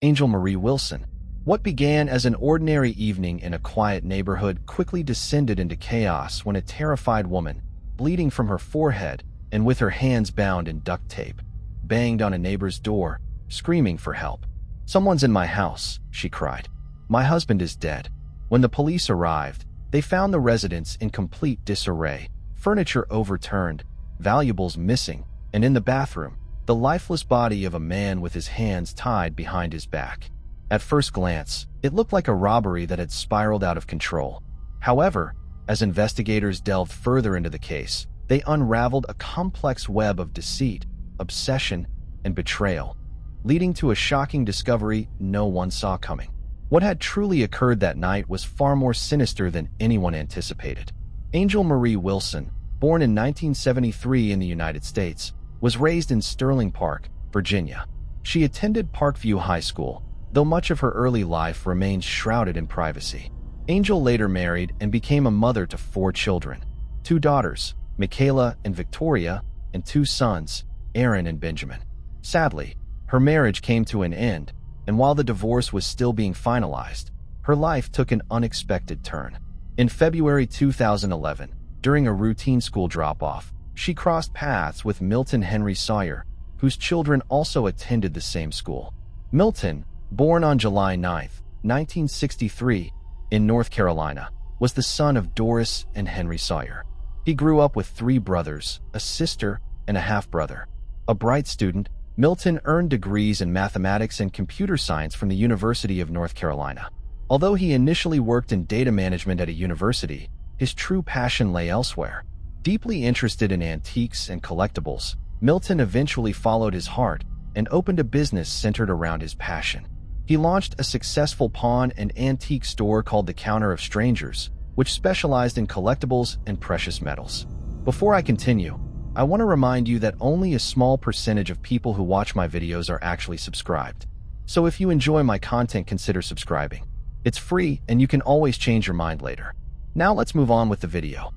Angel Marie Wilson. What began as an ordinary evening in a quiet neighborhood quickly descended into chaos when a terrified woman, bleeding from her forehead and with her hands bound in duct tape, banged on a neighbor's door, screaming for help. "Someone's in my house," she cried. "My husband is dead." When the police arrived, they found the residence in complete disarray, furniture overturned, valuables missing, and in the bathroom, the lifeless body of a man with his hands tied behind his back. At first glance, it looked like a robbery that had spiraled out of control. However, as investigators delved further into the case, they unraveled a complex web of deceit, obsession, and betrayal, leading to a shocking discovery no one saw coming. What had truly occurred that night was far more sinister than anyone anticipated. Angel Marie Wilson, born in 1973 in the United States, was raised in Sterling Park, Virginia. She attended Parkview High School, though much of her early life remained shrouded in privacy. Angel later married and became a mother to 4 children, 2 daughters, Michaela and Victoria, and 2 sons, Aaron and Benjamin. Sadly, her marriage came to an end, and while the divorce was still being finalized, her life took an unexpected turn. In February 2011, during a routine school drop-off, she crossed paths with Milton Henry Sawyer, whose children also attended the same school. Milton, born on July 9, 1963, in North Carolina, was the son of Doris and Henry Sawyer. He grew up with 3 brothers, a sister, and a half-brother. A bright student, Milton earned degrees in mathematics and computer science from the University of North Carolina. Although he initially worked in data management at a university, his true passion lay elsewhere. Deeply interested in antiques and collectibles, Milton eventually followed his heart and opened a business centered around his passion. He launched a successful pawn and antique store called the Counter of Strangers, which specialized in collectibles and precious metals. Before I continue, I want to remind you that only a small percentage of people who watch my videos are actually subscribed. So if you enjoy my content, consider subscribing. It's free and you can always change your mind later. Now let's move on with the video.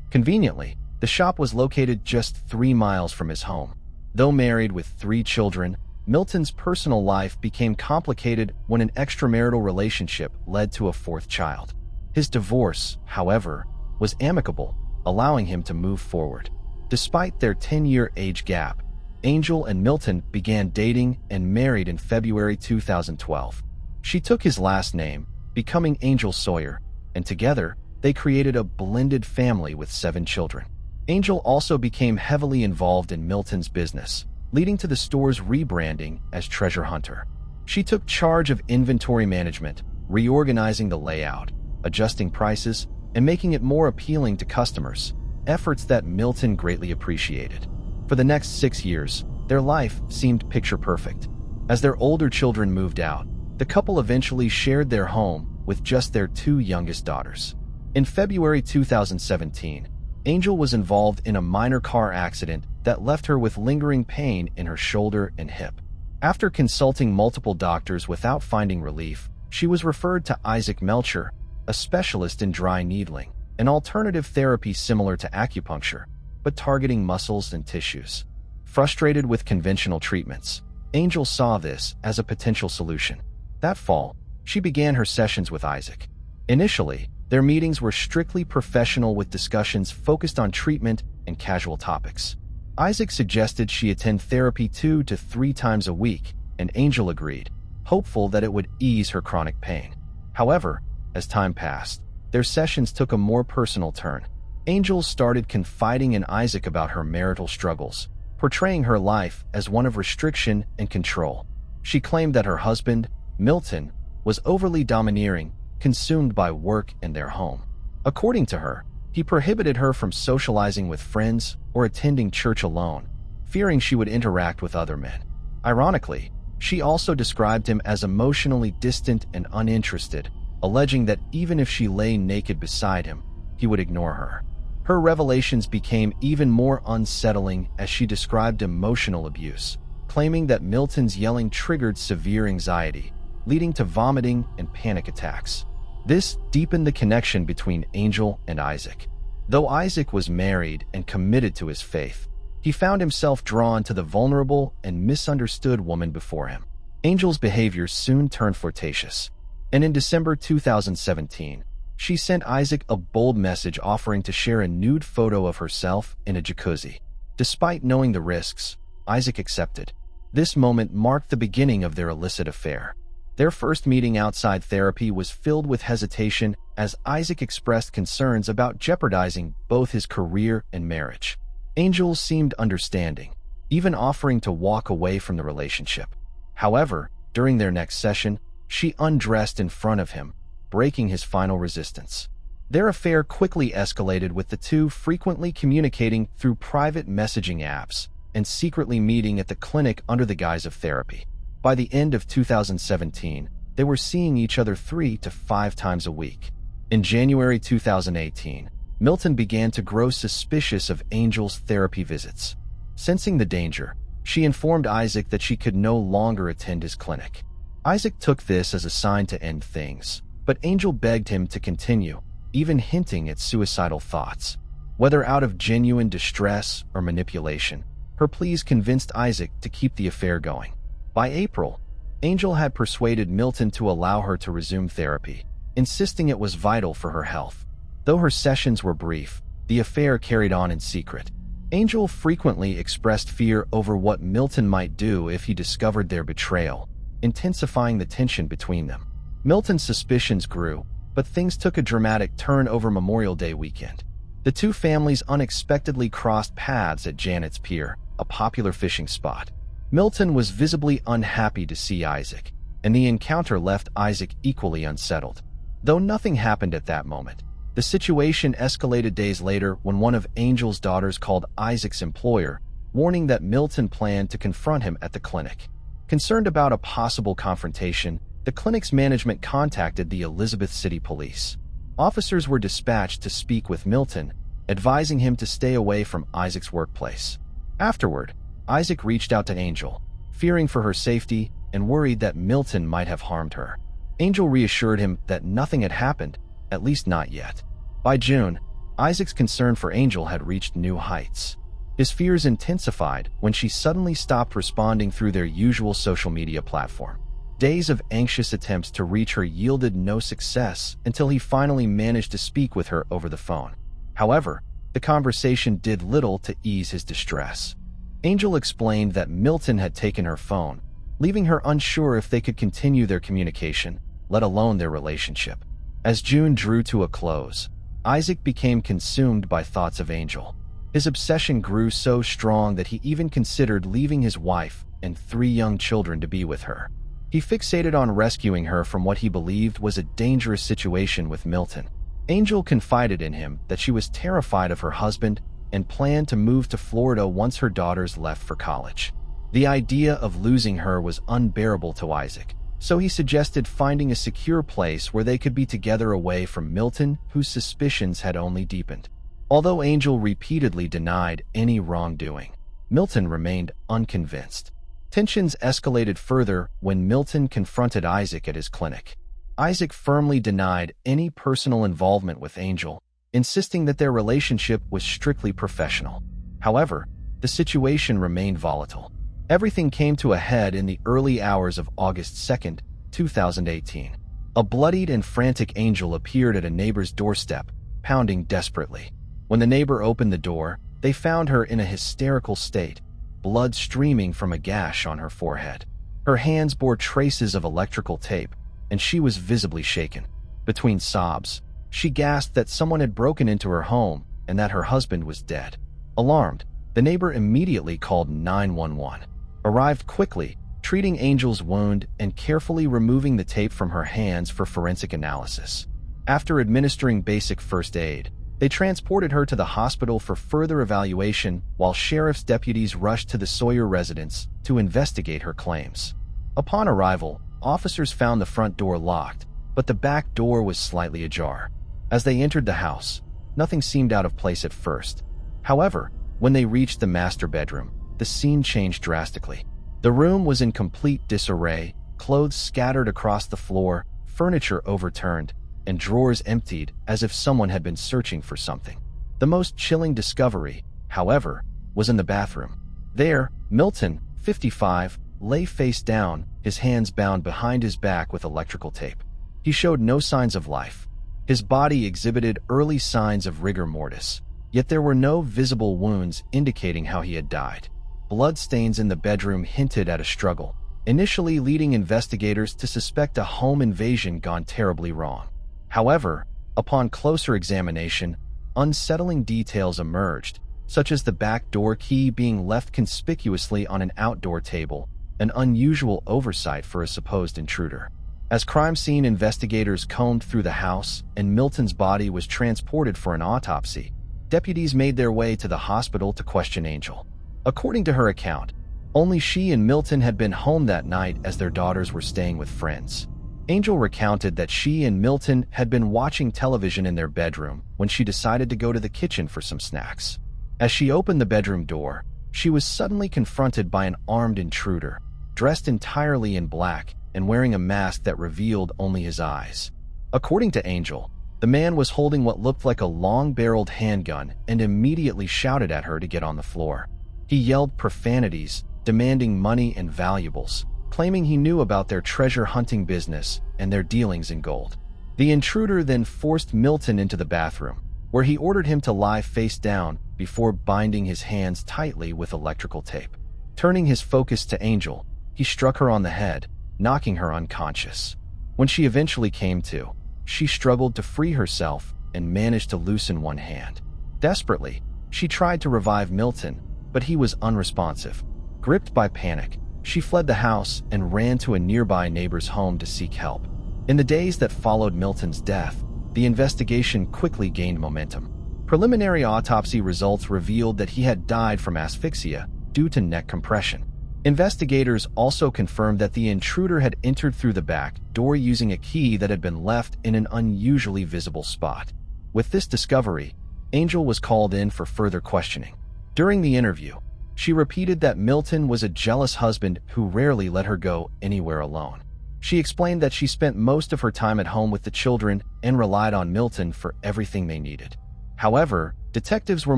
Conveniently, the shop was located just 3 miles from his home. Though married with 3 children, Milton's personal life became complicated when an extramarital relationship led to a 4th child. His divorce, however, was amicable, allowing him to move forward. Despite their 10-year age gap, Angel and Milton began dating and married in February 2012. She took his last name, becoming Angel Sawyer, and together, they created a blended family with 7 children. Angel also became heavily involved in Milton's business, leading to the store's rebranding as Treasure Hunter. She took charge of inventory management, reorganizing the layout, adjusting prices, and making it more appealing to customers, efforts that Milton greatly appreciated. For the next 6 years, their life seemed picture-perfect. As their older children moved out, the couple eventually shared their home with just their 2 youngest daughters. In February 2017, Angel was involved in a minor car accident that left her with lingering pain in her shoulder and hip. After consulting multiple doctors without finding relief, she was referred to Isaac Melcher, a specialist in dry needling, an alternative therapy similar to acupuncture, but targeting muscles and tissues. Frustrated with conventional treatments, Angel saw this as a potential solution. That fall, she began her sessions with Isaac. Initially, their meetings were strictly professional with discussions focused on treatment and casual topics. Isaac suggested she attend therapy 2 to 3 times a week, and Angel agreed, hopeful that it would ease her chronic pain. However, as time passed, their sessions took a more personal turn. Angel started confiding in Isaac about her marital struggles, portraying her life as one of restriction and control. She claimed that her husband, Milton, was overly domineering, consumed by work and their home. According to her, he prohibited her from socializing with friends or attending church alone, fearing she would interact with other men. Ironically, she also described him as emotionally distant and uninterested, alleging that even if she lay naked beside him, he would ignore her. Her revelations became even more unsettling as she described emotional abuse, claiming that Milton's yelling triggered severe anxiety, leading to vomiting and panic attacks. This deepened the connection between Angel and Isaac. Though Isaac was married and committed to his faith, he found himself drawn to the vulnerable and misunderstood woman before him. Angel's behavior soon turned flirtatious, and in December 2017, she sent Isaac a bold message offering to share a nude photo of herself in a jacuzzi. Despite knowing the risks, Isaac accepted. This moment marked the beginning of their illicit affair. Their first meeting outside therapy was filled with hesitation as Isaac expressed concerns about jeopardizing both his career and marriage. Angel seemed understanding, even offering to walk away from the relationship. However, during their next session, she undressed in front of him, breaking his final resistance. Their affair quickly escalated, with the two frequently communicating through private messaging apps and secretly meeting at the clinic under the guise of therapy. By the end of 2017, they were seeing each other 3 to 5 times a week. In January 2018, Milton began to grow suspicious of Angel's therapy visits. Sensing the danger, she informed Isaac that she could no longer attend his clinic. Isaac took this as a sign to end things, but Angel begged him to continue, even hinting at suicidal thoughts. Whether out of genuine distress or manipulation, her pleas convinced Isaac to keep the affair going. By April, Angel had persuaded Milton to allow her to resume therapy, insisting it was vital for her health. Though her sessions were brief, the affair carried on in secret. Angel frequently expressed fear over what Milton might do if he discovered their betrayal, intensifying the tension between them. Milton's suspicions grew, but things took a dramatic turn over Memorial Day weekend. The two families unexpectedly crossed paths at Janet's Pier, a popular fishing spot. Milton was visibly unhappy to see Isaac, and the encounter left Isaac equally unsettled. Though nothing happened at that moment, the situation escalated days later when one of Angel's daughters called Isaac's employer, warning that Milton planned to confront him at the clinic. Concerned about a possible confrontation, the clinic's management contacted the Elizabeth City Police. Officers were dispatched to speak with Milton, advising him to stay away from Isaac's workplace. Afterward, Isaac reached out to Angel, fearing for her safety and worried that Milton might have harmed her. Angel reassured him that nothing had happened, at least not yet. By June, Isaac's concern for Angel had reached new heights. His fears intensified when she suddenly stopped responding through their usual social media platform. Days of anxious attempts to reach her yielded no success until he finally managed to speak with her over the phone. However, the conversation did little to ease his distress. Angel explained that Milton had taken her phone, leaving her unsure if they could continue their communication, let alone their relationship. As June drew to a close, Isaac became consumed by thoughts of Angel. His obsession grew so strong that he even considered leaving his wife and 3 young children to be with her. He fixated on rescuing her from what he believed was a dangerous situation with Milton. Angel confided in him that she was terrified of her husband and planned to move to Florida once her daughters left for college. The idea of losing her was unbearable to Isaac, so he suggested finding a secure place where they could be together away from Milton, whose suspicions had only deepened. Although Angel repeatedly denied any wrongdoing, Milton remained unconvinced. Tensions escalated further when Milton confronted Isaac at his clinic. Isaac firmly denied any personal involvement with Angel, insisting that their relationship was strictly professional. However, the situation remained volatile. Everything came to a head in the early hours of August 2, 2018. A bloodied and frantic Angel appeared at a neighbor's doorstep, pounding desperately. When the neighbor opened the door, they found her in a hysterical state, blood streaming from a gash on her forehead. Her hands bore traces of electrical tape, and she was visibly shaken. Between sobs, she gasped that someone had broken into her home and that her husband was dead. Alarmed, the neighbor immediately called 911, arrived quickly, treating Angel's wound and carefully removing the tape from her hands for forensic analysis. After administering basic first aid, they transported her to the hospital for further evaluation while sheriff's deputies rushed to the Sawyer residence to investigate her claims. Upon arrival, officers found the front door locked, but the back door was slightly ajar. As they entered the house, nothing seemed out of place at first. However, when they reached the master bedroom, the scene changed drastically. The room was in complete disarray, clothes scattered across the floor, furniture overturned, and drawers emptied as if someone had been searching for something. The most chilling discovery, however, was in the bathroom. There, Milton, 55, lay face down, his hands bound behind his back with electrical tape. He showed no signs of life. His body exhibited early signs of rigor mortis, yet there were no visible wounds indicating how he had died. Blood stains in the bedroom hinted at a struggle, initially leading investigators to suspect a home invasion gone terribly wrong. However, upon closer examination, unsettling details emerged, such as the back door key being left conspicuously on an outdoor table, an unusual oversight for a supposed intruder. As crime scene investigators combed through the house and Milton's body was transported for an autopsy, deputies made their way to the hospital to question Angel. According to her account, only she and Milton had been home that night as their daughters were staying with friends. Angel recounted that she and Milton had been watching television in their bedroom when she decided to go to the kitchen for some snacks. As she opened the bedroom door, she was suddenly confronted by an armed intruder, dressed entirely in black and wearing a mask that revealed only his eyes. According to Angel, the man was holding what looked like a long-barreled handgun and immediately shouted at her to get on the floor. He yelled profanities, demanding money and valuables, claiming he knew about their treasure-hunting business and their dealings in gold. The intruder then forced Milton into the bathroom, where he ordered him to lie face down before binding his hands tightly with electrical tape. Turning his focus to Angel, he struck her on the head, knocking her unconscious. When she eventually came to, she struggled to free herself and managed to loosen one hand. Desperately, she tried to revive Milton, but he was unresponsive. Gripped by panic, she fled the house and ran to a nearby neighbor's home to seek help. In the days that followed Milton's death, the investigation quickly gained momentum. Preliminary autopsy results revealed that he had died from asphyxia due to neck compression. Investigators also confirmed that the intruder had entered through the back door using a key that had been left in an unusually visible spot. With this discovery, Angel was called in for further questioning. During the interview, she repeated that Milton was a jealous husband who rarely let her go anywhere alone. She explained that she spent most of her time at home with the children and relied on Milton for everything they needed. However, detectives were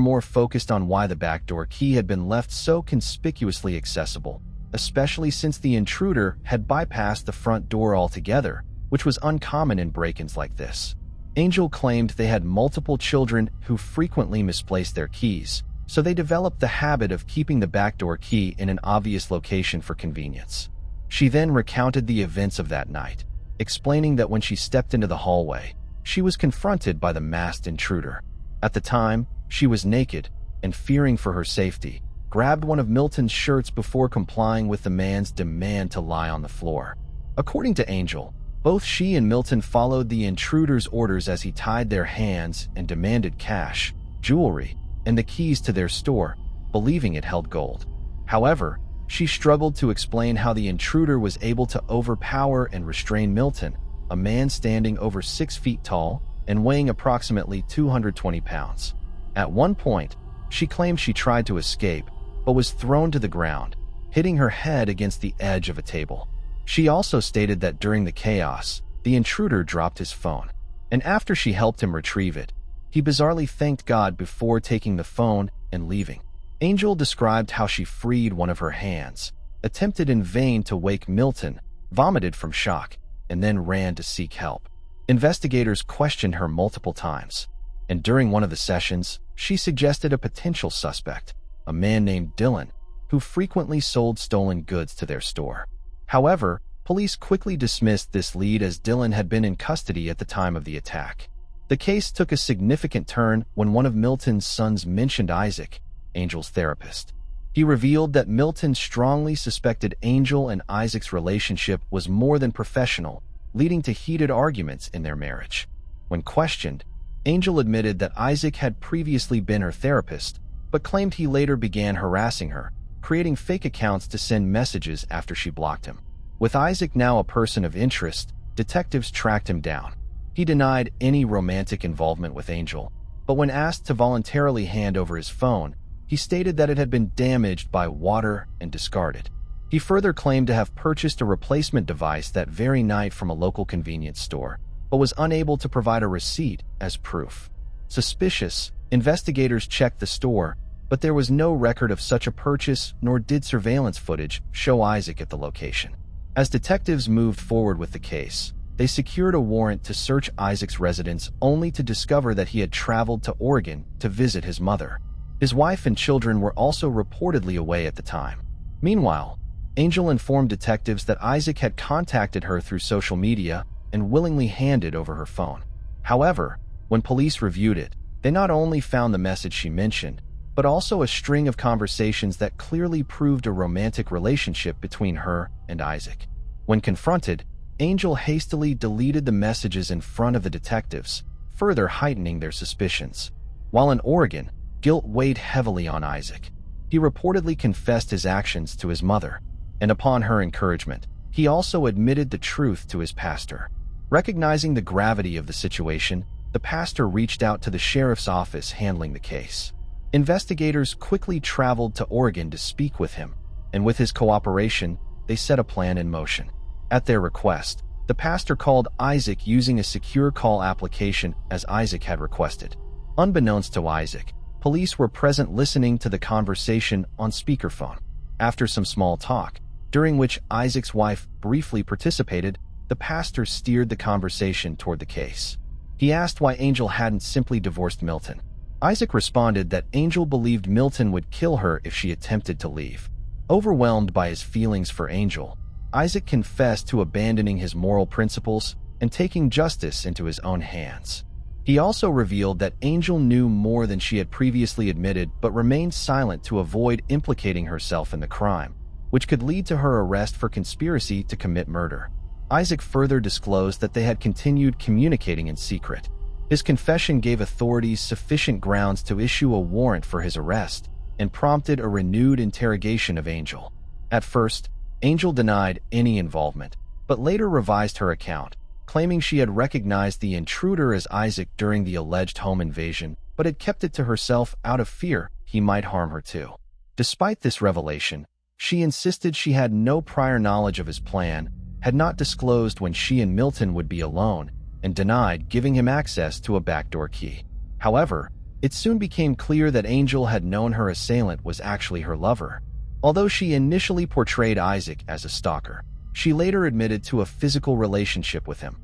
more focused on why the backdoor key had been left so conspicuously accessible, especially since the intruder had bypassed the front door altogether, which was uncommon in break-ins like this. Angel claimed they had multiple children who frequently misplaced their keys, so they developed the habit of keeping the backdoor key in an obvious location for convenience. She then recounted the events of that night, explaining that when she stepped into the hallway, she was confronted by the masked intruder. At the time, she was naked and, fearing for her safety, grabbed one of Milton's shirts before complying with the man's demand to lie on the floor. According to Angel, both she and Milton followed the intruder's orders as he tied their hands and demanded cash, jewelry, and the keys to their store, believing it held gold. However, she struggled to explain how the intruder was able to overpower and restrain Milton, a man standing over 6 feet tall and weighing approximately 220 pounds. At one point, she claimed she tried to escape, but was thrown to the ground, hitting her head against the edge of a table. She also stated that during the chaos, the intruder dropped his phone, and after she helped him retrieve it, he bizarrely thanked God before taking the phone and leaving. Angel described how she freed one of her hands, attempted in vain to wake Milton, vomited from shock, and then ran to seek help. Investigators questioned her multiple times, and during one of the sessions, she suggested a potential suspect, a man named Dylan, who frequently sold stolen goods to their store. However, police quickly dismissed this lead as Dylan had been in custody at the time of the attack. The case took a significant turn when one of Milton's sons mentioned Isaac, Angel's therapist. He revealed that Milton strongly suspected Angel and Isaac's relationship was more than professional, leading to heated arguments in their marriage. When questioned, Angel admitted that Isaac had previously been her therapist, but claimed he later began harassing her, creating fake accounts to send messages after she blocked him. With Isaac now a person of interest, detectives tracked him down. He denied any romantic involvement with Angel, but when asked to voluntarily hand over his phone, he stated that it had been damaged by water and discarded. He further claimed to have purchased a replacement device that very night from a local convenience store, but was unable to provide a receipt as proof. Suspicious, investigators checked the store, but there was no record of such a purchase, nor did surveillance footage show Isaac at the location. As detectives moved forward with the case, they secured a warrant to search Isaac's residence only to discover that he had traveled to Oregon to visit his mother. His wife and children were also reportedly away at the time. Meanwhile, Angel informed detectives that Isaac had contacted her through social media and willingly handed over her phone. However, when police reviewed it, they not only found the message she mentioned, but also a string of conversations that clearly proved a romantic relationship between her and Isaac. When confronted, Angel hastily deleted the messages in front of the detectives, further heightening their suspicions. While in Oregon, guilt weighed heavily on Isaac. He reportedly confessed his actions to his mother, and upon her encouragement, he also admitted the truth to his pastor. Recognizing the gravity of the situation, the pastor reached out to the sheriff's office handling the case. Investigators quickly traveled to Oregon to speak with him, and with his cooperation, they set a plan in motion. At their request, the pastor called Isaac using a secure call application as Isaac had requested. Unbeknownst to Isaac, police were present listening to the conversation on speakerphone. After some small talk, during which Isaac's wife briefly participated, the pastor steered the conversation toward the case. He asked why Angel hadn't simply divorced Milton. Isaac responded that Angel believed Milton would kill her if she attempted to leave. Overwhelmed by his feelings for Angel, Isaac confessed to abandoning his moral principles and taking justice into his own hands. He also revealed that Angel knew more than she had previously admitted but remained silent to avoid implicating herself in the crime, which could lead to her arrest for conspiracy to commit murder. Isaac further disclosed that they had continued communicating in secret. His confession gave authorities sufficient grounds to issue a warrant for his arrest and prompted a renewed interrogation of Angel. At first, Angel denied any involvement, but later revised her account, claiming she had recognized the intruder as Isaac during the alleged home invasion, but had kept it to herself out of fear he might harm her too. Despite this revelation, she insisted she had no prior knowledge of his plan, had not disclosed when she and Milton would be alone, and denied giving him access to a backdoor key. However, it soon became clear that Angel had known her assailant was actually her lover. Although she initially portrayed Isaac as a stalker, she later admitted to a physical relationship with him,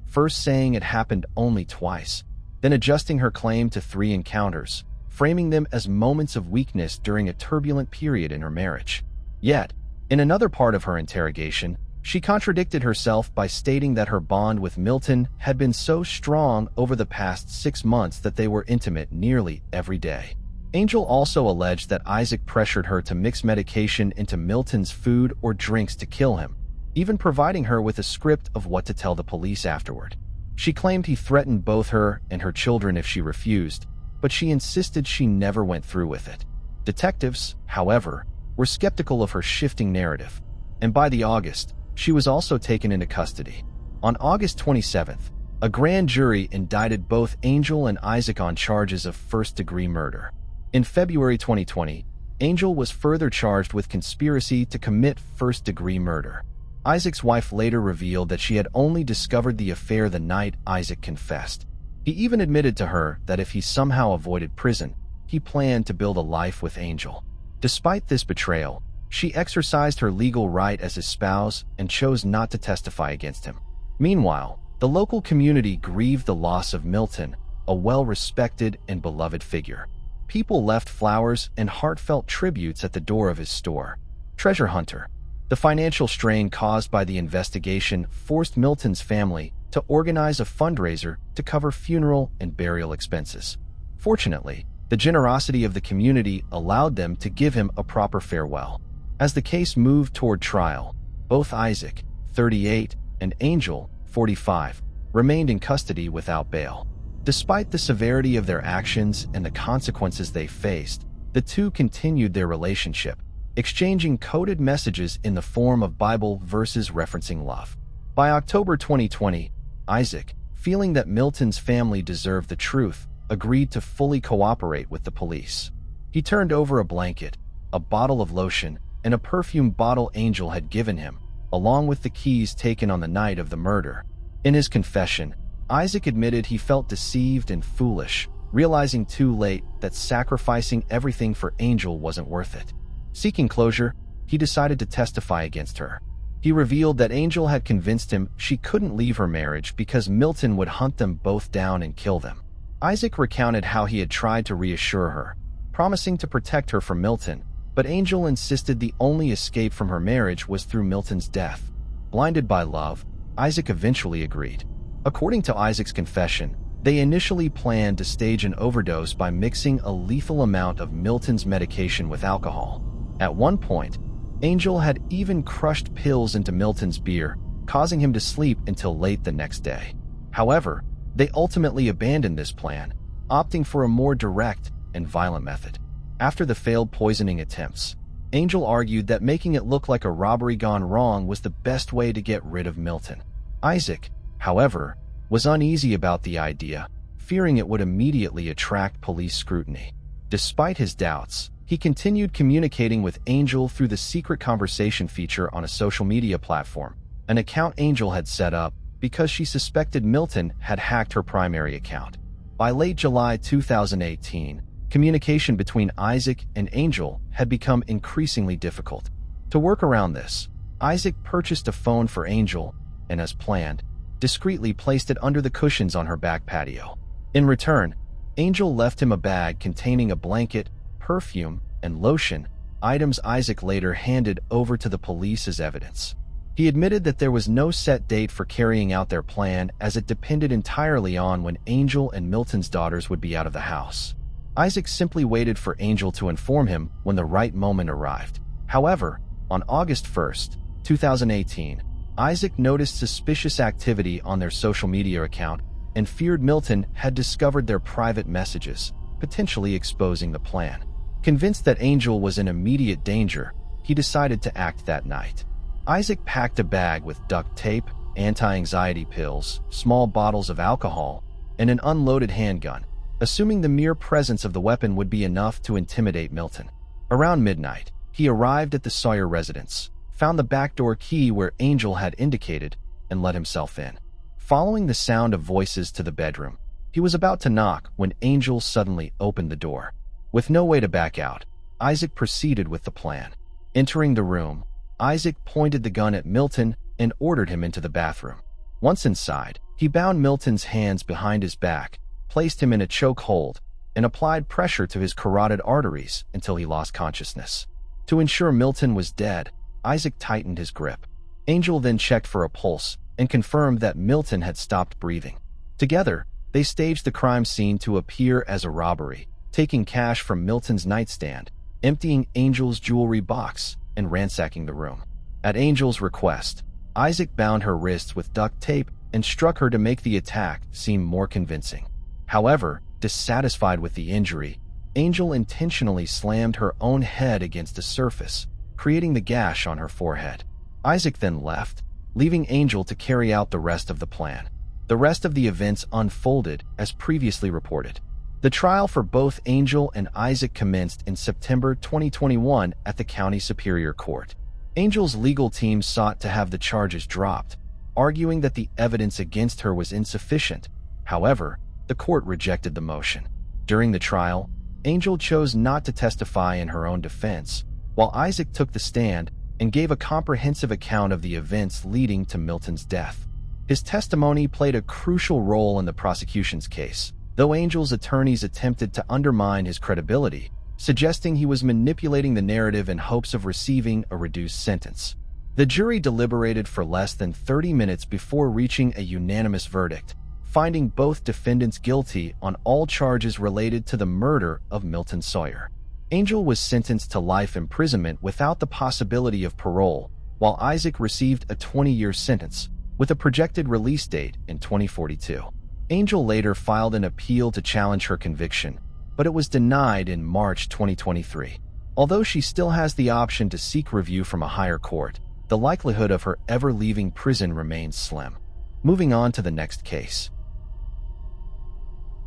first saying it happened only twice, then adjusting her claim to 3 encounters, framing them as moments of weakness during a turbulent period in her marriage. Yet, in another part of her interrogation, she contradicted herself by stating that her bond with Milton had been so strong over the past 6 months that they were intimate nearly every day. Angel also alleged that Isaac pressured her to mix medication into Milton's food or drinks to kill him, even providing her with a script of what to tell the police afterward. She claimed he threatened both her and her children if she refused, but she insisted she never went through with it. Detectives, however, were skeptical of her shifting narrative, and by the August, she was also taken into custody. On August 27th, a grand jury indicted both Angel and Isaac on charges of first-degree murder. In February 2020, Angel was further charged with conspiracy to commit first-degree murder. Isaac's wife later revealed that she had only discovered the affair the night Isaac confessed. He even admitted to her that if he somehow avoided prison, he planned to build a life with Angel. Despite this betrayal, she exercised her legal right as his spouse and chose not to testify against him. Meanwhile, the local community grieved the loss of Milton, a well-respected and beloved figure. People left flowers and heartfelt tributes at the door of his store. Treasure Hunter. The financial strain caused by the investigation forced Milton's family to organize a fundraiser to cover funeral and burial expenses. Fortunately, the generosity of the community allowed them to give him a proper farewell. As the case moved toward trial, both Isaac, 38, and Angel, 45, remained in custody without bail. Despite the severity of their actions and the consequences they faced, the two continued their relationship, exchanging coded messages in the form of Bible verses referencing love. By October 2020, Isaac, feeling that Milton's family deserved the truth, agreed to fully cooperate with the police. He turned over a blanket, a bottle of lotion, and a perfume bottle Angel had given him, along with the keys taken on the night of the murder. In his confession, Isaac admitted he felt deceived and foolish, realizing too late that sacrificing everything for Angel wasn't worth it. Seeking closure, he decided to testify against her. He revealed that Angel had convinced him she couldn't leave her marriage because Milton would hunt them both down and kill them. Isaac recounted how he had tried to reassure her, promising to protect her from Milton, but Angel insisted the only escape from her marriage was through Milton's death. Blinded by love, Isaac eventually agreed. According to Isaac's confession, they initially planned to stage an overdose by mixing a lethal amount of Milton's medication with alcohol. At one point, Angel had even crushed pills into Milton's beer, causing him to sleep until late the next day. However, they ultimately abandoned this plan, opting for a more direct and violent method. After the failed poisoning attempts, Angel argued that making it look like a robbery gone wrong was the best way to get rid of Milton. Isaac, however, was uneasy about the idea, fearing it would immediately attract police scrutiny. Despite his doubts, he continued communicating with Angel through the secret conversation feature on a social media platform, an account Angel had set up because she suspected Milton had hacked her primary account. By late July 2018, communication between Isaac and Angel had become increasingly difficult. To work around this, Isaac purchased a phone for Angel and, as planned, discreetly placed it under the cushions on her back patio. In return, Angel left him a bag containing a blanket, perfume, and lotion, items Isaac later handed over to the police as evidence. He admitted that there was no set date for carrying out their plan, as it depended entirely on when Angel and Milton's daughters would be out of the house. Isaac simply waited for Angel to inform him when the right moment arrived. However, on August 1st, 2018, Isaac noticed suspicious activity on their social media account and feared Milton had discovered their private messages, potentially exposing the plan. Convinced that Angel was in immediate danger, he decided to act that night. Isaac packed a bag with duct tape, anti-anxiety pills, small bottles of alcohol, and an unloaded handgun, assuming the mere presence of the weapon would be enough to intimidate Milton. Around midnight, he arrived at the Sawyer residence, found the backdoor key where Angel had indicated, and let himself in. Following the sound of voices to the bedroom, he was about to knock when Angel suddenly opened the door. With no way to back out, Isaac proceeded with the plan. Entering the room, Isaac pointed the gun at Milton and ordered him into the bathroom. Once inside, he bound Milton's hands behind his back, placed him in a chokehold, and applied pressure to his carotid arteries until he lost consciousness. To ensure Milton was dead, Isaac tightened his grip. Angel then checked for a pulse and confirmed that Milton had stopped breathing. Together, they staged the crime scene to appear as a robbery, taking cash from Milton's nightstand, emptying Angel's jewelry box, and ransacking the room. At Angel's request, Isaac bound her wrists with duct tape and struck her to make the attack seem more convincing. However, dissatisfied with the injury, Angel intentionally slammed her own head against a surface, creating the gash on her forehead. Isaac then left, leaving Angel to carry out the rest of the plan. The rest of the events unfolded as previously reported. The trial for both Angel and Isaac commenced in September 2021 at the County Superior Court. Angel's legal team sought to have the charges dropped, arguing that the evidence against her was insufficient. However, the court rejected the motion. During the trial, Angel chose not to testify in her own defense, while Isaac took the stand and gave a comprehensive account of the events leading to Milton's death. His testimony played a crucial role in the prosecution's case, though Angel's attorneys attempted to undermine his credibility, suggesting he was manipulating the narrative in hopes of receiving a reduced sentence. The jury deliberated for less than 30 minutes before reaching a unanimous verdict, finding both defendants guilty on all charges related to the murder of Milton Sawyer. Angel was sentenced to life imprisonment without the possibility of parole, while Isaac received a 20-year sentence, with a projected release date in 2042. Angel later filed an appeal to challenge her conviction, but it was denied in March 2023. Although she still has the option to seek review from a higher court, the likelihood of her ever leaving prison remains slim. Moving on to the next case.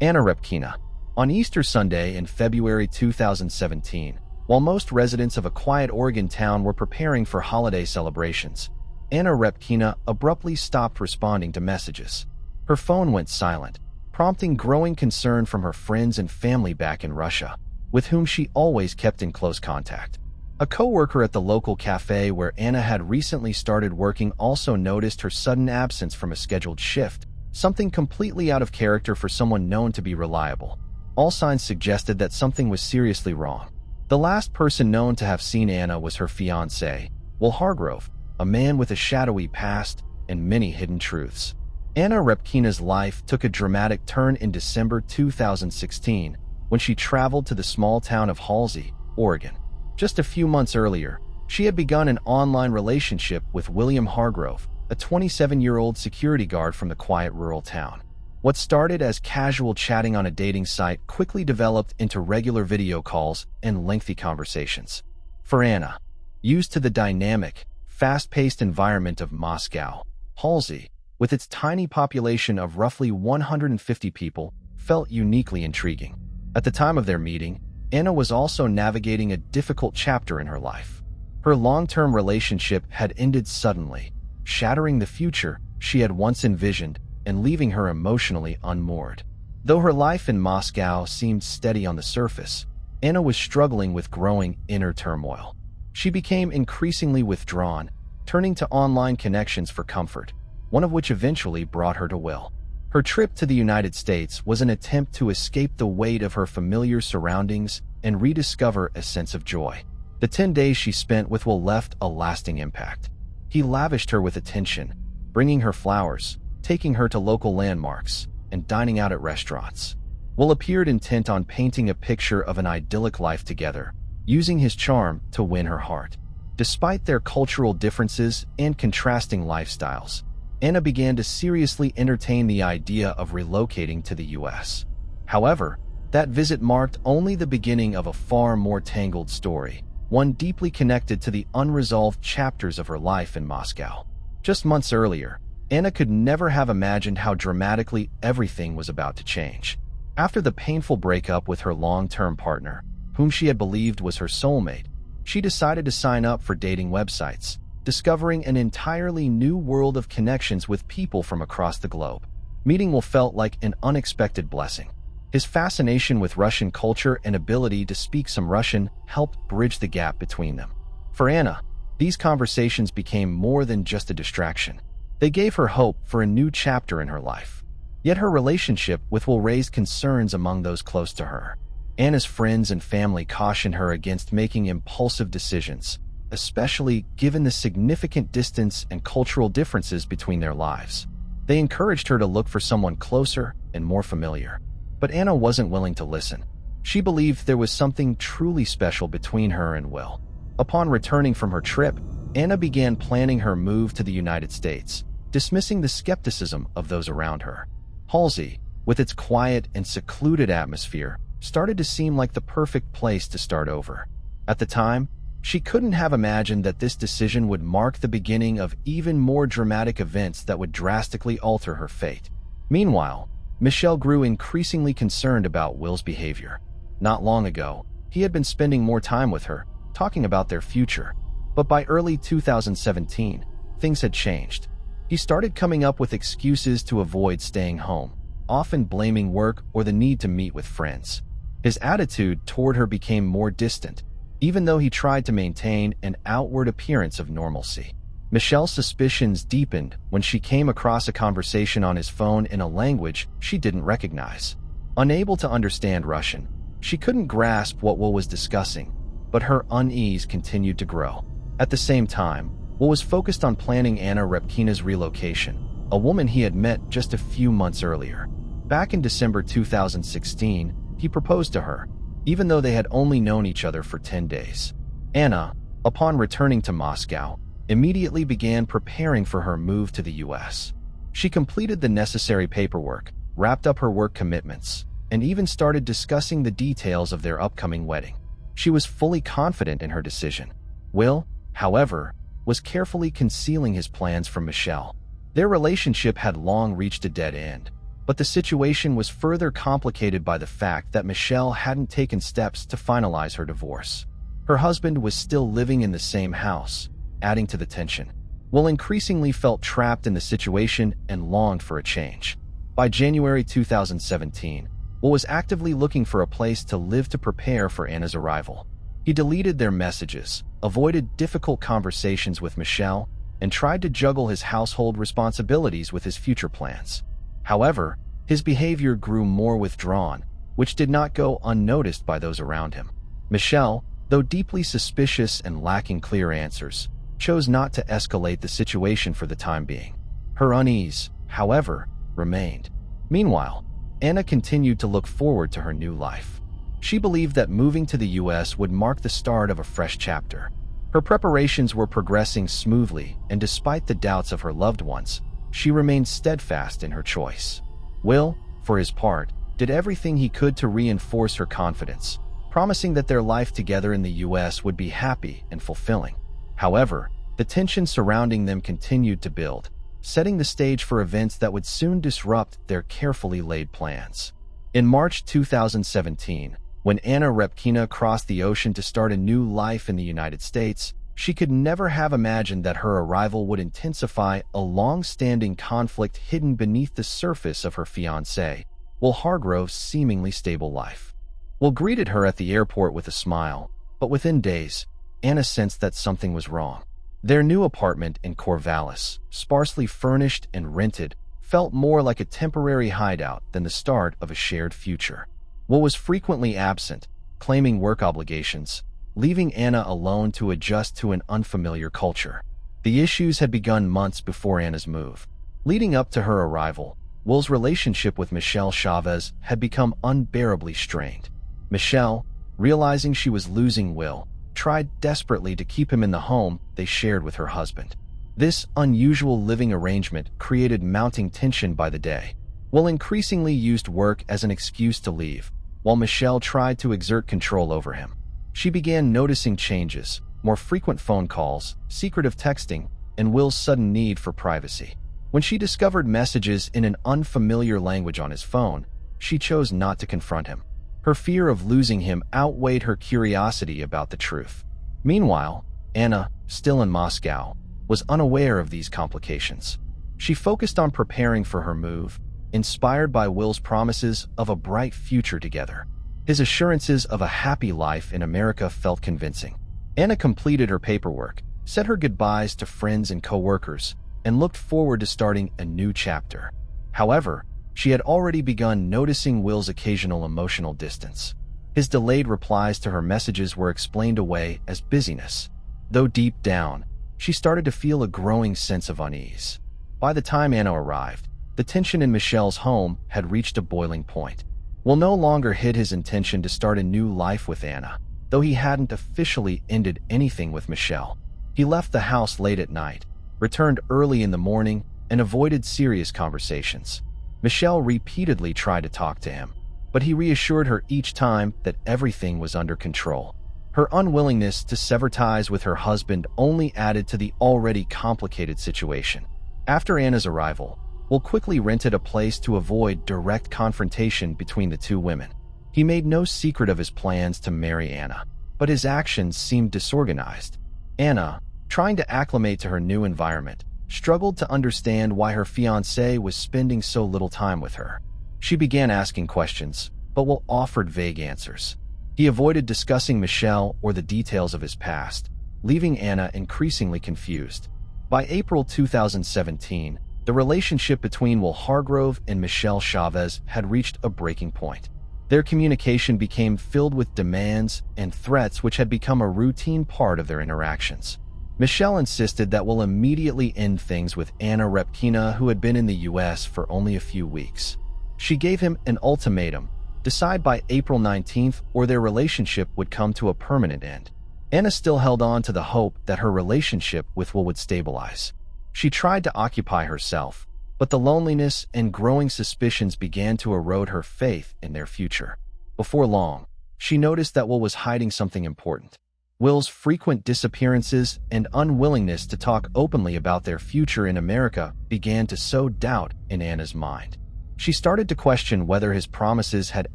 Anna Repkina. On Easter Sunday in February 2017, while most residents of a quiet Oregon town were preparing for holiday celebrations, Anna Repkina abruptly stopped responding to messages. Her phone went silent, prompting growing concern from her friends and family back in Russia, with whom she always kept in close contact. A co-worker at the local cafe where Anna had recently started working also noticed her sudden absence from a scheduled shift, something completely out of character for someone known to be reliable. All signs suggested that something was seriously wrong. The last person known to have seen Anna was her fiancé, Will Hargrove, a man with a shadowy past and many hidden truths. Anna Repkina's life took a dramatic turn in December 2016 when she traveled to the small town of Halsey, Oregon. Just a few months earlier, she had begun an online relationship with William Hargrove, a 27-year-old security guard from the quiet rural town. What started as casual chatting on a dating site quickly developed into regular video calls and lengthy conversations. For Anna, used to the dynamic, fast-paced environment of Moscow, Halsey, with its tiny population of roughly 150 people, felt uniquely intriguing. At the time of their meeting, Anna was also navigating a difficult chapter in her life. Her long-term relationship had ended suddenly, shattering the future she had once envisioned and leaving her emotionally unmoored. Though her life in Moscow seemed steady on the surface, Anna was struggling with growing inner turmoil. She became increasingly withdrawn, turning to online connections for comfort, one of which eventually brought her to Will. Her trip to the United States was an attempt to escape the weight of her familiar surroundings and rediscover a sense of joy. The 10 days she spent with Will left a lasting impact. He lavished her with attention, bringing her flowers, taking her to local landmarks, and dining out at restaurants. Will appeared intent on painting a picture of an idyllic life together, using his charm to win her heart. Despite their cultural differences and contrasting lifestyles, Anna began to seriously entertain the idea of relocating to the U.S. However, that visit marked only the beginning of a far more tangled story, one deeply connected to the unresolved chapters of her life in Moscow. Just months earlier, Anna could never have imagined how dramatically everything was about to change. After the painful breakup with her long-term partner, whom she had believed was her soulmate, she decided to sign up for dating websites, discovering an entirely new world of connections with people from across the globe. Meeting Will felt like an unexpected blessing. His fascination with Russian culture and ability to speak some Russian helped bridge the gap between them. For Anna, these conversations became more than just a distraction. They gave her hope for a new chapter in her life. Yet her relationship with Will raised concerns among those close to her. Anna's friends and family cautioned her against making impulsive decisions, especially given the significant distance and cultural differences between their lives. They encouraged her to look for someone closer and more familiar. But Anna wasn't willing to listen. She believed there was something truly special between her and Will. Upon returning from her trip, Anna began planning her move to the United States, dismissing the skepticism of those around her. Halsey, with its quiet and secluded atmosphere, started to seem like the perfect place to start over. At the time, she couldn't have imagined that this decision would mark the beginning of even more dramatic events that would drastically alter her fate. Meanwhile, Michelle grew increasingly concerned about Will's behavior. Not long ago, he had been spending more time with her, talking about their future. But by early 2017, things had changed. He started coming up with excuses to avoid staying home, often blaming work or the need to meet with friends. His attitude toward her became more distant, even though he tried to maintain an outward appearance of normalcy. Michelle's suspicions deepened when she came across a conversation on his phone in a language she didn't recognize. Unable to understand Russian, she couldn't grasp what Will was discussing, but her unease continued to grow. At the same time, Will was focused on planning Anna Repkina's relocation, a woman he had met just a few months earlier. Back in December 2016, he proposed to her, even though they had only known each other for 10 days. Anna, upon returning to Moscow, immediately began preparing for her move to the U.S. She completed the necessary paperwork, wrapped up her work commitments, and even started discussing the details of their upcoming wedding. She was fully confident in her decision. Will, however, was carefully concealing his plans from Michelle. Their relationship had long reached a dead end, but the situation was further complicated by the fact that Michelle hadn't taken steps to finalize her divorce. Her husband was still living in the same house, adding to the tension. Will increasingly felt trapped in the situation and longed for a change. By January 2017, Will was actively looking for a place to live to prepare for Anna's arrival. He deleted their messages, avoided difficult conversations with Michelle, and tried to juggle his household responsibilities with his future plans. However, his behavior grew more withdrawn, which did not go unnoticed by those around him. Michelle, though deeply suspicious and lacking clear answers, chose not to escalate the situation for the time being. Her unease, however, remained. Meanwhile, Anna continued to look forward to her new life. She believed that moving to the U.S. would mark the start of a fresh chapter. Her preparations were progressing smoothly, and despite the doubts of her loved ones, she remained steadfast in her choice. Will, for his part, did everything he could to reinforce her confidence, promising that their life together in the U.S. would be happy and fulfilling. However, the tension surrounding them continued to build, setting the stage for events that would soon disrupt their carefully laid plans. In March 2017, when Anna Repkina crossed the ocean to start a new life in the United States, she could never have imagined that her arrival would intensify a long-standing conflict hidden beneath the surface of her fiancé, Will Hargrove's seemingly stable life. Will greeted her at the airport with a smile, but within days, Anna sensed that something was wrong. Their new apartment in Corvallis, sparsely furnished and rented, felt more like a temporary hideout than the start of a shared future. Will was frequently absent, claiming work obligations, leaving Anna alone to adjust to an unfamiliar culture. The issues had begun months before Anna's move. Leading up to her arrival, Will's relationship with Michelle Chavez had become unbearably strained. Michelle, realizing she was losing Will, tried desperately to keep him in the home they shared with her husband. This unusual living arrangement created mounting tension by the day. Will increasingly used work as an excuse to leave, while Michelle tried to exert control over him. She began noticing changes, more frequent phone calls, secretive texting, and Will's sudden need for privacy. When she discovered messages in an unfamiliar language on his phone, she chose not to confront him. Her fear of losing him outweighed her curiosity about the truth. Meanwhile, Anna, still in Moscow, was unaware of these complications. She focused on preparing for her move, inspired by Will's promises of a bright future together. His assurances of a happy life in America felt convincing. Anna completed her paperwork, said her goodbyes to friends and co-workers, and looked forward to starting a new chapter. However, she had already begun noticing Will's occasional emotional distance. His delayed replies to her messages were explained away as busyness, though deep down, she started to feel a growing sense of unease. By the time Anna arrived, the tension in Michelle's home had reached a boiling point. Will no longer hid his intention to start a new life with Anna, though he hadn't officially ended anything with Michelle. He left the house late at night, returned early in the morning, and avoided serious conversations. Michelle repeatedly tried to talk to him, but he reassured her each time that everything was under control. Her unwillingness to sever ties with her husband only added to the already complicated situation. After Anna's arrival, Will quickly rented a place to avoid direct confrontation between the two women. He made no secret of his plans to marry Anna, but his actions seemed disorganized. Anna, trying to acclimate to her new environment, struggled to understand why her fiancé was spending so little time with her. She began asking questions, but Will offered vague answers. He avoided discussing Michelle or the details of his past, leaving Anna increasingly confused. By April 2017, the relationship between Will Hargrove and Michelle Chavez had reached a breaking point. Their communication became filled with demands and threats which had become a routine part of their interactions. Michelle insisted that Will immediately end things with Anna Repkina, who had been in the U.S. for only a few weeks. She gave him an ultimatum: decide by April 19th or their relationship would come to a permanent end. Anna still held on to the hope that her relationship with Will would stabilize. She tried to occupy herself, but the loneliness and growing suspicions began to erode her faith in their future. Before long, she noticed that Will was hiding something important. Will's frequent disappearances and unwillingness to talk openly about their future in America began to sow doubt in Anna's mind. She started to question whether his promises had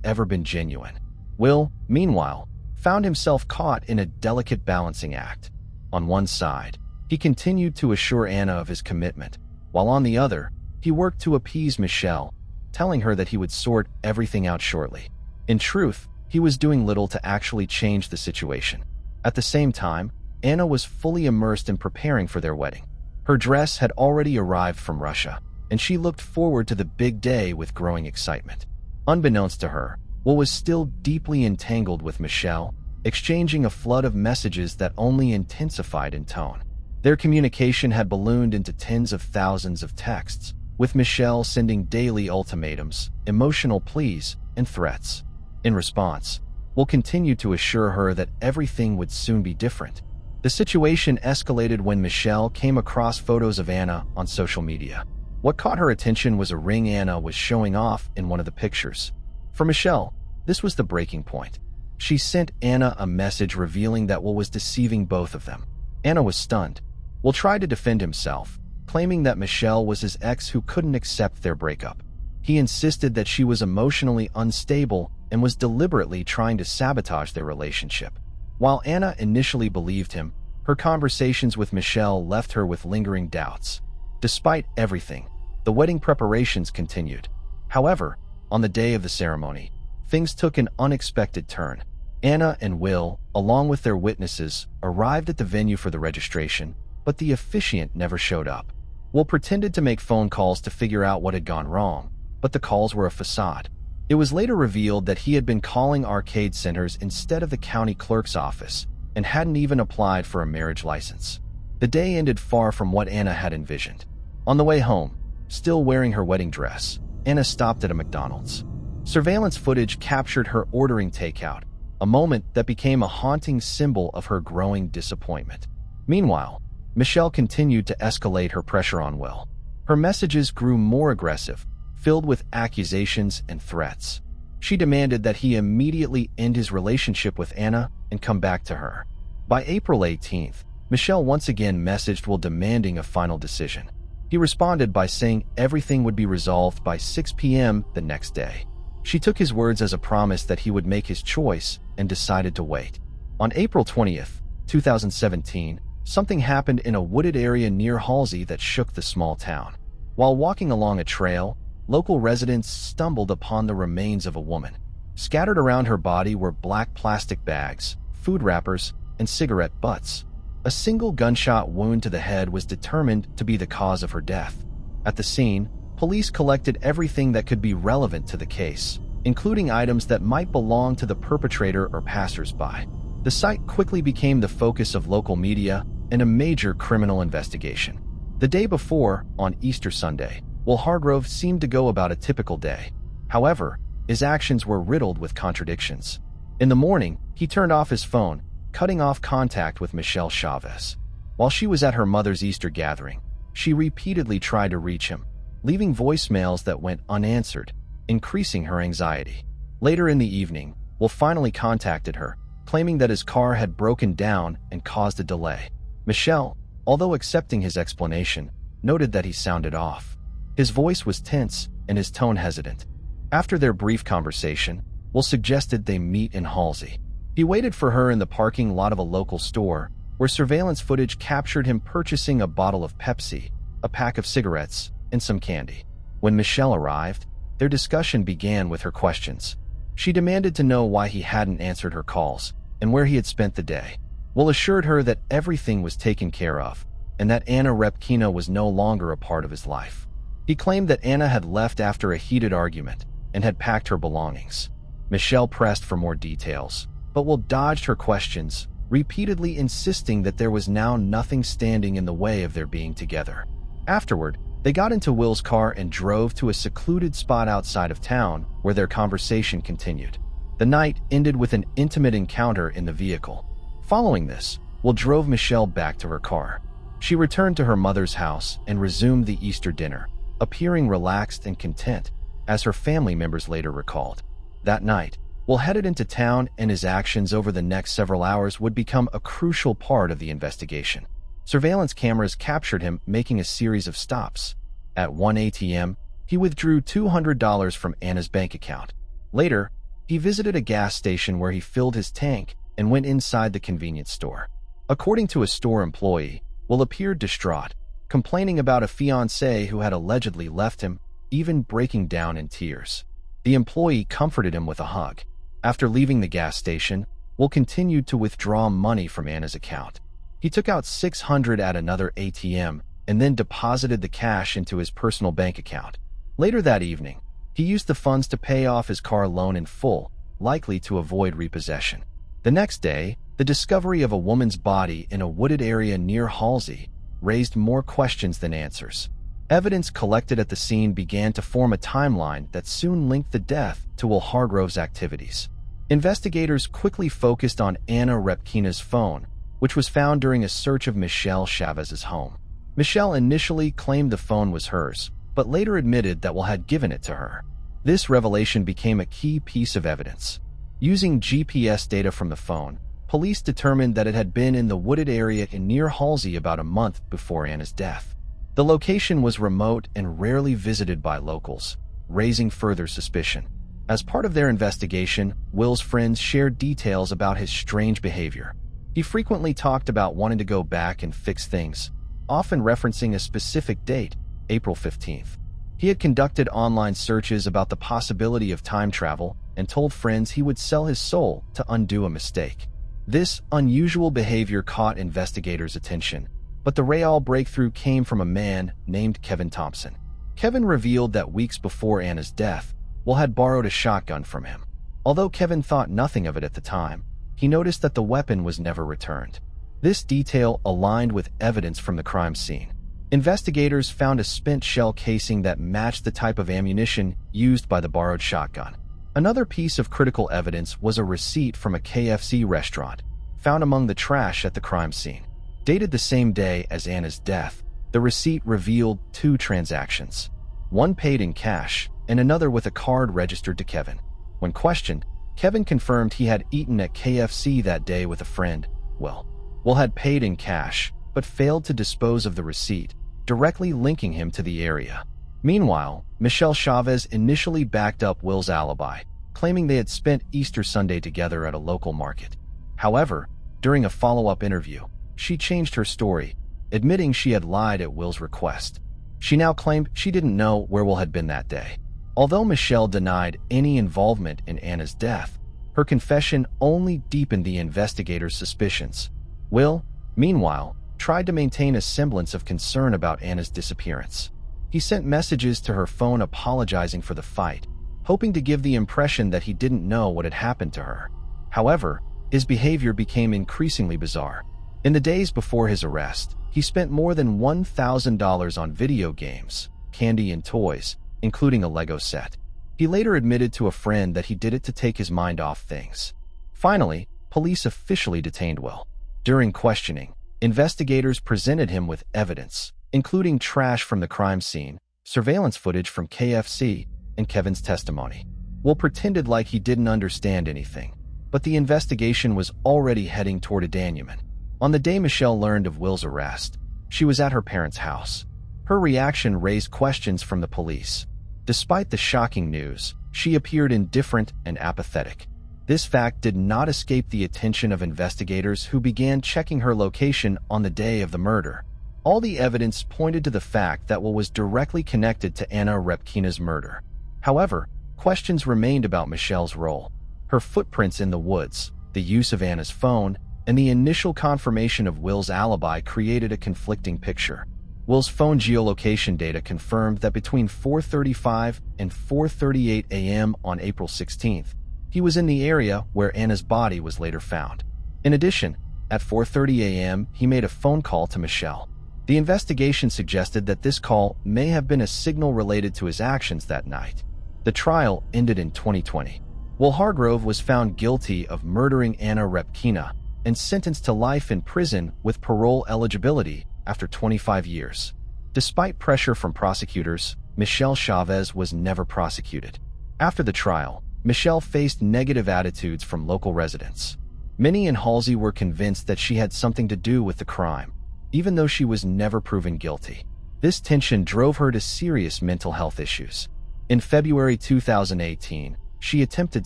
ever been genuine. Will, meanwhile, found himself caught in a delicate balancing act. On one side, he continued to assure Anna of his commitment, while on the other, he worked to appease Michelle, telling her that he would sort everything out shortly. In truth, he was doing little to actually change the situation. At the same time, Anna was fully immersed in preparing for their wedding. Her dress had already arrived from Russia, and she looked forward to the big day with growing excitement. Unbeknownst to her, Will was still deeply entangled with Michelle, exchanging a flood of messages that only intensified in tone. Their communication had ballooned into tens of thousands of texts, with Michelle sending daily ultimatums, emotional pleas, and threats. In response, Will continued to assure her that everything would soon be different. The situation escalated when Michelle came across photos of Anna on social media. What caught her attention was a ring Anna was showing off in one of the pictures. For Michelle, this was the breaking point. She sent Anna a message revealing that Will was deceiving both of them. Anna was stunned. Will tried to defend himself, claiming that Michelle was his ex who couldn't accept their breakup. He insisted that she was emotionally unstable and was deliberately trying to sabotage their relationship. While Anna initially believed him, her conversations with Michelle left her with lingering doubts. Despite everything, the wedding preparations continued. However, on the day of the ceremony, things took an unexpected turn. Anna and Will, along with their witnesses, arrived at the venue for the registration, but the officiant never showed up. Will pretended to make phone calls to figure out what had gone wrong, but the calls were a facade. It was later revealed that he had been calling arcade centers instead of the county clerk's office and hadn't even applied for a marriage license. The day ended far from what Anna had envisioned. On the way home, still wearing her wedding dress, Anna stopped at a McDonald's. Surveillance footage captured her ordering takeout, a moment that became a haunting symbol of her growing disappointment. Meanwhile, Michelle continued to escalate her pressure on Will. Her messages grew more aggressive, filled with accusations and threats. She demanded that he immediately end his relationship with Anna and come back to her. By April 18th, Michelle once again messaged Will demanding a final decision. He responded by saying everything would be resolved by 6 p.m. the next day. She took his words as a promise that he would make his choice and decided to wait. On April 20th, 2017, something happened in a wooded area near Halsey that shook the small town. While walking along a trail, local residents stumbled upon the remains of a woman. Scattered around her body were black plastic bags, food wrappers, and cigarette butts. A single gunshot wound to the head was determined to be the cause of her death. At the scene, police collected everything that could be relevant to the case, including items that might belong to the perpetrator or passers-by. The site quickly became the focus of local media and a major criminal investigation. The day before, on Easter Sunday, Will Hargrove seemed to go about a typical day. However, his actions were riddled with contradictions. In the morning, he turned off his phone, cutting off contact with Michelle Chavez. While she was at her mother's Easter gathering, she repeatedly tried to reach him, leaving voicemails that went unanswered, increasing her anxiety. Later in the evening, Will finally contacted her, claiming that his car had broken down and caused a delay. Michelle, although accepting his explanation, noted that he sounded off. His voice was tense and his tone hesitant. After their brief conversation, Will suggested they meet in Halsey. He waited for her in the parking lot of a local store, where surveillance footage captured him purchasing a bottle of Pepsi, a pack of cigarettes, and some candy. When Michelle arrived, their discussion began with her questions. She demanded to know why he hadn't answered her calls and where he had spent the day. Will assured her that everything was taken care of and that Anna Repkina was no longer a part of his life. He claimed that Anna had left after a heated argument and had packed her belongings. Michelle pressed for more details, but Will dodged her questions, repeatedly insisting that there was now nothing standing in the way of their being together. Afterward, they got into Will's car and drove to a secluded spot outside of town where their conversation continued. The night ended with an intimate encounter in the vehicle. Following this, Will drove Michelle back to her car. She returned to her mother's house and resumed the Easter dinner, appearing relaxed and content, as her family members later recalled. That night, Will headed into town, and his actions over the next several hours would become a crucial part of the investigation. Surveillance cameras captured him making a series of stops. At one ATM, he withdrew $200 from Anna's bank account. Later, he visited a gas station where he filled his tank and went inside the convenience store. According to a store employee, Will appeared distraught, complaining about a fiancée who had allegedly left him, even breaking down in tears. The employee comforted him with a hug. After leaving the gas station, Will continued to withdraw money from Anna's account. He took out $600 at another ATM and then deposited the cash into his personal bank account. Later that evening, he used the funds to pay off his car loan in full, likely to avoid repossession. The next day, the discovery of a woman's body in a wooded area near Halsey raised more questions than answers. Evidence collected at the scene began to form a timeline that soon linked the death to Will Hargrove's activities. Investigators quickly focused on Anna Repkina's phone, which was found during a search of Michelle Chavez's home. Michelle initially claimed the phone was hers, but later admitted that Will had given it to her. This revelation became a key piece of evidence. Using GPS data from the phone, police determined that it had been in the wooded area near Halsey about a month before Anna's death. The location was remote and rarely visited by locals, raising further suspicion. As part of their investigation, Will's friends shared details about his strange behavior. He frequently talked about wanting to go back and fix things, often referencing a specific date, April 15th. He had conducted online searches about the possibility of time travel and told friends he would sell his soul to undo a mistake. This unusual behavior caught investigators' attention, but the real breakthrough came from a man named Kevin Thompson. Kevin revealed that weeks before Anna's death, Will had borrowed a shotgun from him. Although Kevin thought nothing of it at the time, he noticed that the weapon was never returned. This detail aligned with evidence from the crime scene. Investigators found a spent shell casing that matched the type of ammunition used by the borrowed shotgun. Another piece of critical evidence was a receipt from a KFC restaurant, found among the trash at the crime scene. Dated the same day as Anna's death, the receipt revealed two transactions, one paid in cash and another with a card registered to Kevin. When questioned, Kevin confirmed he had eaten at KFC that day with a friend, Will. Will had paid in cash, but failed to dispose of the receipt, directly linking him to the area. Meanwhile, Michelle Chavez initially backed up Will's alibi, claiming they had spent Easter Sunday together at a local market. However, during a follow-up interview, she changed her story, admitting she had lied at Will's request. She now claimed she didn't know where Will had been that day. Although Michelle denied any involvement in Anna's death, her confession only deepened the investigators' suspicions. Will, meanwhile, tried to maintain a semblance of concern about Anna's disappearance. He sent messages to her phone apologizing for the fight, hoping to give the impression that he didn't know what had happened to her. However, his behavior became increasingly bizarre. In the days before his arrest, he spent more than $1,000 on video games, candy and toys, including a Lego set. He later admitted to a friend that he did it to take his mind off things. Finally, police officially detained Will. During questioning, investigators presented him with evidence, including trash from the crime scene, surveillance footage from KFC, and Kevin's testimony. Will pretended like he didn't understand anything, but the investigation was already heading toward a denouement. On the day Michelle learned of Will's arrest, she was at her parents' house. Her reaction raised questions from the police. Despite the shocking news, she appeared indifferent and apathetic. This fact did not escape the attention of investigators who began checking her location on the day of the murder. All the evidence pointed to the fact that Will was directly connected to Anna Repkina's murder. However, questions remained about Michelle's role. Her footprints in the woods, the use of Anna's phone, and the initial confirmation of Will's alibi created a conflicting picture. Will's phone geolocation data confirmed that between 4:35 and 4:38 a.m. on April 16th, he was in the area where Anna's body was later found. In addition, at 4:30 a.m., he made a phone call to Michelle. The investigation suggested that this call may have been a signal related to his actions that night. The trial ended in 2020. Will Hargrove was found guilty of murdering Anna Repkina and sentenced to life in prison with parole eligibility after 25 years. Despite pressure from prosecutors, Michelle Chavez was never prosecuted. After the trial, Michelle faced negative attitudes from local residents. Many in Halsey were convinced that she had something to do with the crime, even though she was never proven guilty. This tension drove her to serious mental health issues. In February 2018, she attempted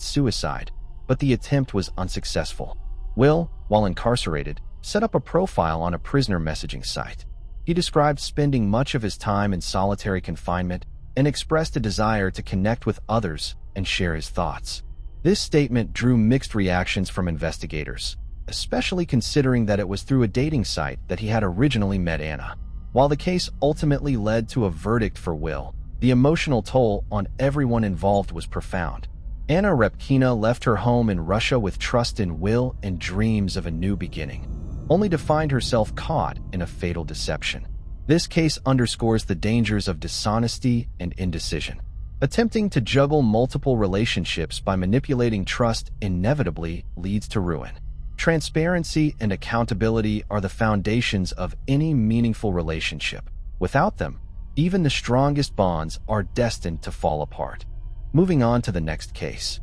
suicide, but the attempt was unsuccessful. Will, while incarcerated, set up a profile on a prisoner messaging site. He described spending much of his time in solitary confinement and expressed a desire to connect with others and share his thoughts. This statement drew mixed reactions from investigators, especially considering that it was through a dating site that he had originally met Anna. While the case ultimately led to a verdict for Will, the emotional toll on everyone involved was profound. Anna Repkina left her home in Russia with trust in Will and dreams of a new beginning, only to find herself caught in a fatal deception. This case underscores the dangers of dishonesty and indecision. Attempting to juggle multiple relationships by manipulating trust inevitably leads to ruin. Transparency and accountability are the foundations of any meaningful relationship. Without them, even the strongest bonds are destined to fall apart. Moving on to the next case.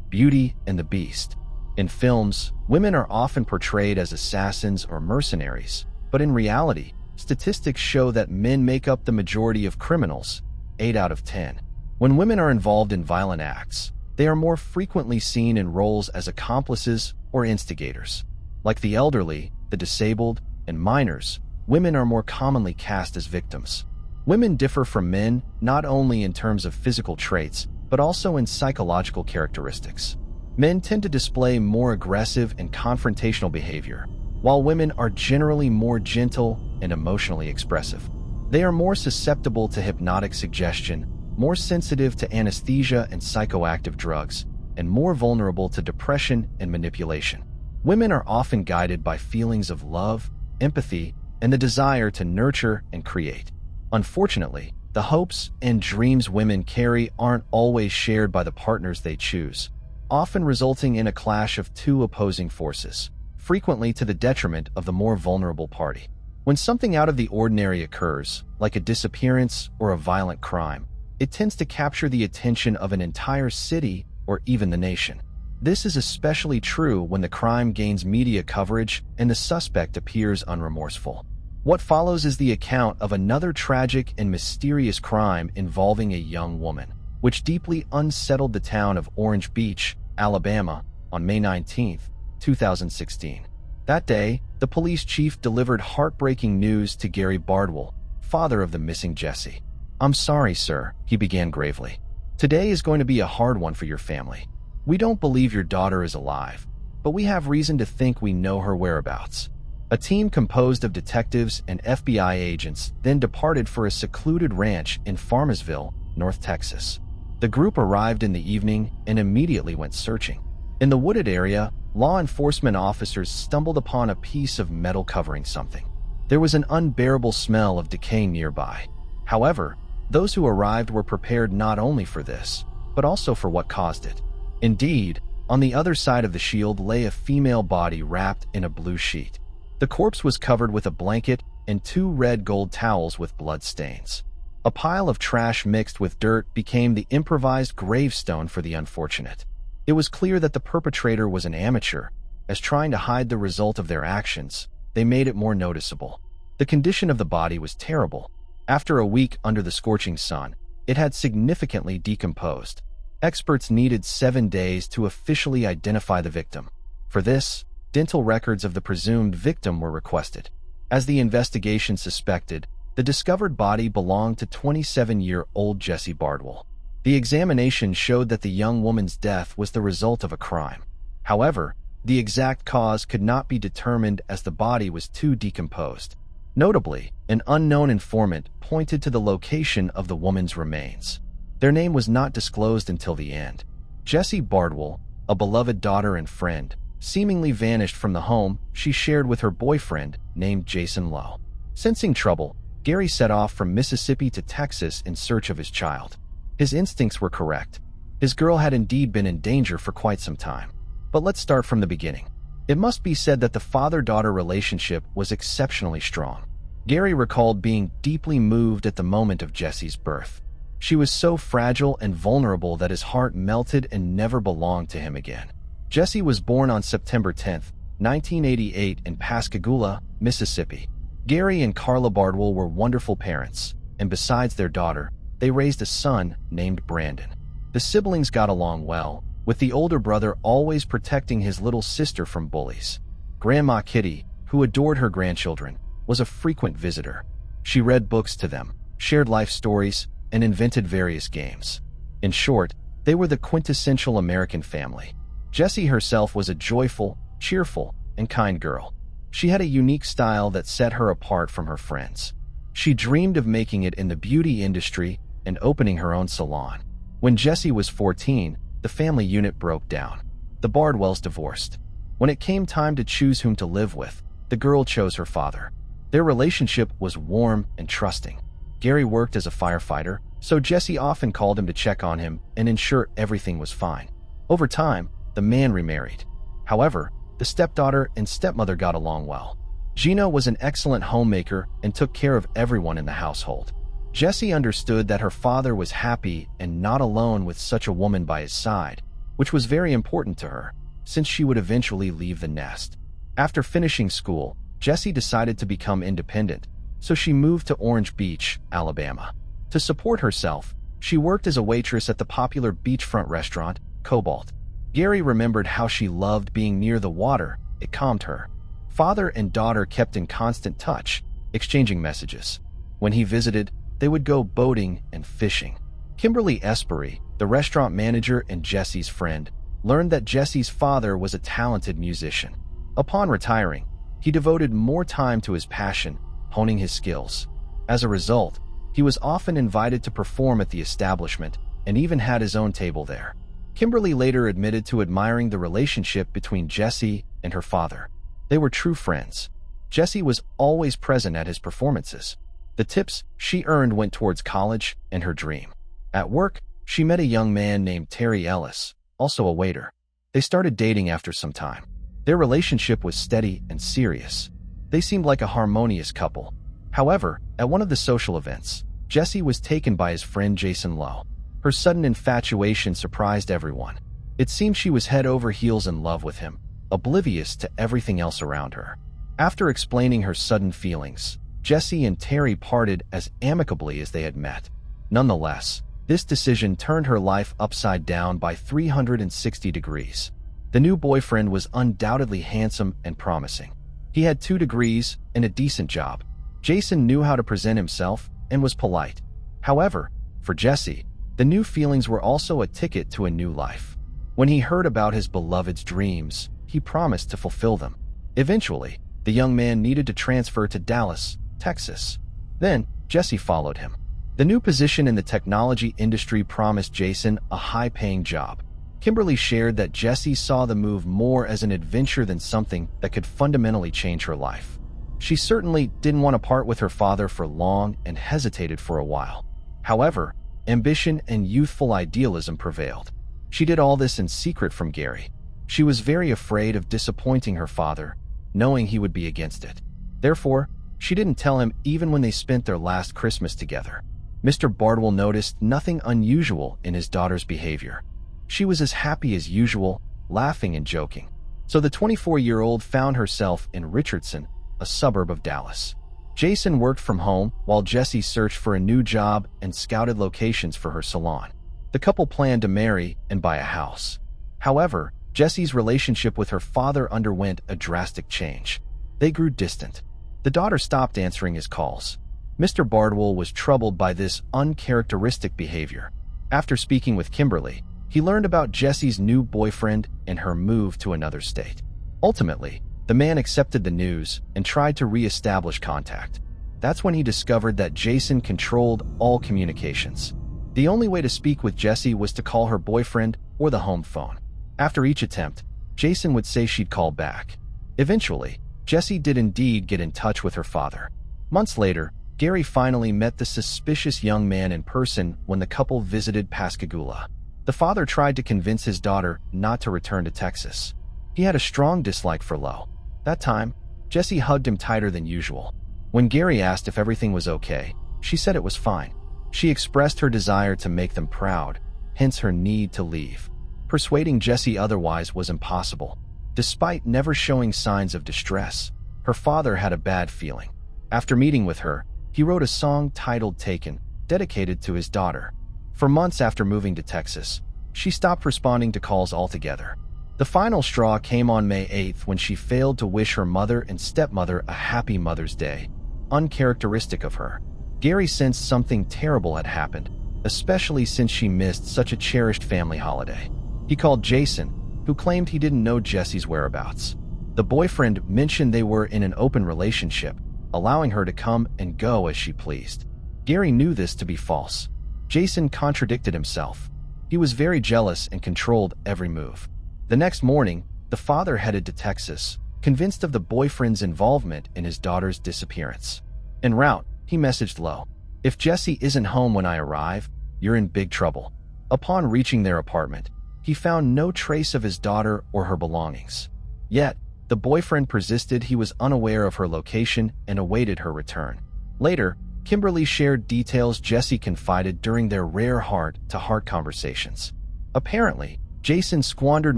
Beauty and the Beast. In films, women are often portrayed as assassins or mercenaries, but in reality, statistics show that men make up the majority of criminals, 8 out of 10. When women are involved in violent acts, they are more frequently seen in roles as accomplices or instigators. Like the elderly, the disabled, and minors, women are more commonly cast as victims. Women differ from men not only in terms of physical traits, but also in psychological characteristics. Men tend to display more aggressive and confrontational behavior, while women are generally more gentle and emotionally expressive. They are more susceptible to hypnotic suggestion, more sensitive to anesthesia and psychoactive drugs, and more vulnerable to depression and manipulation. Women are often guided by feelings of love, empathy, and the desire to nurture and create. Unfortunately, the hopes and dreams women carry aren't always shared by the partners they choose, often resulting in a clash of two opposing forces, frequently to the detriment of the more vulnerable party. When something out of the ordinary occurs, like a disappearance or a violent crime, it tends to capture the attention of an entire city or even the nation. This is especially true when the crime gains media coverage and the suspect appears unremorseful. What follows is the account of another tragic and mysterious crime involving a young woman, which deeply unsettled the town of Orange Beach, Alabama, on May 19, 2016. That day, the police chief delivered heartbreaking news to Gary Bardwell, father of the missing Jesse. "I'm sorry, sir," he began gravely. "Today is going to be a hard one for your family. We don't believe your daughter is alive, but we have reason to think we know her whereabouts." A team composed of detectives and FBI agents then departed for a secluded ranch in Farmersville, North Texas. The group arrived in the evening and immediately went searching. In the wooded area, law enforcement officers stumbled upon a piece of metal covering something. There was an unbearable smell of decay nearby. However, those who arrived were prepared not only for this, but also for what caused it. Indeed, on the other side of the shield lay a female body wrapped in a blue sheet. The corpse was covered with a blanket and 2 red gold towels with blood stains. A pile of trash mixed with dirt became the improvised gravestone for the unfortunate. It was clear that the perpetrator was an amateur, as trying to hide the result of their actions, they made it more noticeable. The condition of the body was terrible. After a week under the scorching sun, it had significantly decomposed. Experts needed 7 days to officially identify the victim. For this, dental records of the presumed victim were requested. As the investigation suspected, the discovered body belonged to 27-year-old Jesse Bardwell. The examination showed that the young woman's death was the result of a crime. However, the exact cause could not be determined as the body was too decomposed. Notably, an unknown informant pointed to the location of the woman's remains. Their name was not disclosed until the end. Jesse Bardwell, a beloved daughter and friend, seemingly vanished from the home she shared with her boyfriend named Jason Lowe. Sensing trouble, Gary set off from Mississippi to Texas in search of his child. His instincts were correct. His girl had indeed been in danger for quite some time. But let's start from the beginning. It must be said that the father-daughter relationship was exceptionally strong. Gary recalled being deeply moved at the moment of Jesse's birth. She was so fragile and vulnerable that his heart melted and never belonged to him again. Jesse was born on September 10, 1988 in Pascagoula, Mississippi. Gary and Carla Bardwell were wonderful parents, and besides their daughter, they raised a son named Brandon. The siblings got along well, with the older brother always protecting his little sister from bullies. Grandma Kitty, who adored her grandchildren, was a frequent visitor. She read books to them, shared life stories, and invented various games. In short, they were the quintessential American family. Jessie herself was a joyful, cheerful, and kind girl. She had a unique style that set her apart from her friends. She dreamed of making it in the beauty industry and opening her own salon. When Jessie was 14, the family unit broke down. The Bardwells divorced. When it came time to choose whom to live with, the girl chose her father. Their relationship was warm and trusting. Gary worked as a firefighter, so Jessie often called him to check on him and ensure everything was fine. Over time, the man remarried. However, the stepdaughter and stepmother got along well. Gina was an excellent homemaker and took care of everyone in the household. Jessie understood that her father was happy and not alone with such a woman by his side, which was very important to her, since she would eventually leave the nest. After finishing school, Jessie decided to become independent, so she moved to Orange Beach, Alabama. To support herself, she worked as a waitress at the popular beachfront restaurant, Cobalt. Gary remembered how she loved being near the water. It calmed her. Father and daughter kept in constant touch, exchanging messages. When he visited, they would go boating and fishing. Kimberly Espery, the restaurant manager and Jessie's friend, learned that Jessie's father was a talented musician. Upon retiring, he devoted more time to his passion, honing his skills. As a result, he was often invited to perform at the establishment and even had his own table there. Kimberly later admitted to admiring the relationship between Jessie and her father. They were true friends. Jessie was always present at his performances. The tips she earned went towards college and her dream. At work, she met a young man named Terry Ellis, also a waiter. They started dating after some time. Their relationship was steady and serious. They seemed like a harmonious couple. However, at one of the social events, Jessie was taken by his friend Jason Lowe. Her sudden infatuation surprised everyone. It seemed she was head over heels in love with him, oblivious to everything else around her. After explaining her sudden feelings, Jessie and Terry parted as amicably as they had met. Nonetheless, this decision turned her life upside down by 360 degrees. The new boyfriend was undoubtedly handsome and promising. He had 2 degrees and a decent job. Jason knew how to present himself and was polite. However, for Jessie, the new feelings were also a ticket to a new life. When he heard about his beloved's dreams, he promised to fulfill them. Eventually, the young man needed to transfer to Dallas, Texas. Then, Jessie followed him. The new position in the technology industry promised Jason a high-paying job. Kimberly shared that Jessie saw the move more as an adventure than something that could fundamentally change her life. She certainly didn't want to part with her father for long and hesitated for a while. However, ambition and youthful idealism prevailed. She did all this in secret from Gary. She was very afraid of disappointing her father, knowing he would be against it. Therefore, she didn't tell him even when they spent their last Christmas together. Mr. Bardwell noticed nothing unusual in his daughter's behavior. She was as happy as usual, laughing and joking. So the 24-year-old found herself in Richardson, a suburb of Dallas. Jason worked from home while Jessie searched for a new job and scouted locations for her salon. The couple planned to marry and buy a house. However, Jessie's relationship with her father underwent a drastic change. They grew distant. The daughter stopped answering his calls. Mr. Bardwell was troubled by this uncharacteristic behavior. After speaking with Kimberly, he learned about Jessie's new boyfriend and her move to another state. Ultimately, the man accepted the news and tried to re-establish contact. That's when he discovered that Jason controlled all communications. The only way to speak with Jessie was to call her boyfriend or the home phone. After each attempt, Jason would say she'd call back. Eventually, Jessie did indeed get in touch with her father. Months later, Gary finally met the suspicious young man in person when the couple visited Pascagoula. The father tried to convince his daughter not to return to Texas. He had a strong dislike for Lowe. That time, Jessie hugged him tighter than usual. When Gary asked if everything was okay, she said it was fine. She expressed her desire to make them proud, hence her need to leave. Persuading Jessie otherwise was impossible. Despite never showing signs of distress, her father had a bad feeling. After meeting with her, he wrote a song titled Taken, dedicated to his daughter. For months after moving to Texas, she stopped responding to calls altogether. The final straw came on May 8th when she failed to wish her mother and stepmother a happy Mother's Day, uncharacteristic of her. Gary sensed something terrible had happened, especially since she missed such a cherished family holiday. He called Jason, who claimed he didn't know Jesse's whereabouts. The boyfriend mentioned they were in an open relationship, allowing her to come and go as she pleased. Gary knew this to be false. Jason contradicted himself. He was very jealous and controlled every move. The next morning, the father headed to Texas, convinced of the boyfriend's involvement in his daughter's disappearance. En route, he messaged Lo, "If Jesse isn't home when I arrive, you're in big trouble." Upon reaching their apartment, he found no trace of his daughter or her belongings. Yet, the boyfriend persisted he was unaware of her location and awaited her return. Later, Kimberly shared details Jesse confided during their rare heart-to-heart conversations. Apparently, Jason squandered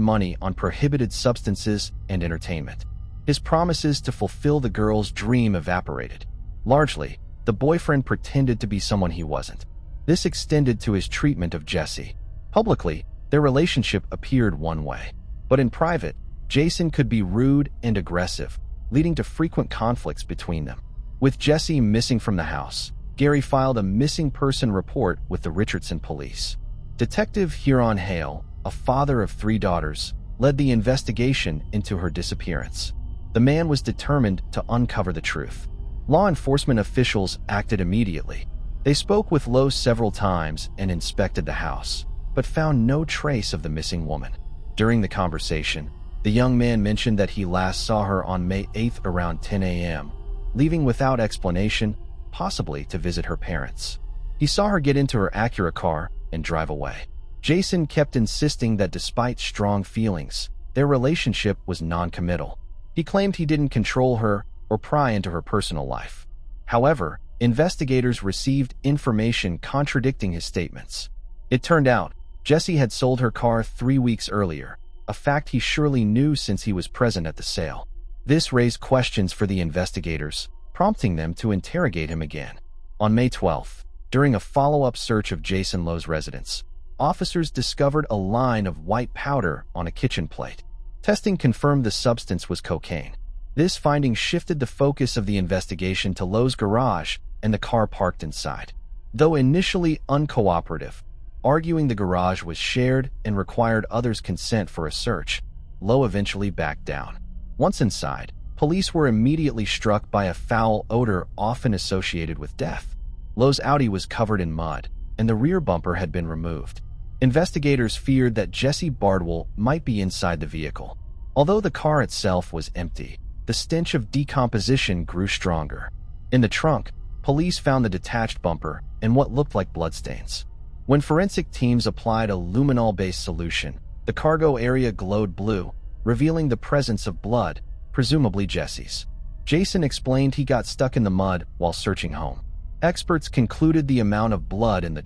money on prohibited substances and entertainment. His promises to fulfill the girl's dream evaporated. Largely, the boyfriend pretended to be someone he wasn't. This extended to his treatment of Jesse. Publicly, their relationship appeared one way. But in private, Jason could be rude and aggressive, leading to frequent conflicts between them. With Jesse missing from the house, Gary filed a missing person report with the Richardson police. Detective Huron Hale, a father of 3 daughters, led the investigation into her disappearance. The man was determined to uncover the truth. Law enforcement officials acted immediately. They spoke with Lo several times and inspected the house, but found no trace of the missing woman. During the conversation, the young man mentioned that he last saw her on May 8th around 10 a.m., leaving without explanation, possibly to visit her parents. He saw her get into her Acura car and drive away. Jason kept insisting that despite strong feelings, their relationship was non-committal. He claimed he didn't control her or pry into her personal life. However, investigators received information contradicting his statements. It turned out, Jesse had sold her car 3 weeks earlier, a fact he surely knew since he was present at the sale. This raised questions for the investigators, prompting them to interrogate him again. On May 12th, during a follow-up search of Jason Lowe's residence, officers discovered a line of white powder on a kitchen plate. Testing confirmed the substance was cocaine. This finding shifted the focus of the investigation to Lowe's garage and the car parked inside. Though initially uncooperative, arguing the garage was shared and required others' consent for a search, Lowe eventually backed down. Once inside, police were immediately struck by a foul odor often associated with death. Lowe's Audi was covered in mud, and the rear bumper had been removed. Investigators feared that Jesse Bardwell might be inside the vehicle. Although the car itself was empty, the stench of decomposition grew stronger. In the trunk, police found the detached bumper and what looked like bloodstains. When forensic teams applied a luminol-based solution, the cargo area glowed blue, revealing the presence of blood, presumably Jesse's. Jason explained he got stuck in the mud while searching home. Experts concluded the amount of blood in the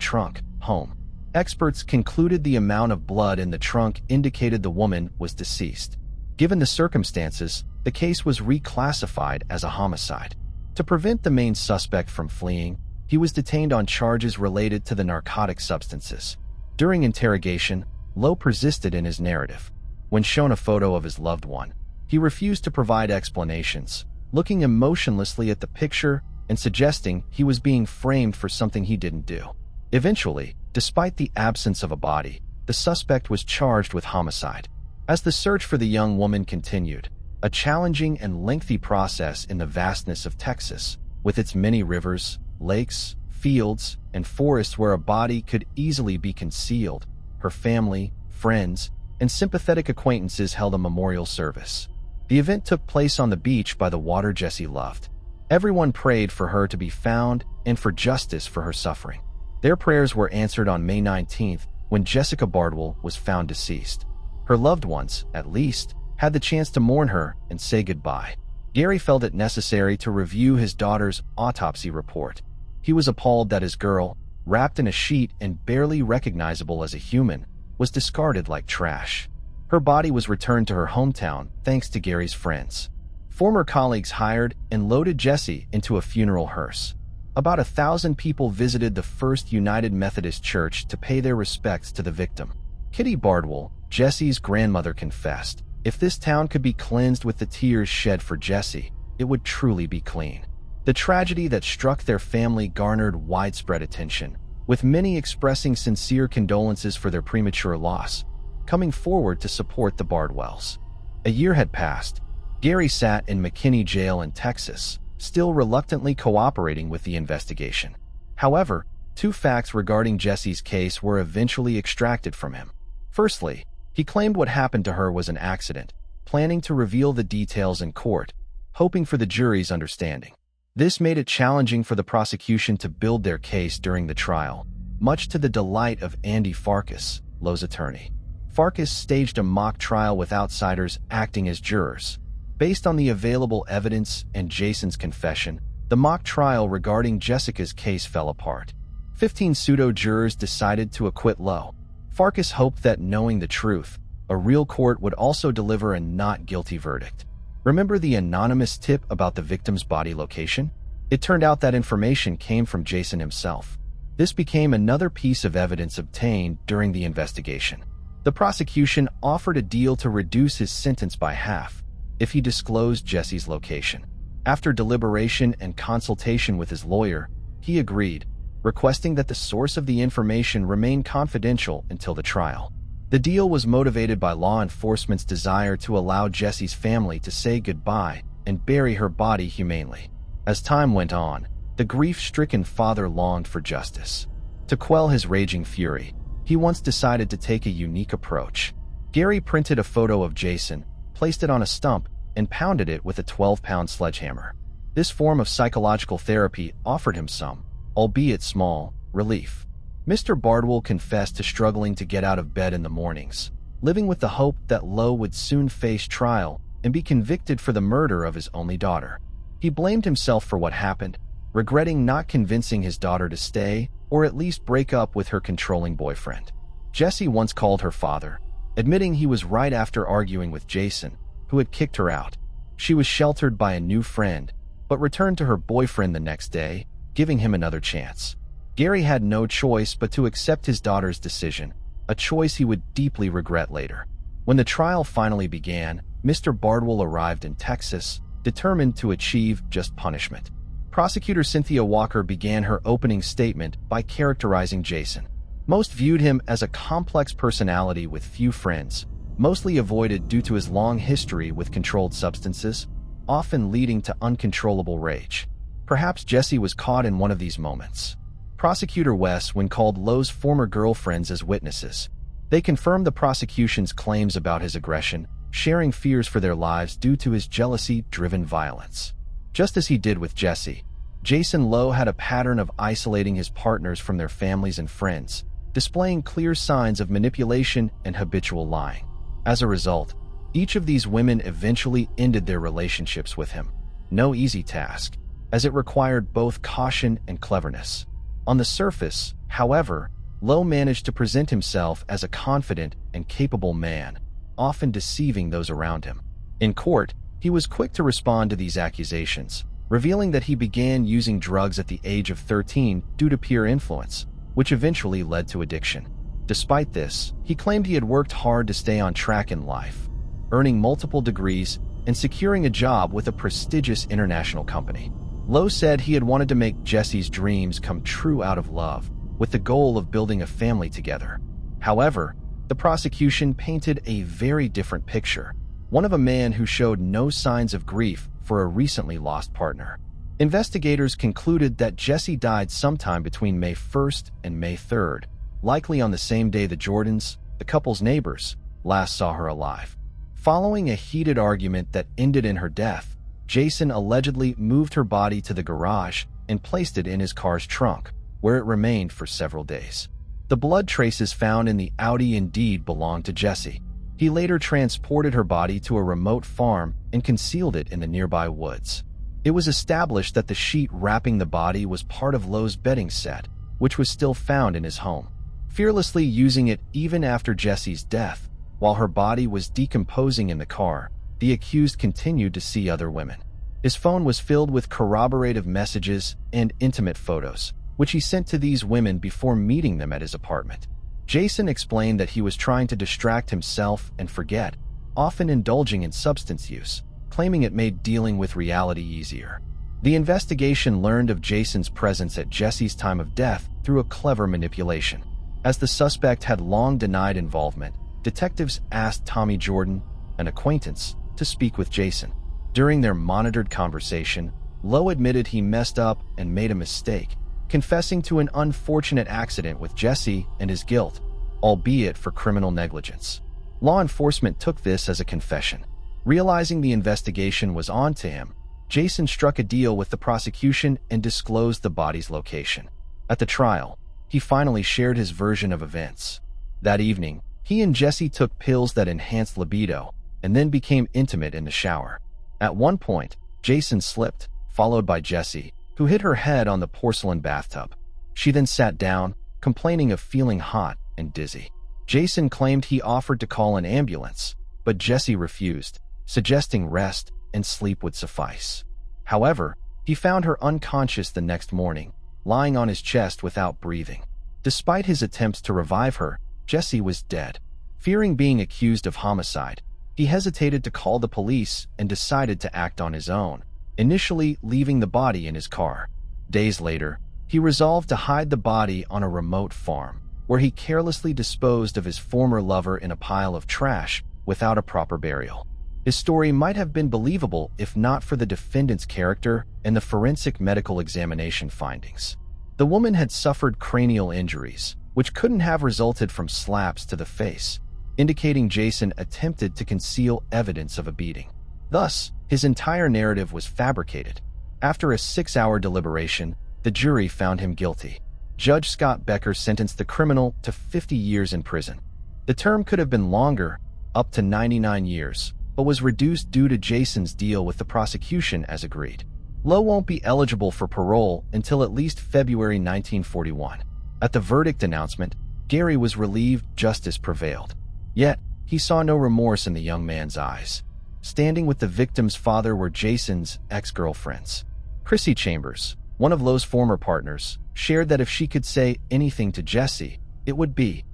trunk indicated the woman was deceased. Given the circumstances, the case was reclassified as a homicide. To prevent the main suspect from fleeing, he was detained on charges related to the narcotic substances. During interrogation, Lowe persisted in his narrative. When shown a photo of his loved one, he refused to provide explanations, looking emotionlessly at the picture and suggesting he was being framed for something he didn't do. Eventually, despite the absence of a body, the suspect was charged with homicide. As the search for the young woman continued, a challenging and lengthy process in the vastness of Texas, with its many rivers, lakes, fields, and forests where a body could easily be concealed, her family, friends, and sympathetic acquaintances held a memorial service. The event took place on the beach by the water Jesse loved. Everyone prayed for her to be found and for justice for her suffering. Their prayers were answered on May 19th when Jessica Bardwell was found deceased. Her loved ones, at least, had the chance to mourn her and say goodbye. Gary felt it necessary to review his daughter's autopsy report. He was appalled that his girl, wrapped in a sheet and barely recognizable as a human, was discarded like trash. Her body was returned to her hometown thanks to Gary's friends. Former colleagues hired and loaded Jesse into a funeral hearse. About 1,000 people visited the First United Methodist Church to pay their respects to the victim. Kitty Bardwell, Jesse's grandmother, confessed, "If this town could be cleansed with the tears shed for Jesse, it would truly be clean." The tragedy that struck their family garnered widespread attention, with many expressing sincere condolences for their premature loss, coming forward to support the Bardwells. A year had passed. Gary sat in McKinney Jail in Texas, still reluctantly cooperating with the investigation. However, two facts regarding Jesse's case were eventually extracted from him. Firstly, he claimed what happened to her was an accident, planning to reveal the details in court, hoping for the jury's understanding. This made it challenging for the prosecution to build their case during the trial, much to the delight of Andy Farkas, Lowe's attorney. Farkas staged a mock trial with outsiders acting as jurors. Based on the available evidence and Jason's confession, the mock trial regarding Jessica's case fell apart. 15 pseudo-jurors decided to acquit Lowe. Farkas hoped that, knowing the truth, a real court would also deliver a not guilty verdict. Remember the anonymous tip about the victim's body location? It turned out that information came from Jason himself. This became another piece of evidence obtained during the investigation. The prosecution offered a deal to reduce his sentence by half if he disclosed Jesse's location. After deliberation and consultation with his lawyer, he agreed, requesting that the source of the information remain confidential until the trial. The deal was motivated by law enforcement's desire to allow Jesse's family to say goodbye and bury her body humanely. As time went on, the grief-stricken father longed for justice. To quell his raging fury, he once decided to take a unique approach. Gary printed a photo of Jason, placed it on a stump, and pounded it with a 12-pound sledgehammer. This form of psychological therapy offered him some, albeit small, relief. Mr. Bardwell confessed to struggling to get out of bed in the mornings, living with the hope that Lowe would soon face trial and be convicted for the murder of his only daughter. He blamed himself for what happened, regretting not convincing his daughter to stay or at least break up with her controlling boyfriend. Jesse once called her father, admitting he was right after arguing with Jason, who had kicked her out. She was sheltered by a new friend, but returned to her boyfriend the next day, giving him another chance. Gary had no choice but to accept his daughter's decision, a choice he would deeply regret later. When the trial finally began, Mr. Bardwell arrived in Texas, determined to achieve just punishment. Prosecutor Cynthia Walker began her opening statement by characterizing Jason. Most viewed him as a complex personality with few friends, mostly avoided due to his long history with controlled substances, often leading to uncontrollable rage. Perhaps Jesse was caught in one of these moments. Prosecutor West when called Lowe's former girlfriends as witnesses. They confirmed the prosecution's claims about his aggression, sharing fears for their lives due to his jealousy-driven violence. Just as he did with Jesse, Jason Lowe had a pattern of isolating his partners from their families and friends, displaying clear signs of manipulation and habitual lying. As a result, each of these women eventually ended their relationships with him. No easy task, as it required both caution and cleverness. On the surface, however, Lowe managed to present himself as a confident and capable man, often deceiving those around him. In court, he was quick to respond to these accusations, revealing that he began using drugs at the age of 13 due to peer influence, which eventually led to addiction. Despite this, he claimed he had worked hard to stay on track in life, earning multiple degrees and securing a job with a prestigious international company. Lowe said he had wanted to make Jesse's dreams come true out of love, with the goal of building a family together. However, the prosecution painted a very different picture, one of a man who showed no signs of grief for a recently lost partner. Investigators concluded that Jesse died sometime between May 1st and May 3rd, likely on the same day the Jordans, the couple's neighbors, last saw her alive. Following a heated argument that ended in her death, Jason allegedly moved her body to the garage and placed it in his car's trunk, where it remained for several days. The blood traces found in the Audi indeed belonged to Jesse. He later transported her body to a remote farm and concealed it in the nearby woods. It was established that the sheet wrapping the body was part of Lowe's bedding set, which was still found in his home. Fearlessly using it even after Jesse's death, while her body was decomposing in the car, the accused continued to see other women. His phone was filled with corroborative messages and intimate photos, which he sent to these women before meeting them at his apartment. Jason explained that he was trying to distract himself and forget, often indulging in substance use, claiming it made dealing with reality easier. The investigation learned of Jason's presence at Jesse's time of death through a clever manipulation. As the suspect had long denied involvement, detectives asked Tommy Jordan, an acquaintance, to speak with Jason. During their monitored conversation, Lowe admitted he messed up and made a mistake, confessing to an unfortunate accident with Jesse and his guilt, albeit for criminal negligence. Law enforcement took this as a confession. Realizing the investigation was on to him, Jason struck a deal with the prosecution and disclosed the body's location. At the trial, he finally shared his version of events. That evening, he and Jesse took pills that enhanced libido and then became intimate in the shower. At one point, Jason slipped, followed by Jesse, who hit her head on the porcelain bathtub. She then sat down, complaining of feeling hot and dizzy. Jason claimed he offered to call an ambulance, but Jesse refused, suggesting rest and sleep would suffice. However, he found her unconscious the next morning, lying on his chest without breathing. Despite his attempts to revive her, Jesse was dead. Fearing being accused of homicide, he hesitated to call the police and decided to act on his own, initially leaving the body in his car. Days later, he resolved to hide the body on a remote farm, where he carelessly disposed of his former lover in a pile of trash without a proper burial. His story might have been believable if not for the defendant's character and the forensic medical examination findings. The woman had suffered cranial injuries, which couldn't have resulted from slaps to the face, indicating Jason attempted to conceal evidence of a beating. Thus, his entire narrative was fabricated. After a 6-hour deliberation, the jury found him guilty. Judge Scott Becker sentenced the criminal to 50 years in prison. The term could have been longer, up to 99 years, but was reduced due to Jason's deal with the prosecution as agreed. Lowe won't be eligible for parole until at least February 1941. At the verdict announcement, Gary was relieved justice prevailed. Yet, he saw no remorse in the young man's eyes. Standing with the victim's father were Jason's ex-girlfriends. Chrissy Chambers, one of Lowe's former partners, shared that if she could say anything to Jesse, it would be,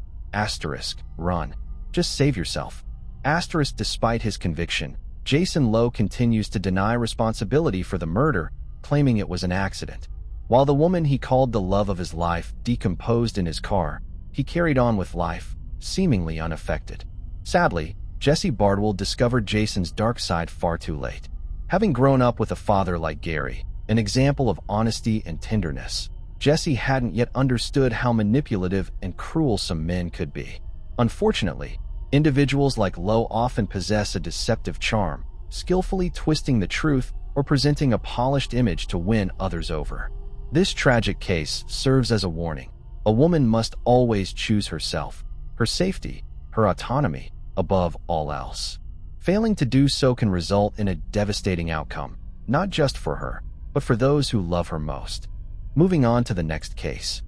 run. Just save yourself. Despite his conviction, Jason Lowe continues to deny responsibility for the murder, claiming it was an accident. While the woman he called the love of his life decomposed in his car, he carried on with life, seemingly unaffected. Sadly, Jesse Bardwell discovered Jason's dark side far too late. Having grown up with a father like Gary, an example of honesty and tenderness, Jesse hadn't yet understood how manipulative and cruel some men could be. Unfortunately, individuals like Lowe often possess a deceptive charm, skillfully twisting the truth or presenting a polished image to win others over. This tragic case serves as a warning. A woman must always choose herself, her safety, her autonomy, above all else. Failing to do so can result in a devastating outcome, not just for her, but for those who love her most. Moving on to the next case.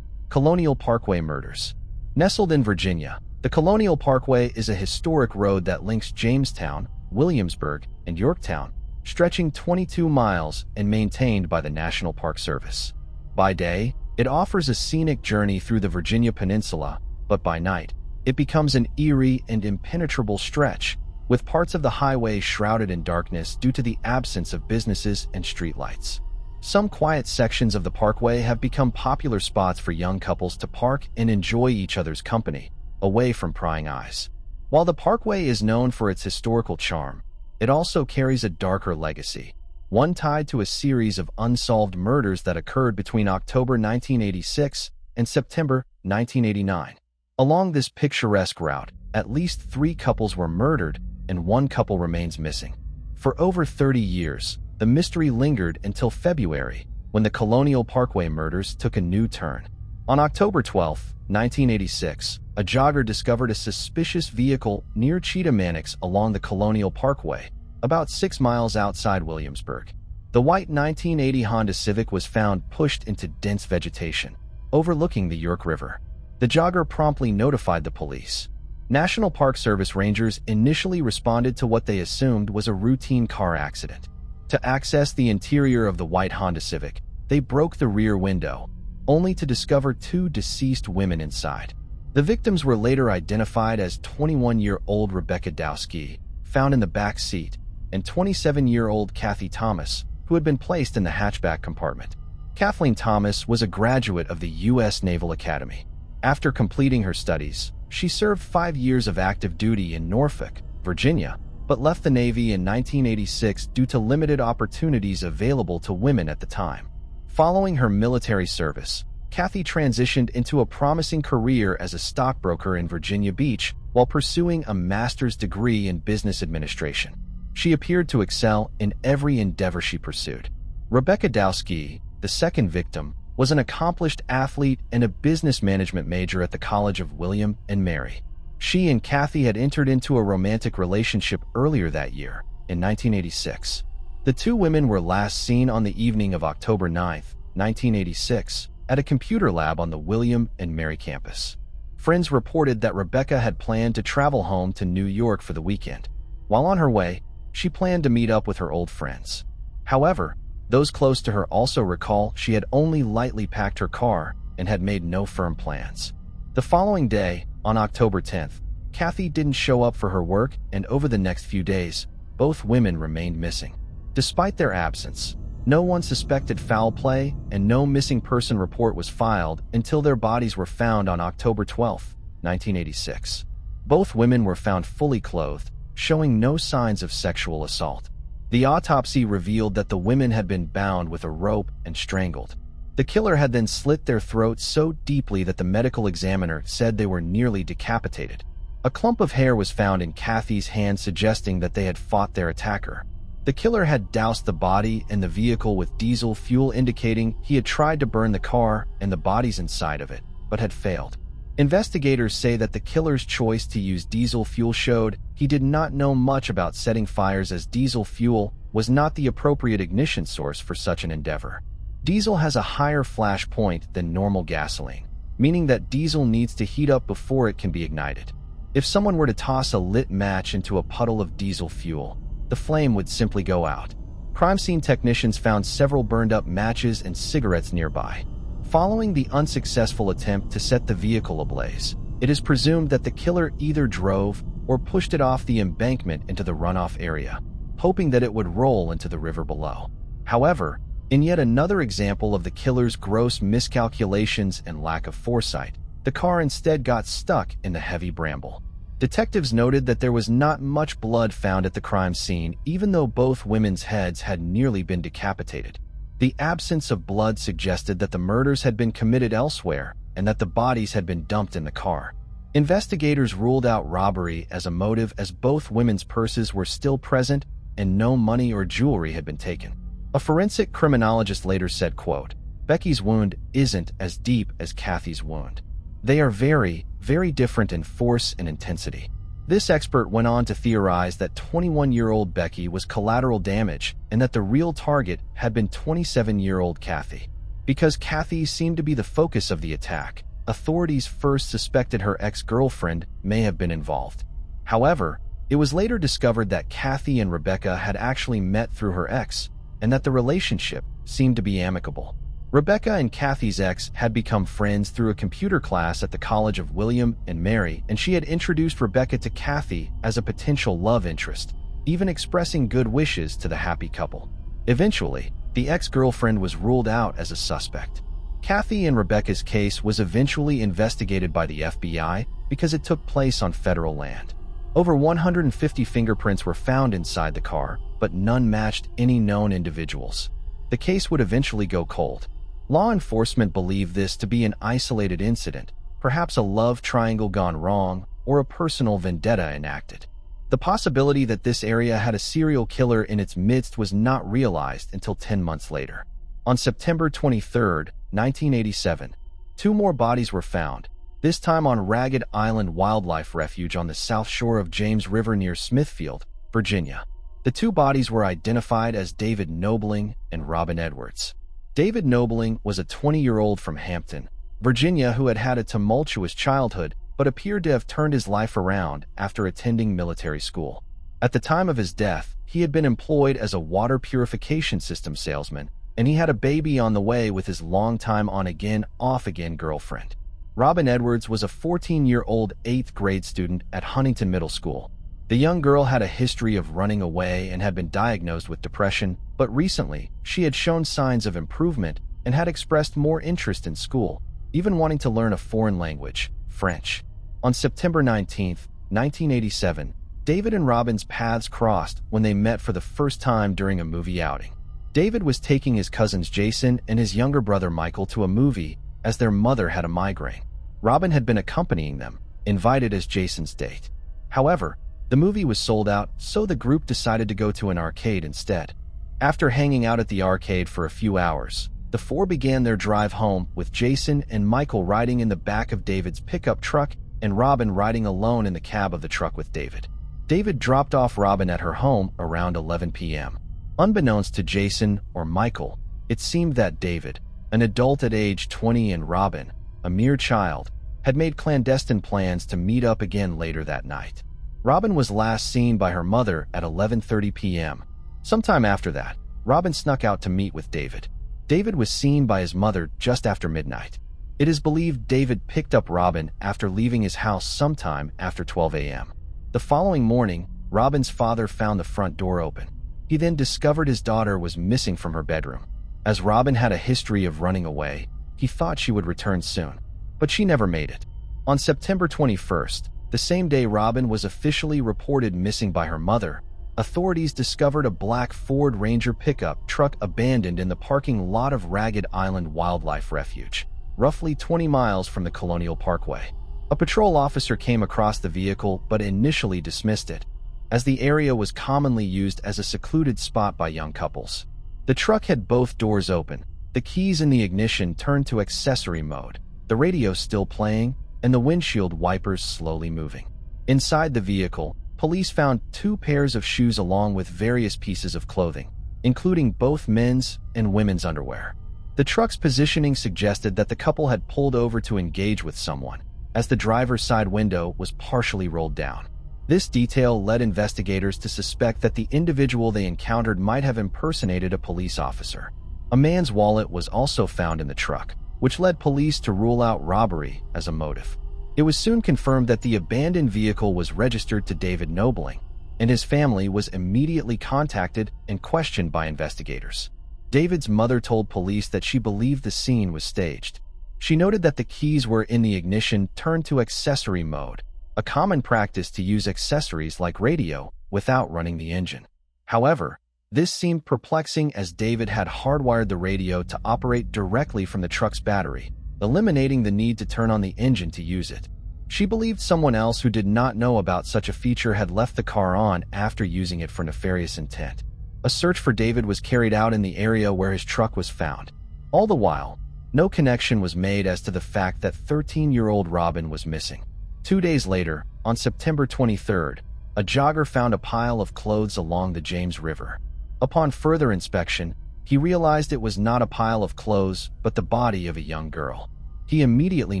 Colonial Parkway murders. Nestled in Virginia, the Colonial Parkway is a historic road that links Jamestown, Williamsburg, and Yorktown, stretching 22 miles and maintained by the National Park Service. By day, it offers a scenic journey through the Virginia Peninsula, but by night, it becomes an eerie and impenetrable stretch, with parts of the highway shrouded in darkness due to the absence of businesses and streetlights. Some quiet sections of the parkway have become popular spots for young couples to park and enjoy each other's company, away from prying eyes. While the parkway is known for its historical charm, it also carries a darker legacy, one tied to a series of unsolved murders that occurred between October 1986 and September 1989. Along this picturesque route, at least 3 couples were murdered and 1 couple remains missing. For over 30 years, the mystery lingered until February, when the Colonial Parkway murders took a new turn. On October 12, 1986, a jogger discovered a suspicious vehicle near Cheetah Mannix along the Colonial Parkway, about 6 miles outside Williamsburg. The white 1980 Honda Civic was found pushed into dense vegetation, overlooking the York River. The jogger promptly notified the police. National Park Service rangers initially responded to what they assumed was a routine car accident. To access the interior of the white Honda Civic, they broke the rear window, only to discover 2 deceased women inside. The victims were later identified as 21-year-old Rebecca Dowski, found in the back seat, and 27-year-old Kathy Thomas, who had been placed in the hatchback compartment. Kathleen Thomas was a graduate of the U.S. Naval Academy. After completing her studies, she served 5 years of active duty in Norfolk, Virginia, but left the Navy in 1986 due to limited opportunities available to women at the time. Following her military service, Kathy transitioned into a promising career as a stockbroker in Virginia Beach while pursuing a master's degree in business administration. She appeared to excel in every endeavor she pursued. Rebecca Dowski, the second victim, was an accomplished athlete and a business management major at the College of William and Mary. She and Kathy had entered into a romantic relationship earlier that year, in 1986. The two women were last seen on the evening of October 9, 1986, at a computer lab on the William and Mary campus. Friends reported that Rebecca had planned to travel home to New York for the weekend. While on her way, she planned to meet up with her old friends. However, those close to her also recall she had only lightly packed her car and had made no firm plans. The following day, on October 10th, Kathy didn't show up for her work, and over the next few days, both women remained missing. Despite their absence, no one suspected foul play and no missing person report was filed until their bodies were found on October 12, 1986. Both women were found fully clothed, showing no signs of sexual assault. The autopsy revealed that the women had been bound with a rope and strangled. The killer had then slit their throats so deeply that the medical examiner said they were nearly decapitated. A clump of hair was found in Kathy's hand, suggesting that they had fought their attacker. The killer had doused the body and the vehicle with diesel fuel, indicating he had tried to burn the car and the bodies inside of it, but had failed. Investigators say that the killer's choice to use diesel fuel showed he did not know much about setting fires, as diesel fuel was not the appropriate ignition source for such an endeavor. Diesel has a higher flash point than normal gasoline, meaning that diesel needs to heat up before it can be ignited. If someone were to toss a lit match into a puddle of diesel fuel, the flame would simply go out. Crime scene technicians found several burned-up matches and cigarettes nearby. Following the unsuccessful attempt to set the vehicle ablaze, it is presumed that the killer either drove or pushed it off the embankment into the runoff area, hoping that it would roll into the river below. However, in yet another example of the killer's gross miscalculations and lack of foresight, the car instead got stuck in the heavy bramble. Detectives noted that there was not much blood found at the crime scene, even though both women's heads had nearly been decapitated. The absence of blood suggested that the murders had been committed elsewhere and that the bodies had been dumped in the car. Investigators ruled out robbery as a motive, as both women's purses were still present and no money or jewelry had been taken. A forensic criminologist later said, quote, "Becky's wound isn't as deep as Kathy's wound. They are very, very different in force and intensity." This expert went on to theorize that 21-year-old Becky was collateral damage and that the real target had been 27-year-old Kathy. Because Kathy seemed to be the focus of the attack, authorities first suspected her ex-girlfriend may have been involved. However, it was later discovered that Kathy and Rebecca had actually met through her ex, and that the relationship seemed to be amicable. Rebecca and Kathy's ex had become friends through a computer class at the College of William and Mary, and she had introduced Rebecca to Kathy as a potential love interest, even expressing good wishes to the happy couple. Eventually, the ex-girlfriend was ruled out as a suspect. Kathy and Rebecca's case was eventually investigated by the FBI because it took place on federal land. Over 150 fingerprints were found inside the car, but none matched any known individuals. The case would eventually go cold. Law enforcement believed this to be an isolated incident, perhaps a love triangle gone wrong, or a personal vendetta enacted. The possibility that this area had a serial killer in its midst was not realized until 10 months later. On September 23, 1987, 2 more bodies were found, this time on Ragged Island Wildlife Refuge on the south shore of James River near Smithfield, Virginia. The 2 bodies were identified as David Nobling and Robin Edwards. David Nobling was a 20-year-old from Hampton, Virginia, who had had a tumultuous childhood but appeared to have turned his life around after attending military school. At the time of his death, he had been employed as a water purification system salesman, and he had a baby on the way with his longtime on-again, off-again girlfriend. Robin Edwards was a 14-year-old 8th grade student at Huntington Middle School. The young girl had a history of running away and had been diagnosed with depression, but recently, she had shown signs of improvement and had expressed more interest in school, even wanting to learn a foreign language, French. On September 19, 1987, David and Robin's paths crossed when they met for the first time during a movie outing. David was taking his cousins Jason and his younger brother Michael to a movie as their mother had a migraine. Robin had been accompanying them, invited as Jason's date. However, the movie was sold out, so the group decided to go to an arcade instead. After hanging out at the arcade for a few hours, the four began their drive home, with Jason and Michael riding in the back of David's pickup truck and Robin riding alone in the cab of the truck with David. David dropped off Robin at her home around 11 p.m. Unbeknownst to Jason or Michael, it seemed that David, an adult at age 20, and Robin, a mere child, had made clandestine plans to meet up again later that night. Robin was last seen by her mother at 11:30 p.m. Sometime after that, Robin snuck out to meet with David. David was seen by his mother just after midnight. It is believed David picked up Robin after leaving his house sometime after 12 a.m. The following morning, Robin's father found the front door open. He then discovered his daughter was missing from her bedroom. As Robin had a history of running away, he thought she would return soon, but she never made it. On September 21st, the same day Robin was officially reported missing by her mother, authorities discovered a black Ford Ranger pickup truck abandoned in the parking lot of Ragged Island Wildlife Refuge, roughly 20 miles from the Colonial Parkway. A patrol officer came across the vehicle but initially dismissed it, as the area was commonly used as a secluded spot by young couples. The truck had both doors open, the keys in the ignition turned to accessory mode, the radio still playing, and the windshield wipers slowly moving. Inside the vehicle, police found 2 pairs of shoes along with various pieces of clothing, including both men's and women's underwear. The truck's positioning suggested that the couple had pulled over to engage with someone, as the driver's side window was partially rolled down. This detail led investigators to suspect that the individual they encountered might have impersonated a police officer. A man's wallet was also found in the truck, which led police to rule out robbery as a motive. It was soon confirmed that the abandoned vehicle was registered to David Nobling, and his family was immediately contacted and questioned by investigators. David's mother told police that she believed the scene was staged. She noted that the keys were in the ignition turned to accessory mode, a common practice to use accessories like radio without running the engine. However, this seemed perplexing as David had hardwired the radio to operate directly from the truck's battery, eliminating the need to turn on the engine to use it. She believed someone else who did not know about such a feature had left the car on after using it for nefarious intent. A search for David was carried out in the area where his truck was found. All the while, no connection was made as to the fact that 13-year-old Robin was missing. 2 days later, on September 23rd, a jogger found a pile of clothes along the James River. Upon further inspection, he realized it was not a pile of clothes, but the body of a young girl. He immediately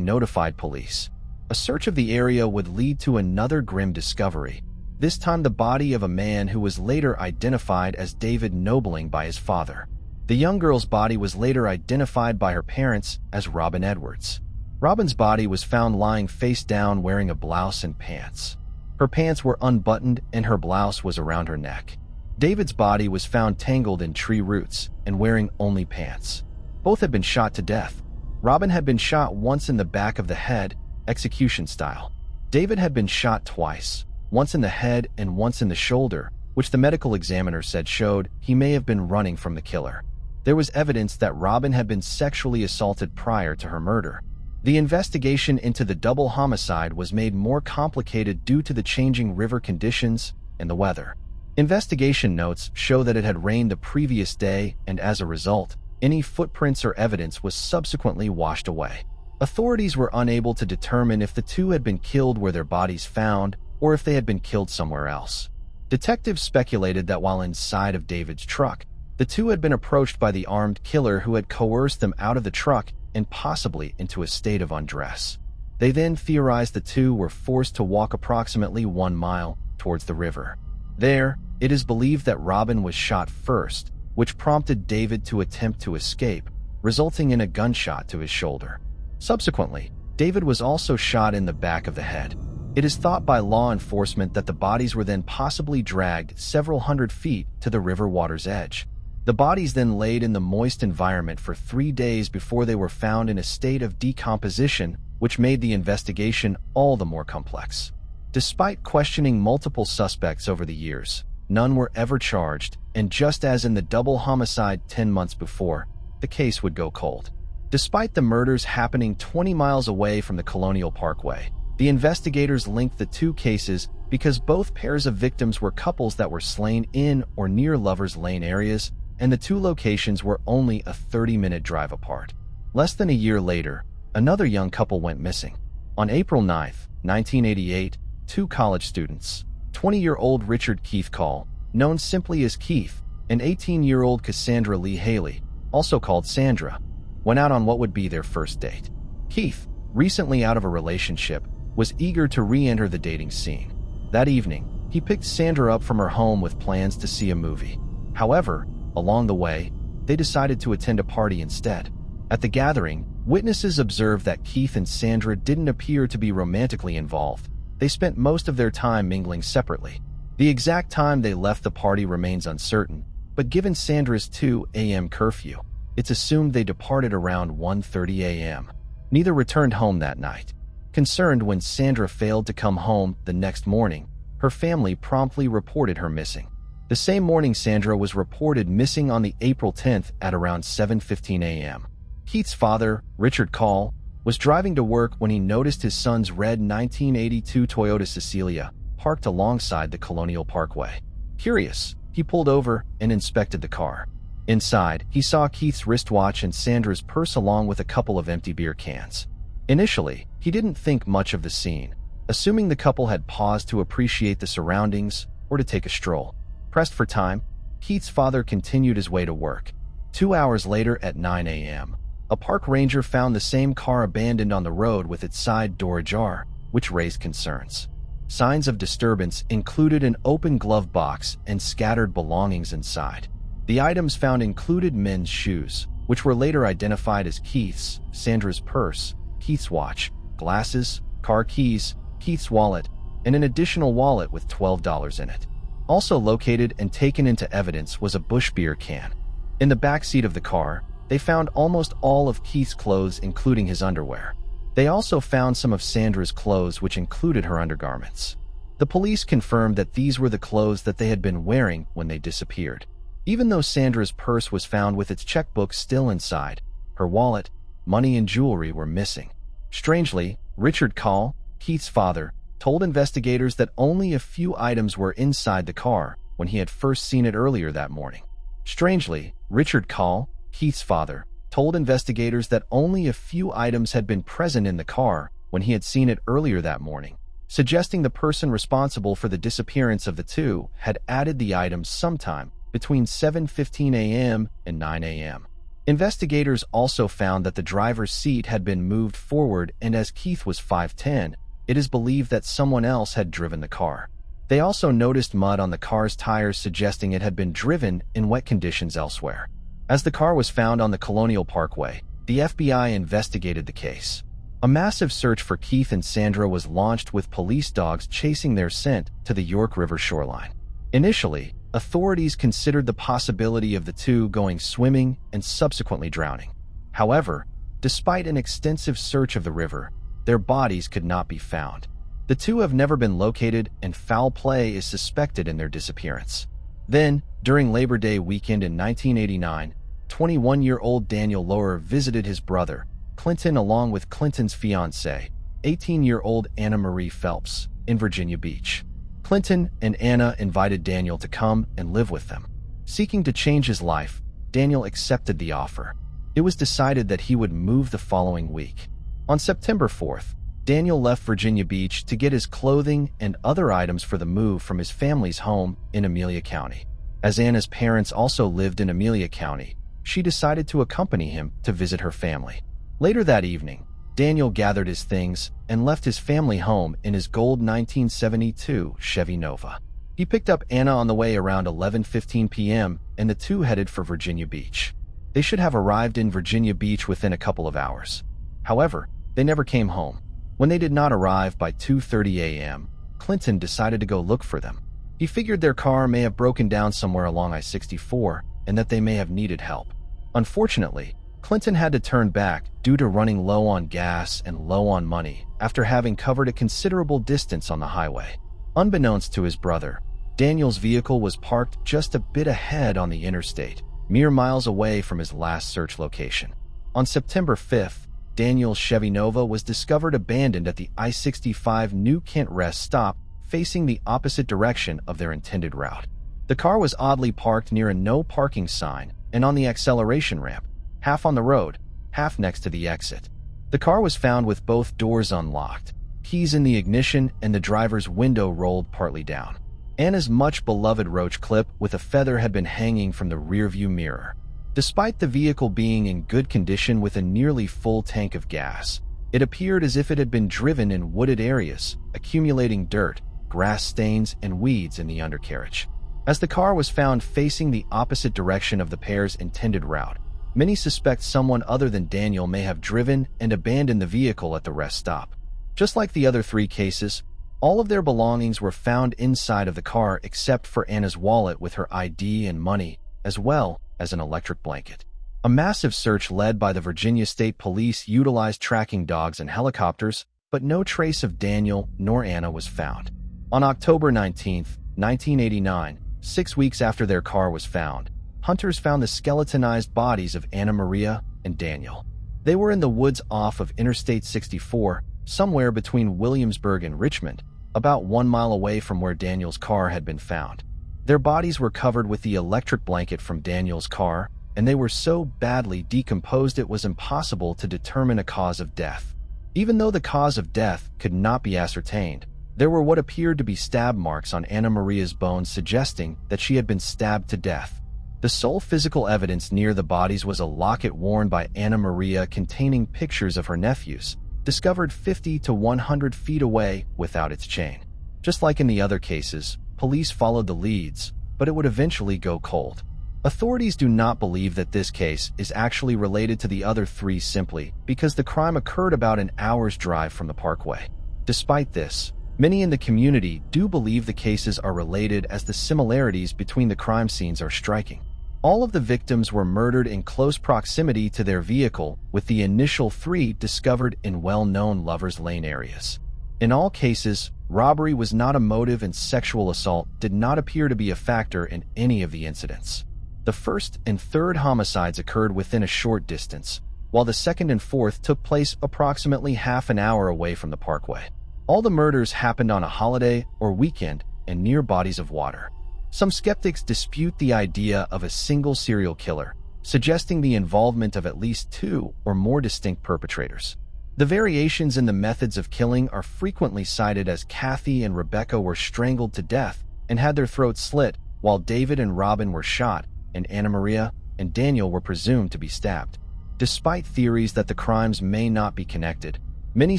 notified police. A search of the area would lead to another grim discovery, this time the body of a man who was later identified as David Nobling by his father. The young girl's body was later identified by her parents as Robin Edwards. Robin's body was found lying face down wearing a blouse and pants. Her pants were unbuttoned and her blouse was around her neck. David's body was found tangled in tree roots and wearing only pants. Both had been shot to death. Robin had been shot once in the back of the head, execution style. David had been shot twice, once in the head and once in the shoulder, which the medical examiner said showed he may have been running from the killer. There was evidence that Robin had been sexually assaulted prior to her murder. The investigation into the double homicide was made more complicated due to the changing river conditions and the weather. Investigation notes show that it had rained the previous day, and as a result, any footprints or evidence was subsequently washed away. Authorities were unable to determine if the two had been killed where their bodies found or if they had been killed somewhere else. Detectives speculated that while inside of David's truck, the two had been approached by the armed killer who had coerced them out of the truck and possibly into a state of undress. They then theorized the two were forced to walk approximately 1 mile towards the river. There, it is believed that Robin was shot first, which prompted David to attempt to escape, resulting in a gunshot to his shoulder. Subsequently, David was also shot in the back of the head. It is thought by law enforcement that the bodies were then possibly dragged several hundred feet to the river water's edge. The bodies then laid in the moist environment for 3 days before they were found in a state of decomposition, which made the investigation all the more complex. Despite questioning multiple suspects over the years, none were ever charged, and just as in the double homicide 10 months before, the case would go cold. Despite the murders happening 20 miles away from the Colonial Parkway, the investigators linked the two cases because both pairs of victims were couples that were slain in or near Lovers Lane areas, and the two locations were only a 30-minute drive apart. Less than a year later, another young couple went missing. On April 9, 1988, two college students, 20-year-old Richard Keith Call, known simply as Keith, and 18-year-old Cassandra Lee Haley, also called Sandra, went out on what would be their first date. Keith, recently out of a relationship, was eager to re-enter the dating scene. That evening, he picked Sandra up from her home with plans to see a movie. However, along the way, they decided to attend a party instead. At the gathering, witnesses observed that Keith and Sandra didn't appear to be romantically involved. They spent most of their time mingling separately. The exact time they left the party remains uncertain, but given Sandra's 2 a.m. curfew, it's assumed they departed around 1:30 a.m. Neither returned home that night. Concerned when Sandra failed to come home the next morning, her family promptly reported her missing. The same morning, Sandra was reported missing on the April 10th at around 7:15 a.m. Keith's father, Richard Call, was driving to work when he noticed his son's red 1982 Toyota Cecilia parked alongside the Colonial Parkway. Curious, he pulled over and inspected the car. Inside, he saw Keith's wristwatch and Sandra's purse along with a couple of empty beer cans. Initially, he didn't think much of the scene, assuming the couple had paused to appreciate the surroundings or to take a stroll. Pressed for time, Keith's father continued his way to work. 2 hours later at 9 a.m., a park ranger found the same car abandoned on the road with its side door ajar, which raised concerns. Signs of disturbance included an open glove box and scattered belongings inside. The items found included men's shoes, which were later identified as Keith's, Sandra's purse, Keith's watch, glasses, car keys, Keith's wallet, and an additional wallet with $12 in it. Also located and taken into evidence was a Busch beer can. In the back seat of the car, they found almost all of Keith's clothes, including his underwear. They also found some of Sandra's clothes, which included her undergarments. The police confirmed that these were the clothes that they had been wearing when they disappeared. Even though Sandra's purse was found with its checkbook still inside, her wallet, money, and jewelry were missing. Strangely, Richard Call, Keith's father, told investigators that only a few items were inside the car when he had first seen it earlier that morning. Strangely, Richard Call, Keith's father, told investigators that only a few items had been present in the car when he had seen it earlier that morning, suggesting the person responsible for the disappearance of the two had added the items sometime between 7:15 a.m. and 9 a.m. Investigators also found that the driver's seat had been moved forward, and as Keith was 5'10", it is believed that someone else had driven the car. They also noticed mud on the car's tires, suggesting it had been driven in wet conditions elsewhere. As the car was found on the Colonial Parkway, the FBI investigated the case. A massive search for Keith and Sandra was launched, with police dogs chasing their scent to the York River shoreline. Initially, authorities considered the possibility of the two going swimming and subsequently drowning. However, despite an extensive search of the river, their bodies could not be found. The two have never been located, and foul play is suspected in their disappearance. Then, during Labor Day weekend in 1989, 21-year-old Daniel Lower visited his brother, Clinton, along with Clinton's fiancée, 18-year-old Anna Marie Phelps, in Virginia Beach. Clinton and Anna invited Daniel to come and live with them. Seeking to change his life, Daniel accepted the offer. It was decided that he would move the following week. On September 4th, Daniel left Virginia Beach to get his clothing and other items for the move from his family's home in Amelia County. As Anna's parents also lived in Amelia County, she decided to accompany him to visit her family. Later that evening, Daniel gathered his things and left his family home in his gold 1972 Chevy Nova. He picked up Anna on the way around 11:15 p.m., and the two headed for Virginia Beach. They should have arrived in Virginia Beach within a couple of hours. However, they never came home. When they did not arrive by 2:30 a.m., Clinton decided to go look for them. He figured their car may have broken down somewhere along I-64 and that they may have needed help. Unfortunately, Clinton had to turn back due to running low on gas and low on money after having covered a considerable distance on the highway. Unbeknownst to his brother, Daniel's vehicle was parked just a bit ahead on the interstate, mere miles away from his last search location. On September 5th, Daniel's Chevy Nova was discovered abandoned at the I-65 New Kent rest stop, facing the opposite direction of their intended route. The car was oddly parked near a no parking sign and on the acceleration ramp, half on the road, half next to the exit. The car was found with both doors unlocked, keys in the ignition, and the driver's window rolled partly down. Anna's much-beloved roach clip with a feather had been hanging from the rearview mirror. Despite the vehicle being in good condition with a nearly full tank of gas, it appeared as if it had been driven in wooded areas, accumulating dirt, grass stains, and weeds in the undercarriage. As the car was found facing the opposite direction of the pair's intended route, many suspect someone other than Daniel may have driven and abandoned the vehicle at the rest stop. Just like the other three cases, all of their belongings were found inside of the car except for Anna's wallet with her ID and money, as well as an electric blanket. A massive search led by the Virginia State Police utilized tracking dogs and helicopters, but no trace of Daniel nor Anna was found. On October 19, 1989, 6 weeks after their car was found, hunters found the skeletonized bodies of Anna Maria and Daniel. They were in the woods off of Interstate 64, somewhere between Williamsburg and Richmond, about 1 mile away from where Daniel's car had been found. Their bodies were covered with the electric blanket from Daniel's car, and they were so badly decomposed it was impossible to determine a cause of death. Even though the cause of death could not be ascertained, there were what appeared to be stab marks on Anna Maria's bones suggesting that she had been stabbed to death. The sole physical evidence near the bodies was a locket worn by Anna Maria containing pictures of her nephews, discovered 50 to 100 feet away without its chain. Just like in the other cases, police followed the leads, but it would eventually go cold. Authorities do not believe that this case is actually related to the other three simply because the crime occurred about an hour's drive from the parkway. Despite this, many in the community do believe the cases are related as the similarities between the crime scenes are striking. All of the victims were murdered in close proximity to their vehicle, with the initial three discovered in well-known Lover's Lane areas. In all cases, robbery was not a motive and sexual assault did not appear to be a factor in any of the incidents. The first and third homicides occurred within a short distance, while the second and fourth took place approximately half an hour away from the parkway. All the murders happened on a holiday or weekend and near bodies of water. Some skeptics dispute the idea of a single serial killer, suggesting the involvement of at least two or more distinct perpetrators. The variations in the methods of killing are frequently cited as Kathy and Rebecca were strangled to death and had their throats slit, while David and Robin were shot, and Anna Maria and Daniel were presumed to be stabbed. Despite theories that the crimes may not be connected, many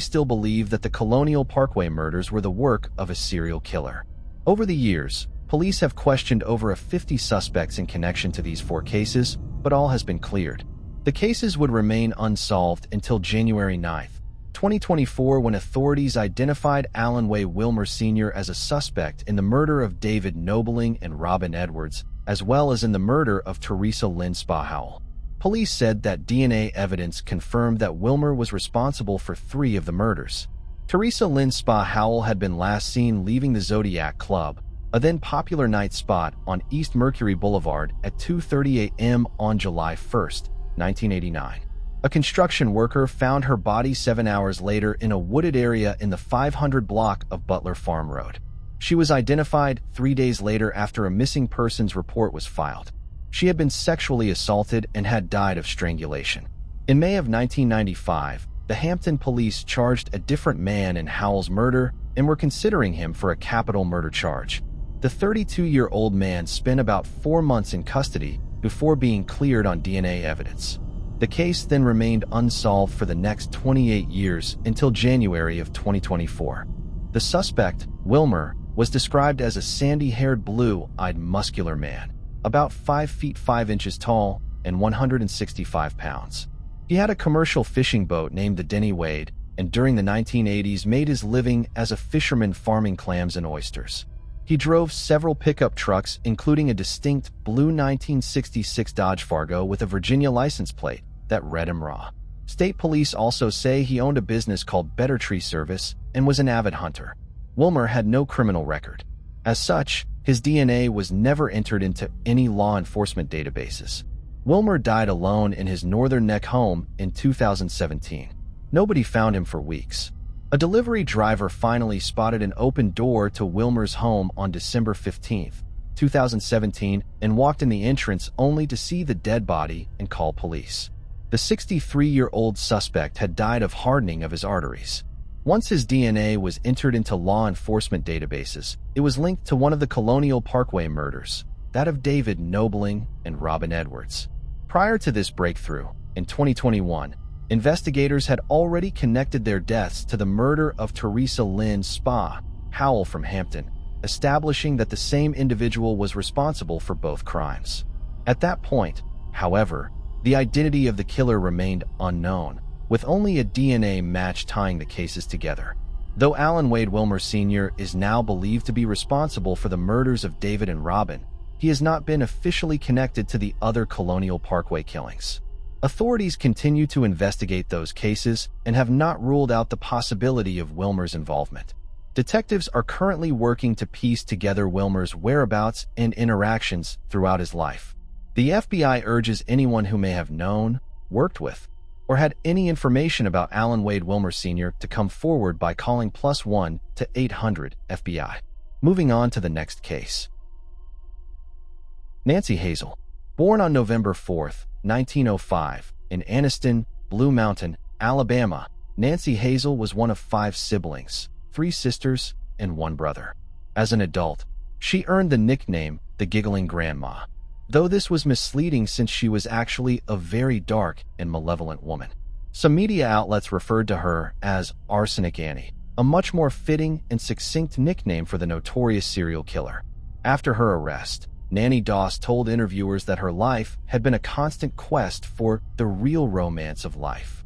still believe that the Colonial Parkway murders were the work of a serial killer. Over the years, police have questioned over 50 suspects in connection to these four cases, but all has been cleared. The cases would remain unsolved until January 9, 2024, when authorities identified Alan Way Wilmer Sr. as a suspect in the murder of David Nobling and Robin Edwards, as well as in the murder of Teresa Lynn Spa-Howell. Police said that DNA evidence confirmed that Wilmer was responsible for 3 of the murders. Teresa Lynn Spa-Howell had been last seen leaving the Zodiac Club, a then popular night spot on East Mercury Boulevard, at 2:30 a.m. on July 1, 1989. A construction worker found her body 7 hours later in a wooded area in the 500 block of Butler Farm Road. She was identified 3 days later after a missing persons report was filed. She had been sexually assaulted and had died of strangulation. In May of 1995, the Hampton police charged a different man in Howell's murder and were considering him for a capital murder charge. The 32-year-old man spent about 4 months in custody before being cleared on DNA evidence. The case then remained unsolved for the next 28 years until January of 2024. The suspect, Wilmer, was described as a sandy-haired, blue-eyed, muscular man, about 5 feet 5 inches tall and 165 pounds. He had a commercial fishing boat named the Denny Wade and during the 1980s made his living as a fisherman farming clams and oysters. He drove several pickup trucks, including a distinct blue 1966 Dodge Fargo with a Virginia license plate that read him raw. State police also say he owned a business called Better Tree Service and was an avid hunter. Wilmer had no criminal record. As such, his DNA was never entered into any law enforcement databases. Wilmer died alone in his Northern Neck home in 2017. Nobody found him for weeks. A delivery driver finally spotted an open door to Wilmer's home on December 15, 2017, and walked in the entrance only to see the dead body and call police. The 63-year-old suspect had died of hardening of his arteries. Once his DNA was entered into law enforcement databases, it was linked to one of the Colonial Parkway murders, that of David Knobling and Robin Edwards. Prior to this breakthrough, in 2021, investigators had already connected their deaths to the murder of Teresa Lynn Spa Howell from Hampton, establishing that the same individual was responsible for both crimes. At that point, however, the identity of the killer remained unknown, with only a DNA match tying the cases together. Though Alan Wade Wilmer Sr. is now believed to be responsible for the murders of David and Robin, he has not been officially connected to the other Colonial Parkway killings. Authorities continue to investigate those cases and have not ruled out the possibility of Wilmer's involvement. Detectives are currently working to piece together Wilmer's whereabouts and interactions throughout his life. The FBI urges anyone who may have known, worked with, or had any information about Alan Wade Wilmer Sr. to come forward by calling +1 to 800 FBI. Moving on to the next case. Nancy Hazel. Born on November 4, 1905, in Anniston, Blue Mountain, Alabama, Nancy Hazel was one of 5 siblings, 3 sisters and 1 brother. As an adult, she earned the nickname the Giggling Grandma, though this was misleading since she was actually a very dark and malevolent woman. Some media outlets referred to her as Arsenic Annie, a much more fitting and succinct nickname for the notorious serial killer. After her arrest, Nanny Doss told interviewers that her life had been a constant quest for the real romance of life.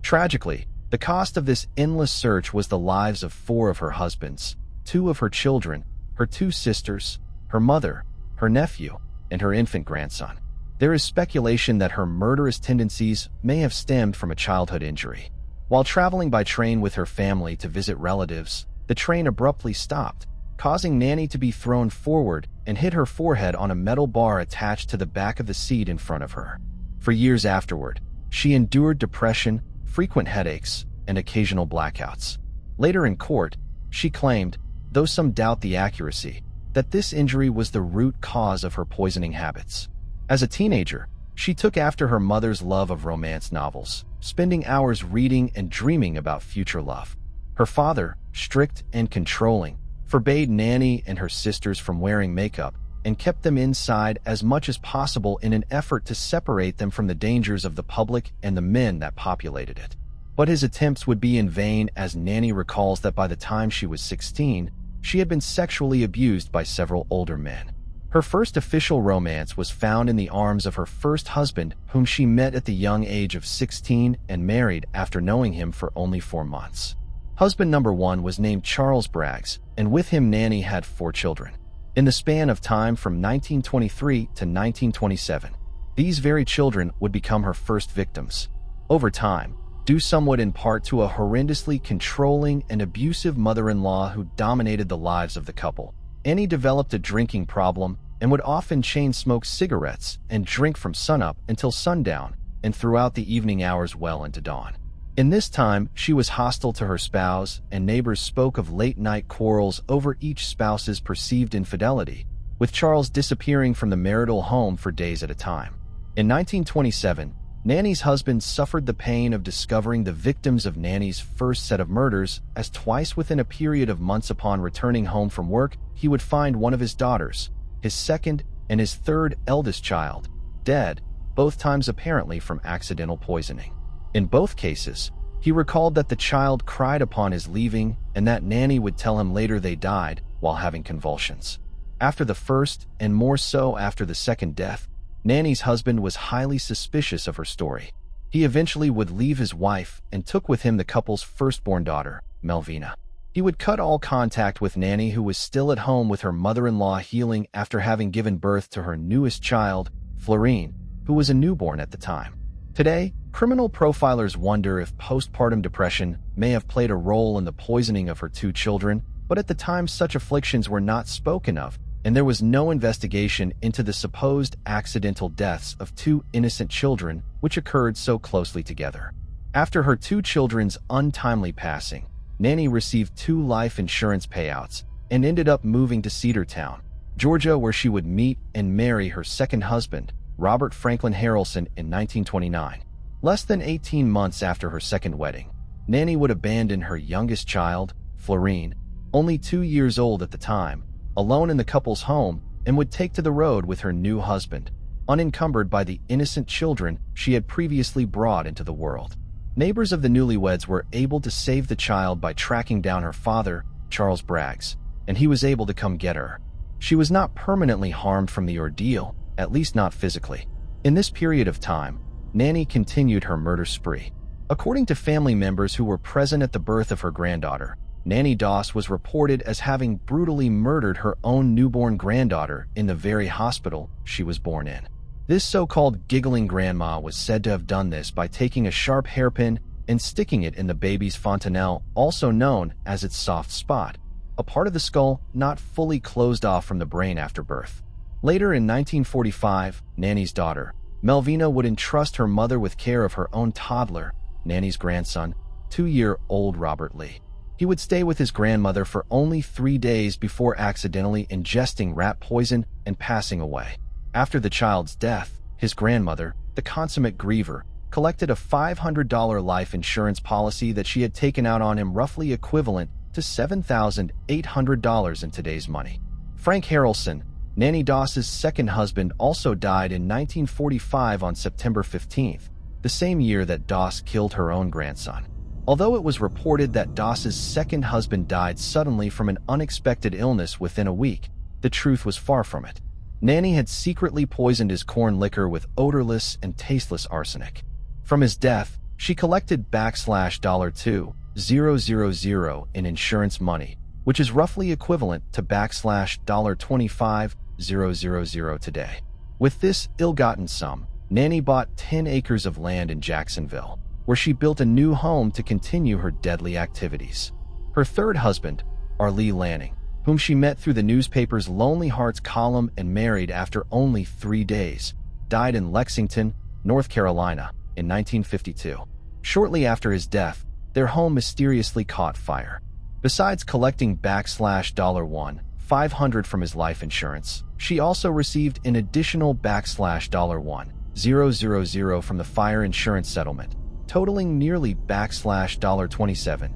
Tragically, the cost of this endless search was the lives of 4 of her husbands, 2 of her children, her 2 sisters, her mother, her nephew, and her infant grandson. There is speculation that her murderous tendencies may have stemmed from a childhood injury. While traveling by train with her family to visit relatives, the train abruptly stopped, causing Nanny to be thrown forward and hit her forehead on a metal bar attached to the back of the seat in front of her. For years afterward, she endured depression, frequent headaches, and occasional blackouts. Later in court, she claimed, though some doubt the accuracy, that this injury was the root cause of her poisoning habits. As a teenager, she took after her mother's love of romance novels, spending hours reading and dreaming about future love. Her father, strict and controlling, forbade Nanny and her sisters from wearing makeup and kept them inside as much as possible in an effort to separate them from the dangers of the public and the men that populated it. But his attempts would be in vain, as Nanny recalls that by the time she was 16, she had been sexually abused by several older men. Her first official romance was found in the arms of her first husband, whom she met at the young age of 16 and married after knowing him for only 4 months. Husband number 1 was named Charles Braggs, and with him Nanny had 4 children. In the span of time from 1923 to 1927, these very children would become her first victims. Over time, due somewhat in part to a horrendously controlling and abusive mother-in-law who dominated the lives of the couple, Annie developed a drinking problem and would often chain smoke cigarettes and drink from sunup until sundown and throughout the evening hours well into dawn. In this time, she was hostile to her spouse, and neighbors spoke of late-night quarrels over each spouse's perceived infidelity, with Charles disappearing from the marital home for days at a time. In 1927, Nanny's husband suffered the pain of discovering the victims of Nanny's first set of murders, as twice within a period of months upon returning home from work, he would find one of his daughters, his second and his third eldest child, dead, both times apparently from accidental poisoning. In both cases, he recalled that the child cried upon his leaving and that Nanny would tell him later they died while having convulsions. After the first, and more so after the second death, Nanny's husband was highly suspicious of her story. He eventually would leave his wife and took with him the couple's firstborn daughter, Melvina. He would cut all contact with Nanny, who was still at home with her mother-in-law healing after having given birth to her newest child, Florine, who was a newborn at the time. Today, criminal profilers wonder if postpartum depression may have played a role in the poisoning of her two children, but at the time such afflictions were not spoken of, and there was no investigation into the supposed accidental deaths of two innocent children which occurred so closely together. After her two children's untimely passing, Nanny received 2 life insurance payouts and ended up moving to Cedartown, Georgia, where she would meet and marry her second husband, Robert Franklin Harrelson, in 1929. Less than 18 months after her second wedding, Nanny would abandon her youngest child, Florine, only 2 years old at the time, alone in the couple's home, and would take to the road with her new husband, unencumbered by the innocent children she had previously brought into the world. Neighbors of the newlyweds were able to save the child by tracking down her father, Charles Braggs, and he was able to come get her. She was not permanently harmed from the ordeal, at least not physically. In this period of time, Nanny continued her murder spree. According to family members who were present at the birth of her granddaughter, Nanny Doss was reported as having brutally murdered her own newborn granddaughter in the very hospital she was born in. This so-called giggling grandma was said to have done this by taking a sharp hairpin and sticking it in the baby's fontanelle, also known as its soft spot, a part of the skull not fully closed off from the brain after birth. Later in 1945, Nanny's daughter, Melvina, would entrust her mother with care of her own toddler, Nanny's grandson, 2-year-old Robert Lee. He would stay with his grandmother for only 3 days before accidentally ingesting rat poison and passing away. After the child's death, his grandmother, the consummate griever, collected a $500 life insurance policy that she had taken out on him, roughly equivalent to $7,800 in today's money. Frank Harrelson, Nanny Doss's second husband, also died in 1945 on September 15th, the same year that Doss killed her own grandson. Although it was reported that Doss's second husband died suddenly from an unexpected illness within a week, the truth was far from it. Nanny had secretly poisoned his corn liquor with odorless and tasteless arsenic. From his death, she collected $2,000 in insurance money, which is roughly equivalent to $25,000 today. With this ill-gotten sum, Nanny bought 10 acres of land in Jacksonville, where she built a new home to continue her deadly activities. Her third husband, Arlie Lanning, whom she met through the newspaper's Lonely Hearts column and married after only 3 days, died in Lexington, North Carolina, in 1952. Shortly after his death, their home mysteriously caught fire. Besides collecting $1,500 from his life insurance, she also received an additional $1,000 from the fire insurance settlement, totaling nearly $27,000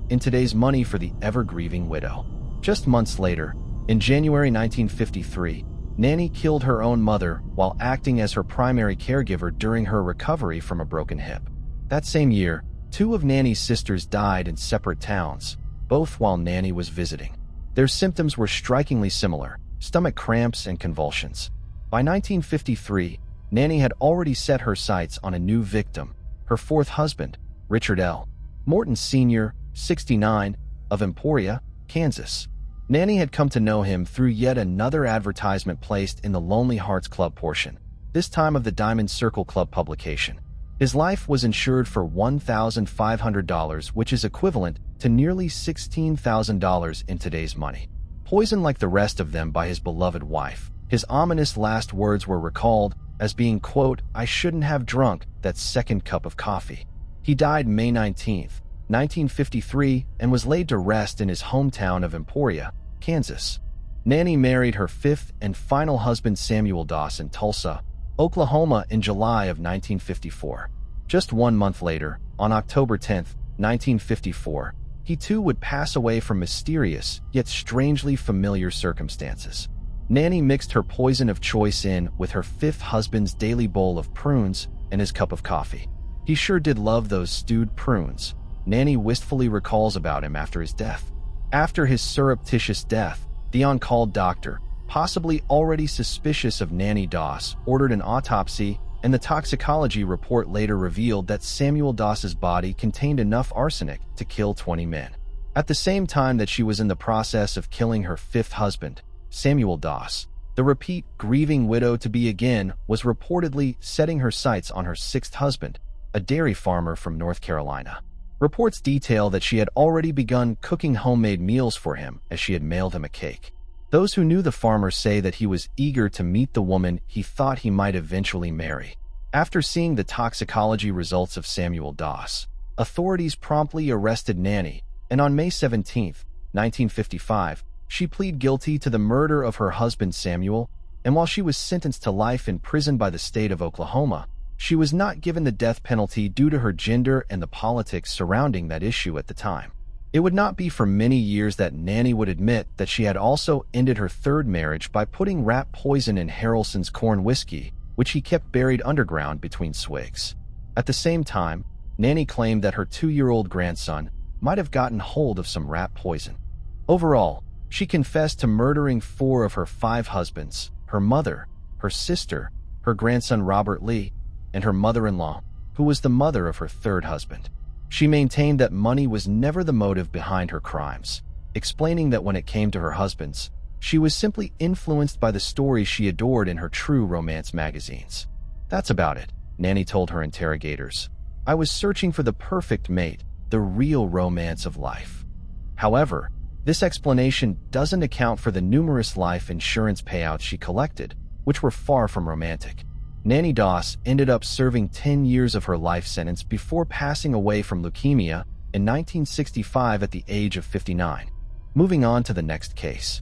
in today's money for the ever-grieving widow. Just months later, in January 1953, Nanny killed her own mother while acting as her primary caregiver during her recovery from a broken hip. That same year, 2 of Nanny's sisters died in separate towns, both while Nanny was visiting. Their symptoms were strikingly similar: stomach cramps and convulsions. By 1953, Nanny had already set her sights on a new victim, her fourth husband, Richard L. Morton Sr., 69, of Emporia, Kansas. Nanny had come to know him through yet another advertisement placed in the Lonely Hearts Club portion, this time of the Diamond Circle Club publication. His life was insured for $1,500, which is equivalent to nearly $16,000 in today's money. Poisoned like the rest of them by his beloved wife, his ominous last words were recalled as being, quote, "I shouldn't have drunk that second cup of coffee." He died May 19, 1953, and was laid to rest in his hometown of Emporia, Kansas. Nanny married her fifth and final husband, Samuel Doss, in Tulsa, Oklahoma, in July of 1954. Just 1 month later, on October 10, 1954, he too would pass away from mysterious yet strangely familiar circumstances. Nanny mixed her poison of choice in with her fifth husband's daily bowl of prunes and his cup of coffee. He sure did love those stewed prunes, Nanny wistfully recalls about him after his death. After his surreptitious death, the on-call doctor, possibly already suspicious of Nanny Doss, ordered an autopsy and the toxicology report later revealed that Samuel Doss's body contained enough arsenic to kill 20 men. At the same time that she was in the process of killing her fifth husband, Samuel Doss, the repeat grieving widow-to-be again was reportedly setting her sights on her sixth husband, a dairy farmer from North Carolina. Reports detail that she had already begun cooking homemade meals for him as she had mailed him a cake. Those who knew the farmer say that he was eager to meet the woman he thought he might eventually marry. After seeing the toxicology results of Samuel Doss, authorities promptly arrested Nanny, and on May 17, 1955, she pleaded guilty to the murder of her husband Samuel, and while she was sentenced to life in prison by the state of Oklahoma, she was not given the death penalty due to her gender and the politics surrounding that issue at the time. It would not be for many years that Nanny would admit that she had also ended her third marriage by putting rat poison in Harrelson's corn whiskey, which he kept buried underground between swigs. At the same time, Nanny claimed that her 2-year-old grandson might have gotten hold of some rat poison. Overall, she confessed to murdering 4 of her 5 husbands, her mother, her sister, her grandson Robert Lee, and her mother-in-law, who was the mother of her third husband. She maintained that money was never the motive behind her crimes, explaining that when it came to her husbands, she was simply influenced by the stories she adored in her true romance magazines. "That's about it," Nanny told her interrogators. "I was searching for the perfect mate, the real romance of life." However, this explanation doesn't account for the numerous life insurance payouts she collected, which were far from romantic. Nanny Doss ended up serving 10 years of her life sentence before passing away from leukemia in 1965 at the age of 59. Moving on to the next case.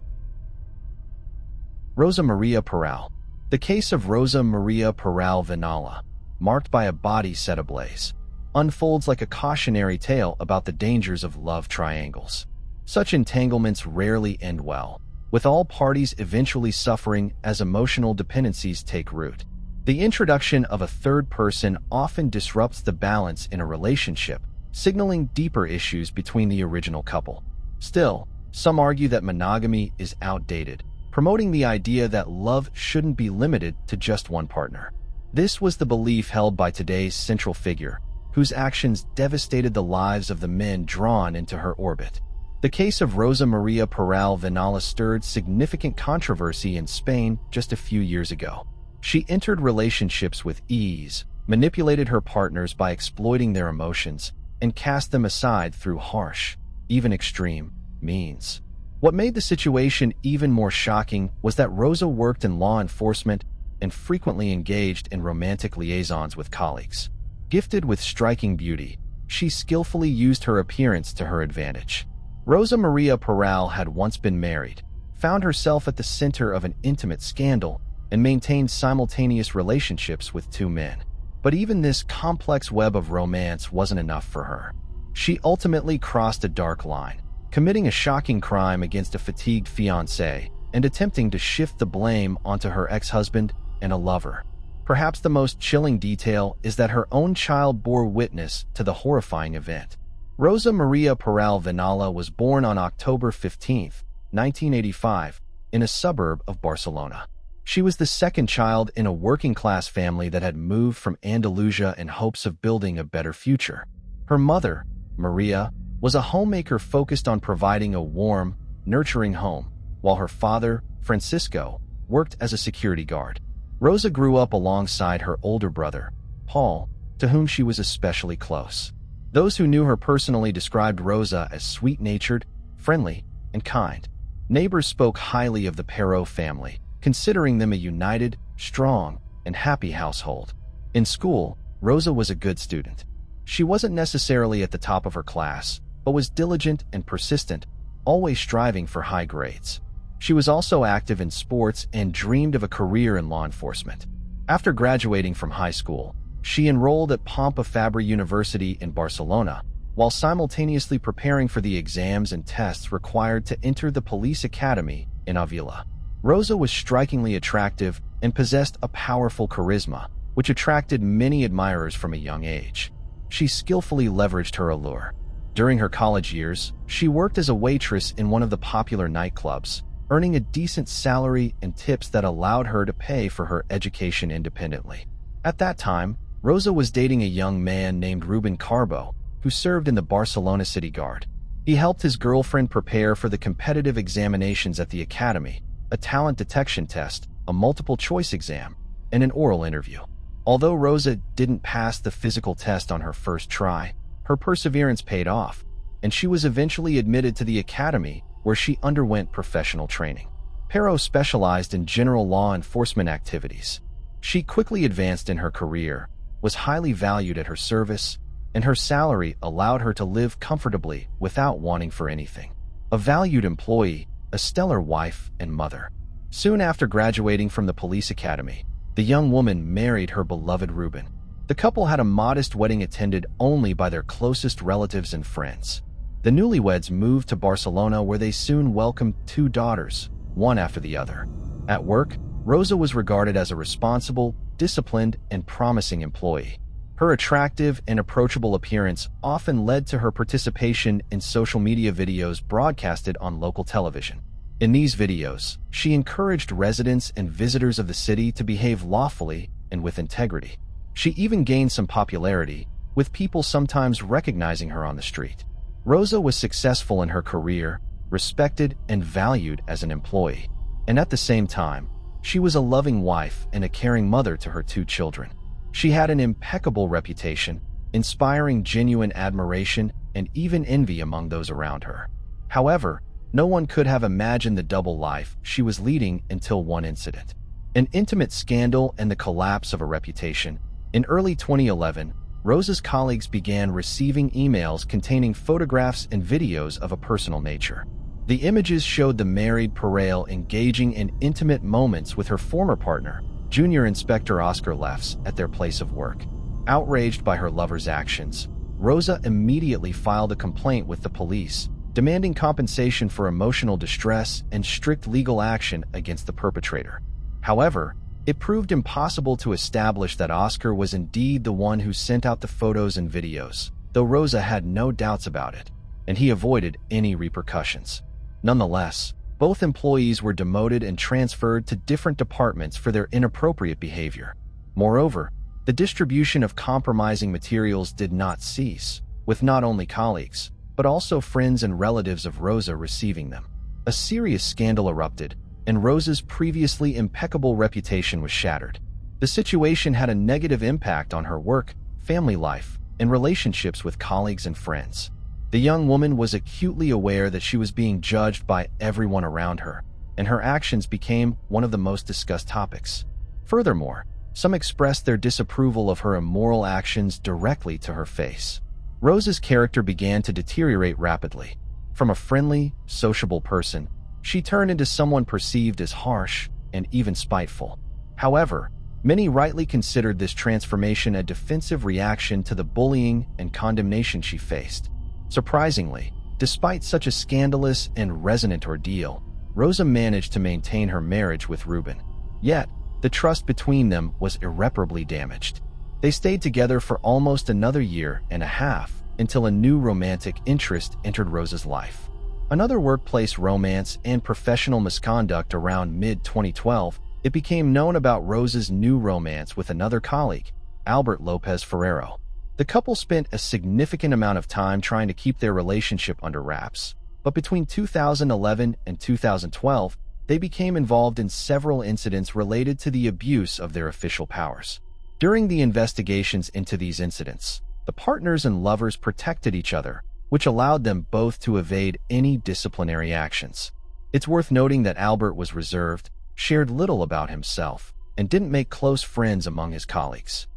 Rosa Maria Paral. The case of Rosa Maria Paral Vinala, marked by a body set ablaze, unfolds like a cautionary tale about the dangers of love triangles. Such entanglements rarely end well, with all parties eventually suffering as emotional dependencies take root. The introduction of a third person often disrupts the balance in a relationship, signaling deeper issues between the original couple. Still, some argue that monogamy is outdated, promoting the idea that love shouldn't be limited to just one partner. This was the belief held by today's central figure, whose actions devastated the lives of the men drawn into her orbit. The case of Rosa Maria Paral Vinala stirred significant controversy in Spain just a few years ago. She entered relationships with ease, manipulated her partners by exploiting their emotions, and cast them aside through harsh, even extreme, means. What made the situation even more shocking was that Rosa worked in law enforcement and frequently engaged in romantic liaisons with colleagues. Gifted with striking beauty, she skillfully used her appearance to her advantage. Rosa Maria Paral had once been married, found herself at the center of an intimate scandal, and maintained simultaneous relationships with 2 men. But even this complex web of romance wasn't enough for her. She ultimately crossed a dark line, committing a shocking crime against a fatigued fiancé and attempting to shift the blame onto her ex-husband and a lover. Perhaps the most chilling detail is that her own child bore witness to the horrifying event. Rosa Maria Paral Vinala was born on October 15, 1985, in a suburb of Barcelona. She was the second child in a working-class family that had moved from Andalusia in hopes of building a better future. Her mother, Maria, was a homemaker focused on providing a warm, nurturing home, while her father, Francisco, worked as a security guard. Rosa grew up alongside her older brother, Paul, to whom she was especially close. Those who knew her personally described Rosa as sweet-natured, friendly, and kind. Neighbors spoke highly of the Paral family, considering them a united, strong, and happy household. In school, Rosa was a good student. She wasn't necessarily at the top of her class, but was diligent and persistent, always striving for high grades. She was also active in sports and dreamed of a career in law enforcement. After graduating from high school, she enrolled at Pompeu Fabra University in Barcelona, while simultaneously preparing for the exams and tests required to enter the police academy in Avila. Rosa was strikingly attractive and possessed a powerful charisma, which attracted many admirers from a young age. She skillfully leveraged her allure. During her college years, she worked as a waitress in one of the popular nightclubs, earning a decent salary and tips that allowed her to pay for her education independently. At that time, Rosa was dating a young man named Ruben Carbo, who served in the Barcelona City Guard. He helped his girlfriend prepare for the competitive examinations at the academy, a talent detection test, a multiple-choice exam, and an oral interview. Although Rosa didn't pass the physical test on her first try, her perseverance paid off, and she was eventually admitted to the academy where she underwent professional training. Paral specialized in general law enforcement activities. She quickly advanced in her career, was highly valued at her service, and her salary allowed her to live comfortably without wanting for anything. A valued employee, a stellar wife and mother. Soon after graduating from the police academy, the young woman married her beloved Ruben. The couple had a modest wedding attended only by their closest relatives and friends. The newlyweds moved to Barcelona where they soon welcomed 2 daughters, one after the other. At work, Rosa was regarded as a responsible, disciplined, and promising employee. Her attractive and approachable appearance often led to her participation in social media videos broadcasted on local television. In these videos, she encouraged residents and visitors of the city to behave lawfully and with integrity. She even gained some popularity, with people sometimes recognizing her on the street. Rosa was successful in her career, respected and valued as an employee, and at the same time, she was a loving wife and a caring mother to her 2 children. She had an impeccable reputation, inspiring genuine admiration and even envy among those around her. However, no one could have imagined the double life she was leading until one incident. An intimate scandal and the collapse of a reputation. In early 2011, Rosa's colleagues began receiving emails containing photographs and videos of a personal nature. The images showed the married Paral engaging in intimate moments with her former partner, Junior Inspector Oscar Lefs, at their place of work. Outraged by her lover's actions, Rosa immediately filed a complaint with the police, demanding compensation for emotional distress and strict legal action against the perpetrator. However, it proved impossible to establish that Oscar was indeed the one who sent out the photos and videos, though Rosa had no doubts about it, and he avoided any repercussions. Nonetheless, both employees were demoted and transferred to different departments for their inappropriate behavior. Moreover, the distribution of compromising materials did not cease, with not only colleagues, but also friends and relatives of Rosa receiving them. A serious scandal erupted, and Rosa's previously impeccable reputation was shattered. The situation had a negative impact on her work, family life, and relationships with colleagues and friends. The young woman was acutely aware that she was being judged by everyone around her, and her actions became one of the most discussed topics. Furthermore, some expressed their disapproval of her immoral actions directly to her face. Rosa's character began to deteriorate rapidly. From a friendly, sociable person, she turned into someone perceived as harsh and even spiteful. However, many rightly considered this transformation a defensive reaction to the bullying and condemnation she faced. Surprisingly, despite such a scandalous and resonant ordeal, Rosa managed to maintain her marriage with Ruben. Yet, the trust between them was irreparably damaged. They stayed together for almost another year and a half until a new romantic interest entered Rosa's life. Another workplace romance and professional misconduct around mid-2012, it became known about Rosa's new romance with another colleague, Albert Lopez Ferrero. The couple spent a significant amount of time trying to keep their relationship under wraps, but between 2011 and 2012, they became involved in several incidents related to the abuse of their official powers. During the investigations into these incidents, the partners and lovers protected each other, which allowed them both to evade any disciplinary actions. It's worth noting that Albert was reserved, shared little about himself, and didn't make close friends among his colleagues.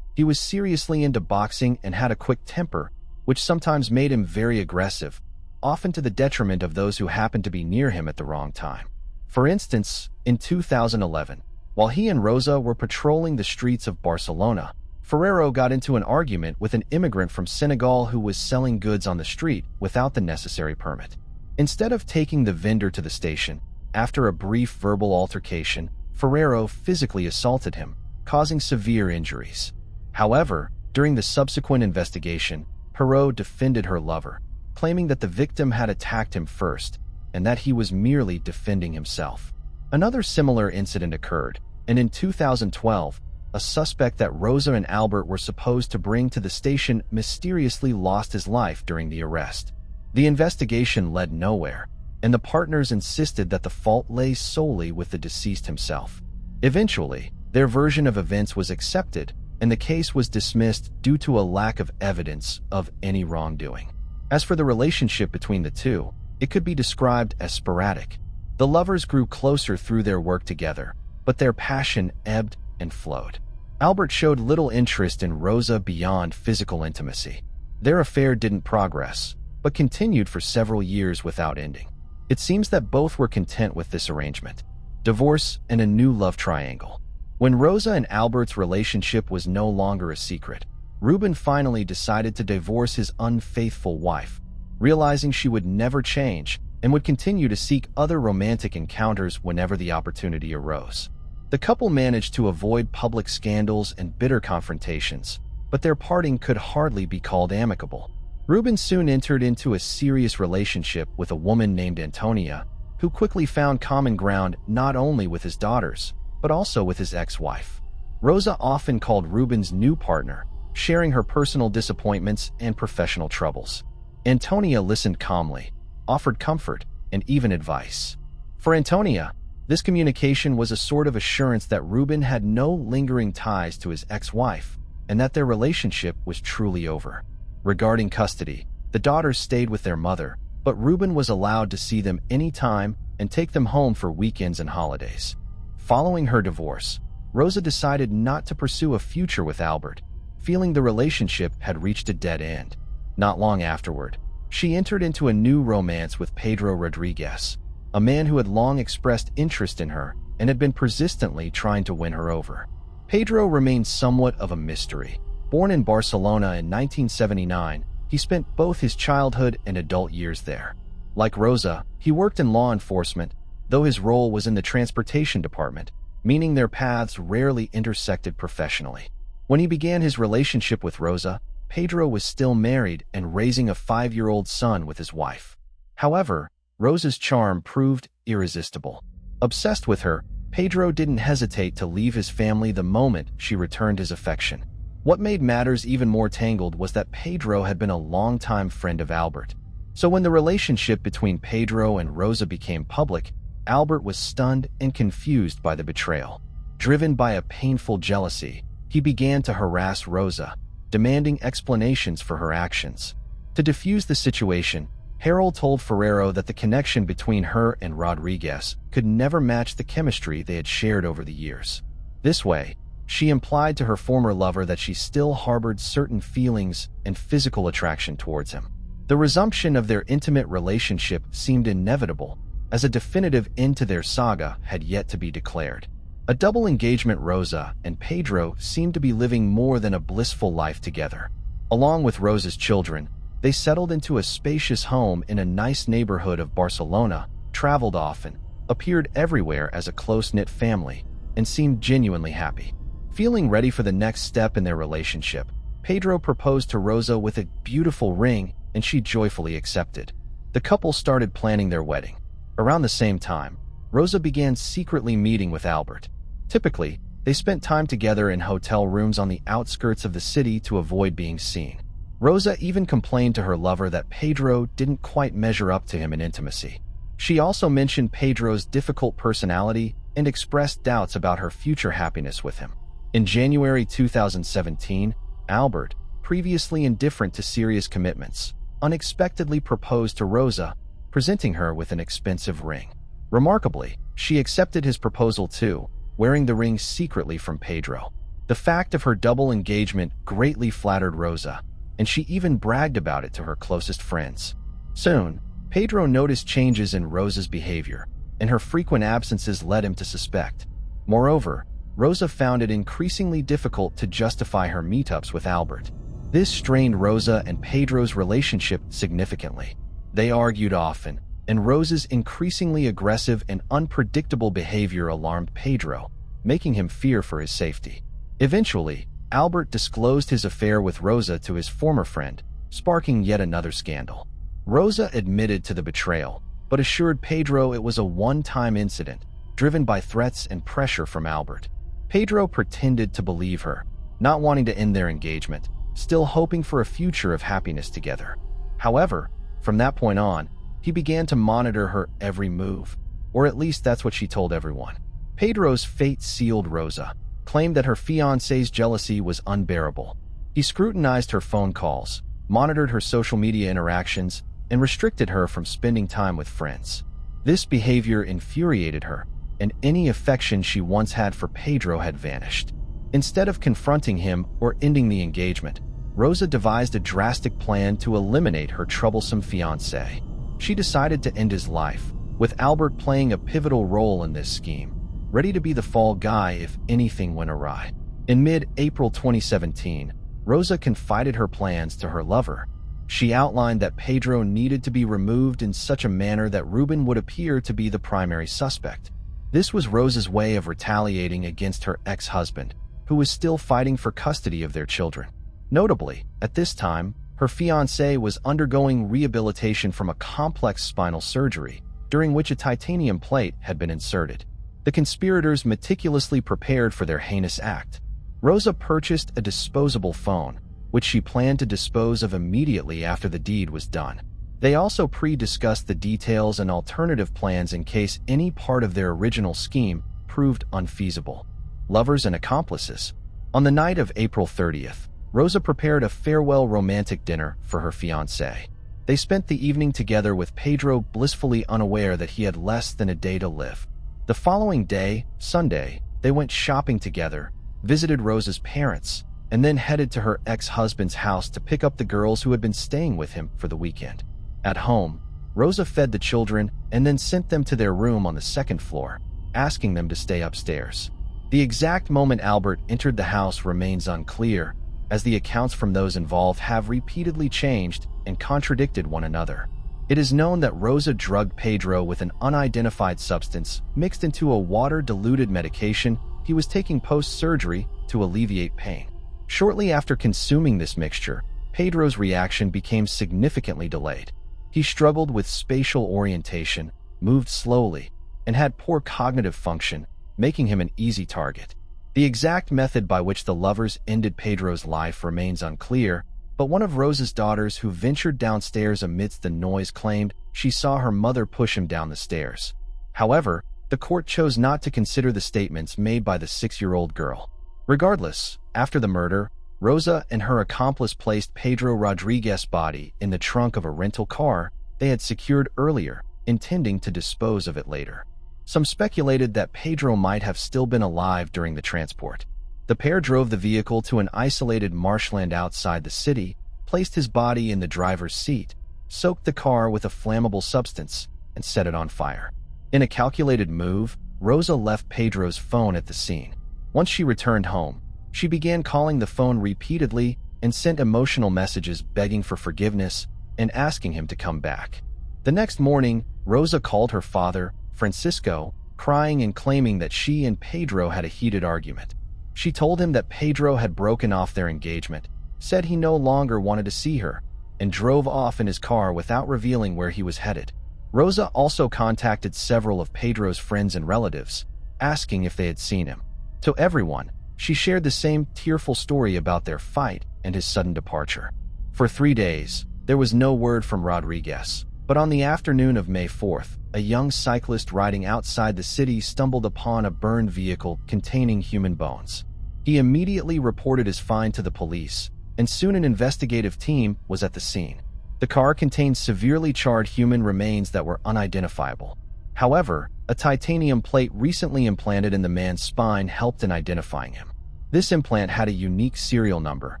He was seriously into boxing and had a quick temper, which sometimes made him very aggressive, often to the detriment of those who happened to be near him at the wrong time. For instance, in 2011, while he and Rosa were patrolling the streets of Barcelona, Ferrero got into an argument with an immigrant from Senegal who was selling goods on the street without the necessary permit. Instead of taking the vendor to the station, after a brief verbal altercation, Ferrero physically assaulted him, causing severe injuries. However, during the subsequent investigation, Perot defended her lover, claiming that the victim had attacked him first and that he was merely defending himself. Another similar incident occurred, and in 2012, a suspect that Rosa and Albert were supposed to bring to the station, mysteriously lost his life during the arrest. The investigation led nowhere, and the partners insisted that the fault lay solely with the deceased himself. Eventually, their version of events was accepted, and the case was dismissed due to a lack of evidence of any wrongdoing. As for the relationship between the two, it could be described as sporadic. The lovers grew closer through their work together, but their passion ebbed and flowed. Albert showed little interest in Rosa beyond physical intimacy. Their affair didn't progress, but continued for several years without ending. It seems that both were content with this arrangement. Divorce and a new love triangle. When Rosa and Albert's relationship was no longer a secret, Ruben finally decided to divorce his unfaithful wife, realizing she would never change and would continue to seek other romantic encounters whenever the opportunity arose. The couple managed to avoid public scandals and bitter confrontations, but their parting could hardly be called amicable. Ruben soon entered into a serious relationship with a woman named Antonia, who quickly found common ground not only with his daughters, but also with his ex-wife. Rosa often called Ruben's new partner, sharing her personal disappointments and professional troubles. Antonia listened calmly, offered comfort, and even advice. For Antonia, this communication was a sort of assurance that Ruben had no lingering ties to his ex-wife, and that their relationship was truly over. Regarding custody, the daughters stayed with their mother, but Ruben was allowed to see them anytime and take them home for weekends and holidays. Following her divorce, Rosa decided not to pursue a future with Albert, feeling the relationship had reached a dead end. Not long afterward, she entered into a new romance with Pedro Rodriguez, a man who had long expressed interest in her and had been persistently trying to win her over. Pedro remained somewhat of a mystery. Born in Barcelona in 1979, he spent both his childhood and adult years there. Like Rosa, he worked in law enforcement, though his role was in the transportation department, meaning their paths rarely intersected professionally. When he began his relationship with Rosa, Pedro was still married and raising a 5-year-old son with his wife. However, Rosa's charm proved irresistible. Obsessed with her, Pedro didn't hesitate to leave his family the moment she returned his affection. What made matters even more tangled was that Pedro had been a longtime friend of Albert. So when the relationship between Pedro and Rosa became public, Albert was stunned and confused by the betrayal. Driven by a painful jealousy, he began to harass Rosa, demanding explanations for her actions. To defuse the situation, Harold told Ferrero that the connection between her and Rodriguez could never match the chemistry they had shared over the years. This way, she implied to her former lover that she still harbored certain feelings and physical attraction towards him. The resumption of their intimate relationship seemed inevitable, as a definitive end to their saga had yet to be declared. A double engagement, Rosa and Pedro seemed to be living more than a blissful life together. Along with Rosa's children, they settled into a spacious home in a nice neighborhood of Barcelona, traveled often, appeared everywhere as a close-knit family, and seemed genuinely happy. Feeling ready for the next step in their relationship, Pedro proposed to Rosa with a beautiful ring, and she joyfully accepted. The couple started planning their wedding. Around the same time, Rosa began secretly meeting with Albert. Typically, they spent time together in hotel rooms on the outskirts of the city to avoid being seen. Rosa even complained to her lover that Pedro didn't quite measure up to him in intimacy. She also mentioned Pedro's difficult personality and expressed doubts about her future happiness with him. In January 2017, Albert, previously indifferent to serious commitments, unexpectedly proposed to Rosa, presenting her with an expensive ring. Remarkably, she accepted his proposal too, wearing the ring secretly from Pedro. The fact of her double engagement greatly flattered Rosa, and she even bragged about it to her closest friends. Soon, Pedro noticed changes in Rosa's behavior, and her frequent absences led him to suspect. Moreover, Rosa found it increasingly difficult to justify her meetups with Albert. This strained Rosa and Pedro's relationship significantly. They argued often, and Rosa's increasingly aggressive and unpredictable behavior alarmed Pedro, making him fear for his safety. Eventually, Albert disclosed his affair with Rosa to his former friend, sparking yet another scandal. Rosa admitted to the betrayal, but assured Pedro it was a one-time incident, driven by threats and pressure from Albert. Pedro pretended to believe her, not wanting to end their engagement, still hoping for a future of happiness together. However, from that point on, he began to monitor her every move, or at least that's what she told everyone. Pedro's fate-sealed Rosa claimed that her fiancé's jealousy was unbearable. He scrutinized her phone calls, monitored her social media interactions, and restricted her from spending time with friends. This behavior infuriated her, and any affection she once had for Pedro had vanished. Instead of confronting him or ending the engagement, Rosa devised a drastic plan to eliminate her troublesome fiancé. She decided to end his life, with Albert playing a pivotal role in this scheme, ready to be the fall guy if anything went awry. In mid-April 2017, Rosa confided her plans to her lover. She outlined that Pedro needed to be removed in such a manner that Ruben would appear to be the primary suspect. This was Rosa's way of retaliating against her ex-husband, who was still fighting for custody of their children. Notably, at this time, her fiancé was undergoing rehabilitation from a complex spinal surgery, during which a titanium plate had been inserted. The conspirators meticulously prepared for their heinous act. Rosa purchased a disposable phone, which she planned to dispose of immediately after the deed was done. They also pre-discussed the details and alternative plans in case any part of their original scheme proved unfeasible. Lovers and accomplices. On the night of April 30th, Rosa prepared a farewell romantic dinner for her fiancé. They spent the evening together with Pedro blissfully unaware that he had less than a day to live. The following day, Sunday, they went shopping together, visited Rosa's parents, and then headed to her ex-husband's house to pick up the girls who had been staying with him for the weekend. At home, Rosa fed the children and then sent them to their room on the second floor, asking them to stay upstairs. The exact moment Albert entered the house remains unclear, as the accounts from those involved have repeatedly changed and contradicted one another. It is known that Rosa drugged Pedro with an unidentified substance mixed into a water-diluted medication he was taking post-surgery to alleviate pain. Shortly after consuming this mixture, Pedro's reaction became significantly delayed. He struggled with spatial orientation, moved slowly, and had poor cognitive function, making him an easy target. The exact method by which the lovers ended Pedro's life remains unclear, but one of Rosa's daughters who ventured downstairs amidst the noise claimed she saw her mother push him down the stairs. However, the court chose not to consider the statements made by the 6-year-old girl. Regardless, after the murder, Rosa and her accomplice placed Pedro Rodriguez's body in the trunk of a rental car they had secured earlier, intending to dispose of it later. Some speculated that Pedro might have still been alive during the transport. The pair drove the vehicle to an isolated marshland outside the city, placed his body in the driver's seat, soaked the car with a flammable substance, and set it on fire. In a calculated move, Rosa left Pedro's phone at the scene. Once she returned home, she began calling the phone repeatedly and sent emotional messages begging for forgiveness and asking him to come back. The next morning, Rosa called her father, Francisco, crying and claiming that she and Pedro had a heated argument. She told him that Pedro had broken off their engagement, said he no longer wanted to see her, and drove off in his car without revealing where he was headed. Rosa also contacted several of Pedro's friends and relatives, asking if they had seen him. To everyone, she shared the same tearful story about their fight and his sudden departure. For 3 days, there was no word from Rodriguez, but on the afternoon of May 4th, a young cyclist riding outside the city stumbled upon a burned vehicle containing human bones. He immediately reported his find to the police, and soon an investigative team was at the scene. The car contained severely charred human remains that were unidentifiable. However, a titanium plate recently implanted in the man's spine helped in identifying him. This implant had a unique serial number,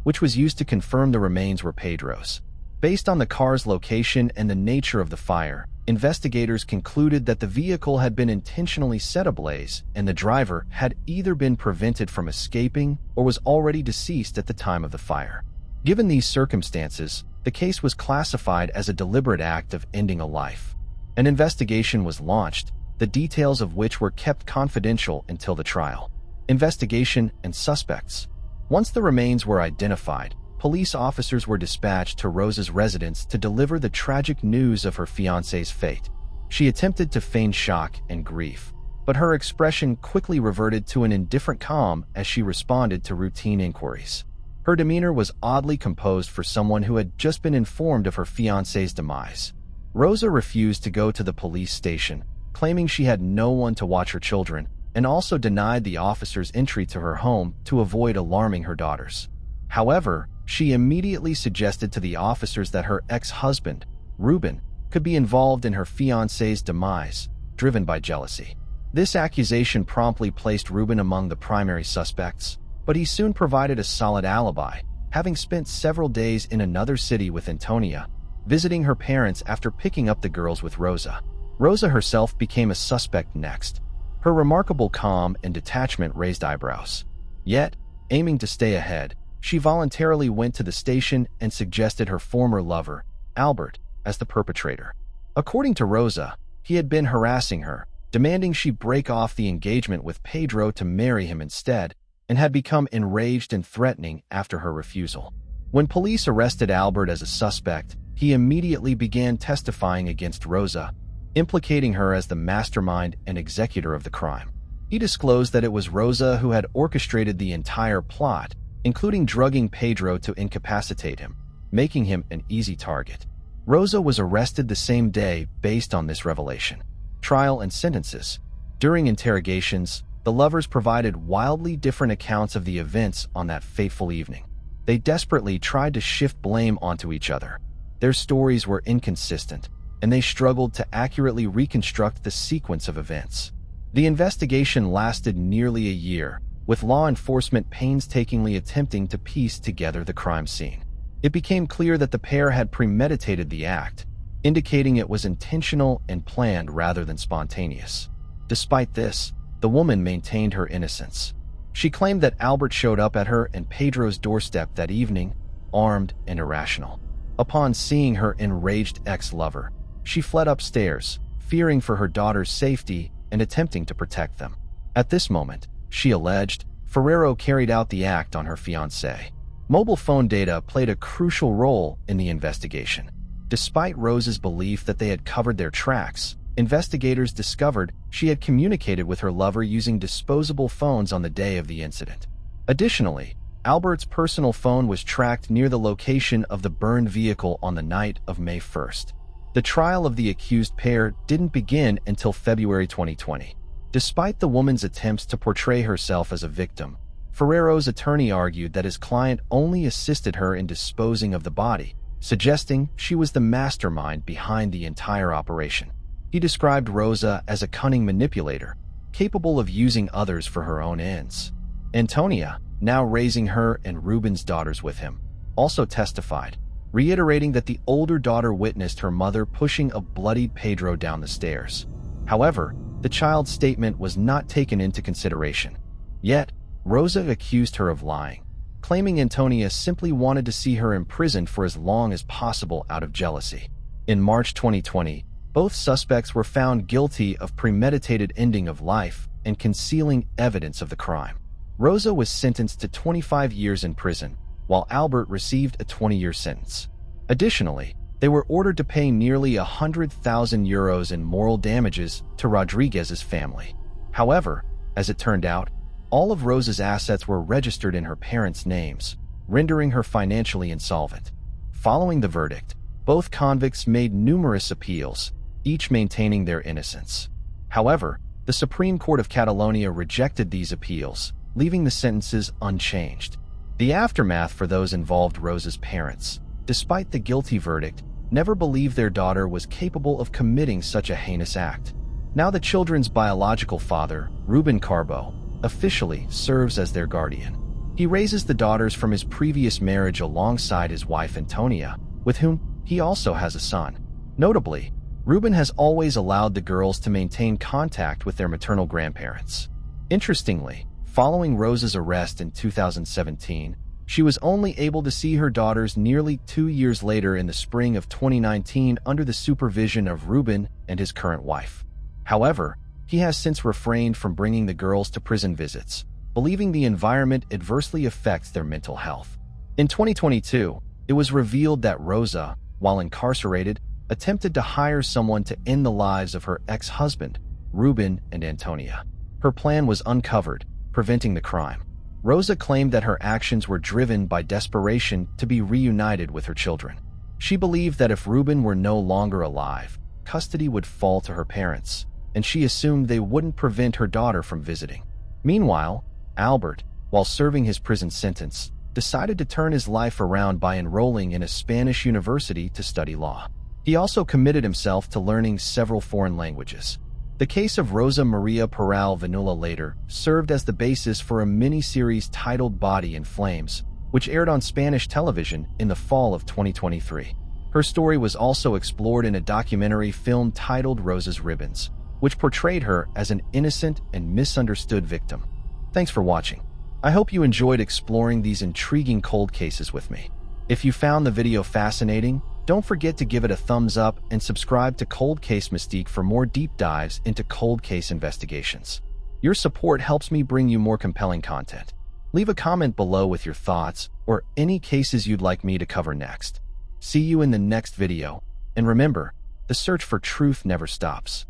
which was used to confirm the remains were Pedro's. Based on the car's location and the nature of the fire, investigators concluded that the vehicle had been intentionally set ablaze and the driver had either been prevented from escaping or was already deceased at the time of the fire. Given these circumstances, the case was classified as a deliberate act of ending a life. An investigation was launched, the details of which were kept confidential until the trial. Investigation and suspects. Once the remains were identified, police officers were dispatched to Rosa's residence to deliver the tragic news of her fiancé's fate. She attempted to feign shock and grief, but her expression quickly reverted to an indifferent calm as she responded to routine inquiries. Her demeanor was oddly composed for someone who had just been informed of her fiancé's demise. Rosa refused to go to the police station, claiming she had no one to watch her children, and also denied the officers entry to her home to avoid alarming her daughters. However, she immediately suggested to the officers that her ex-husband, Ruben, could be involved in her fiancé's demise, driven by jealousy. This accusation promptly placed Ruben among the primary suspects, but he soon provided a solid alibi, having spent several days in another city with Antonia, visiting her parents after picking up the girls with Rosa. Rosa herself became a suspect next. Her remarkable calm and detachment raised eyebrows. Yet, aiming to stay ahead, she voluntarily went to the station and suggested her former lover, Albert, as the perpetrator. According to Rosa, he had been harassing her, demanding she break off the engagement with Pedro to marry him instead, and had become enraged and threatening after her refusal. When police arrested Albert as a suspect, he immediately began testifying against Rosa, implicating her as the mastermind and executor of the crime. He disclosed that it was Rosa who had orchestrated the entire plot, including drugging Pedro to incapacitate him, making him an easy target. Rosa was arrested the same day based on this revelation. Trial and sentences. During interrogations, the lovers provided wildly different accounts of the events on that fateful evening. They desperately tried to shift blame onto each other. Their stories were inconsistent, and they struggled to accurately reconstruct the sequence of events. The investigation lasted nearly a year, with law enforcement painstakingly attempting to piece together the crime scene. It became clear that the pair had premeditated the act, indicating it was intentional and planned rather than spontaneous. Despite this, the woman maintained her innocence. She claimed that Albert showed up at her and Pedro's doorstep that evening, armed and irrational. Upon seeing her enraged ex-lover, she fled upstairs, fearing for her daughter's safety and attempting to protect them. At this moment, she alleged, Ferrero carried out the act on her fiancé. Mobile phone data played a crucial role in the investigation. Despite Rosa's belief that they had covered their tracks, investigators discovered she had communicated with her lover using disposable phones on the day of the incident. Additionally, Albert's personal phone was tracked near the location of the burned vehicle on the night of May 1st. The trial of the accused pair didn't begin until February 2020. Despite the woman's attempts to portray herself as a victim, Ferrero's attorney argued that his client only assisted her in disposing of the body, suggesting she was the mastermind behind the entire operation. He described Rosa as a cunning manipulator, capable of using others for her own ends. Antonia, now raising her and Ruben's daughters with him, also testified, reiterating that the older daughter witnessed her mother pushing a bloodied Pedro down the stairs. However, the child's statement was not taken into consideration. Yet, Rosa accused her of lying, claiming Antonia simply wanted to see her imprisoned for as long as possible out of jealousy. In March 2020, both suspects were found guilty of premeditated ending of life and concealing evidence of the crime. Rosa was sentenced to 25 years in prison, while Albert received a 20-year sentence. Additionally, they were ordered to pay nearly 100,000 euros in moral damages to Rodriguez's family. However, as it turned out, all of Rosa's assets were registered in her parents' names, rendering her financially insolvent. Following the verdict, both convicts made numerous appeals, each maintaining their innocence. However, the Supreme Court of Catalonia rejected these appeals, leaving the sentences unchanged. The aftermath for those involved: Rosa's parents, despite the guilty verdict, never believed their daughter was capable of committing such a heinous act. Now the children's biological father, Ruben Carbo, officially serves as their guardian. He raises the daughters from his previous marriage alongside his wife Antonia, with whom he also has a son. Notably, Ruben has always allowed the girls to maintain contact with their maternal grandparents. Interestingly, following Rosa's arrest in 2017, she was only able to see her daughters nearly 2 years later in the spring of 2019 under the supervision of Ruben and his current wife. However, he has since refrained from bringing the girls to prison visits, believing the environment adversely affects their mental health. In 2022, it was revealed that Rosa, while incarcerated, attempted to hire someone to end the lives of her ex-husband, Ruben and Antonia. Her plan was uncovered, preventing the crime. Rosa claimed that her actions were driven by desperation to be reunited with her children. She believed that if Ruben were no longer alive, custody would fall to her parents, and she assumed they wouldn't prevent her daughter from visiting. Meanwhile, Albert, while serving his prison sentence, decided to turn his life around by enrolling in a Spanish university to study law. He also committed himself to learning several foreign languages. The case of Rosa Maria Paral Vanula later served as the basis for a mini-series titled Body in Flames, which aired on Spanish television in the fall of 2023. Her story was also explored in a documentary film titled Rosa's Ribbons, which portrayed her as an innocent and misunderstood victim. Thanks for watching. I hope you enjoyed exploring these intriguing cold cases with me. If you found the video fascinating, don't forget to give it a thumbs up and subscribe to Cold Case Mystique for more deep dives into cold case investigations. Your support helps me bring you more compelling content. Leave a comment below with your thoughts or any cases you'd like me to cover next. See you in the next video, and remember, the search for truth never stops.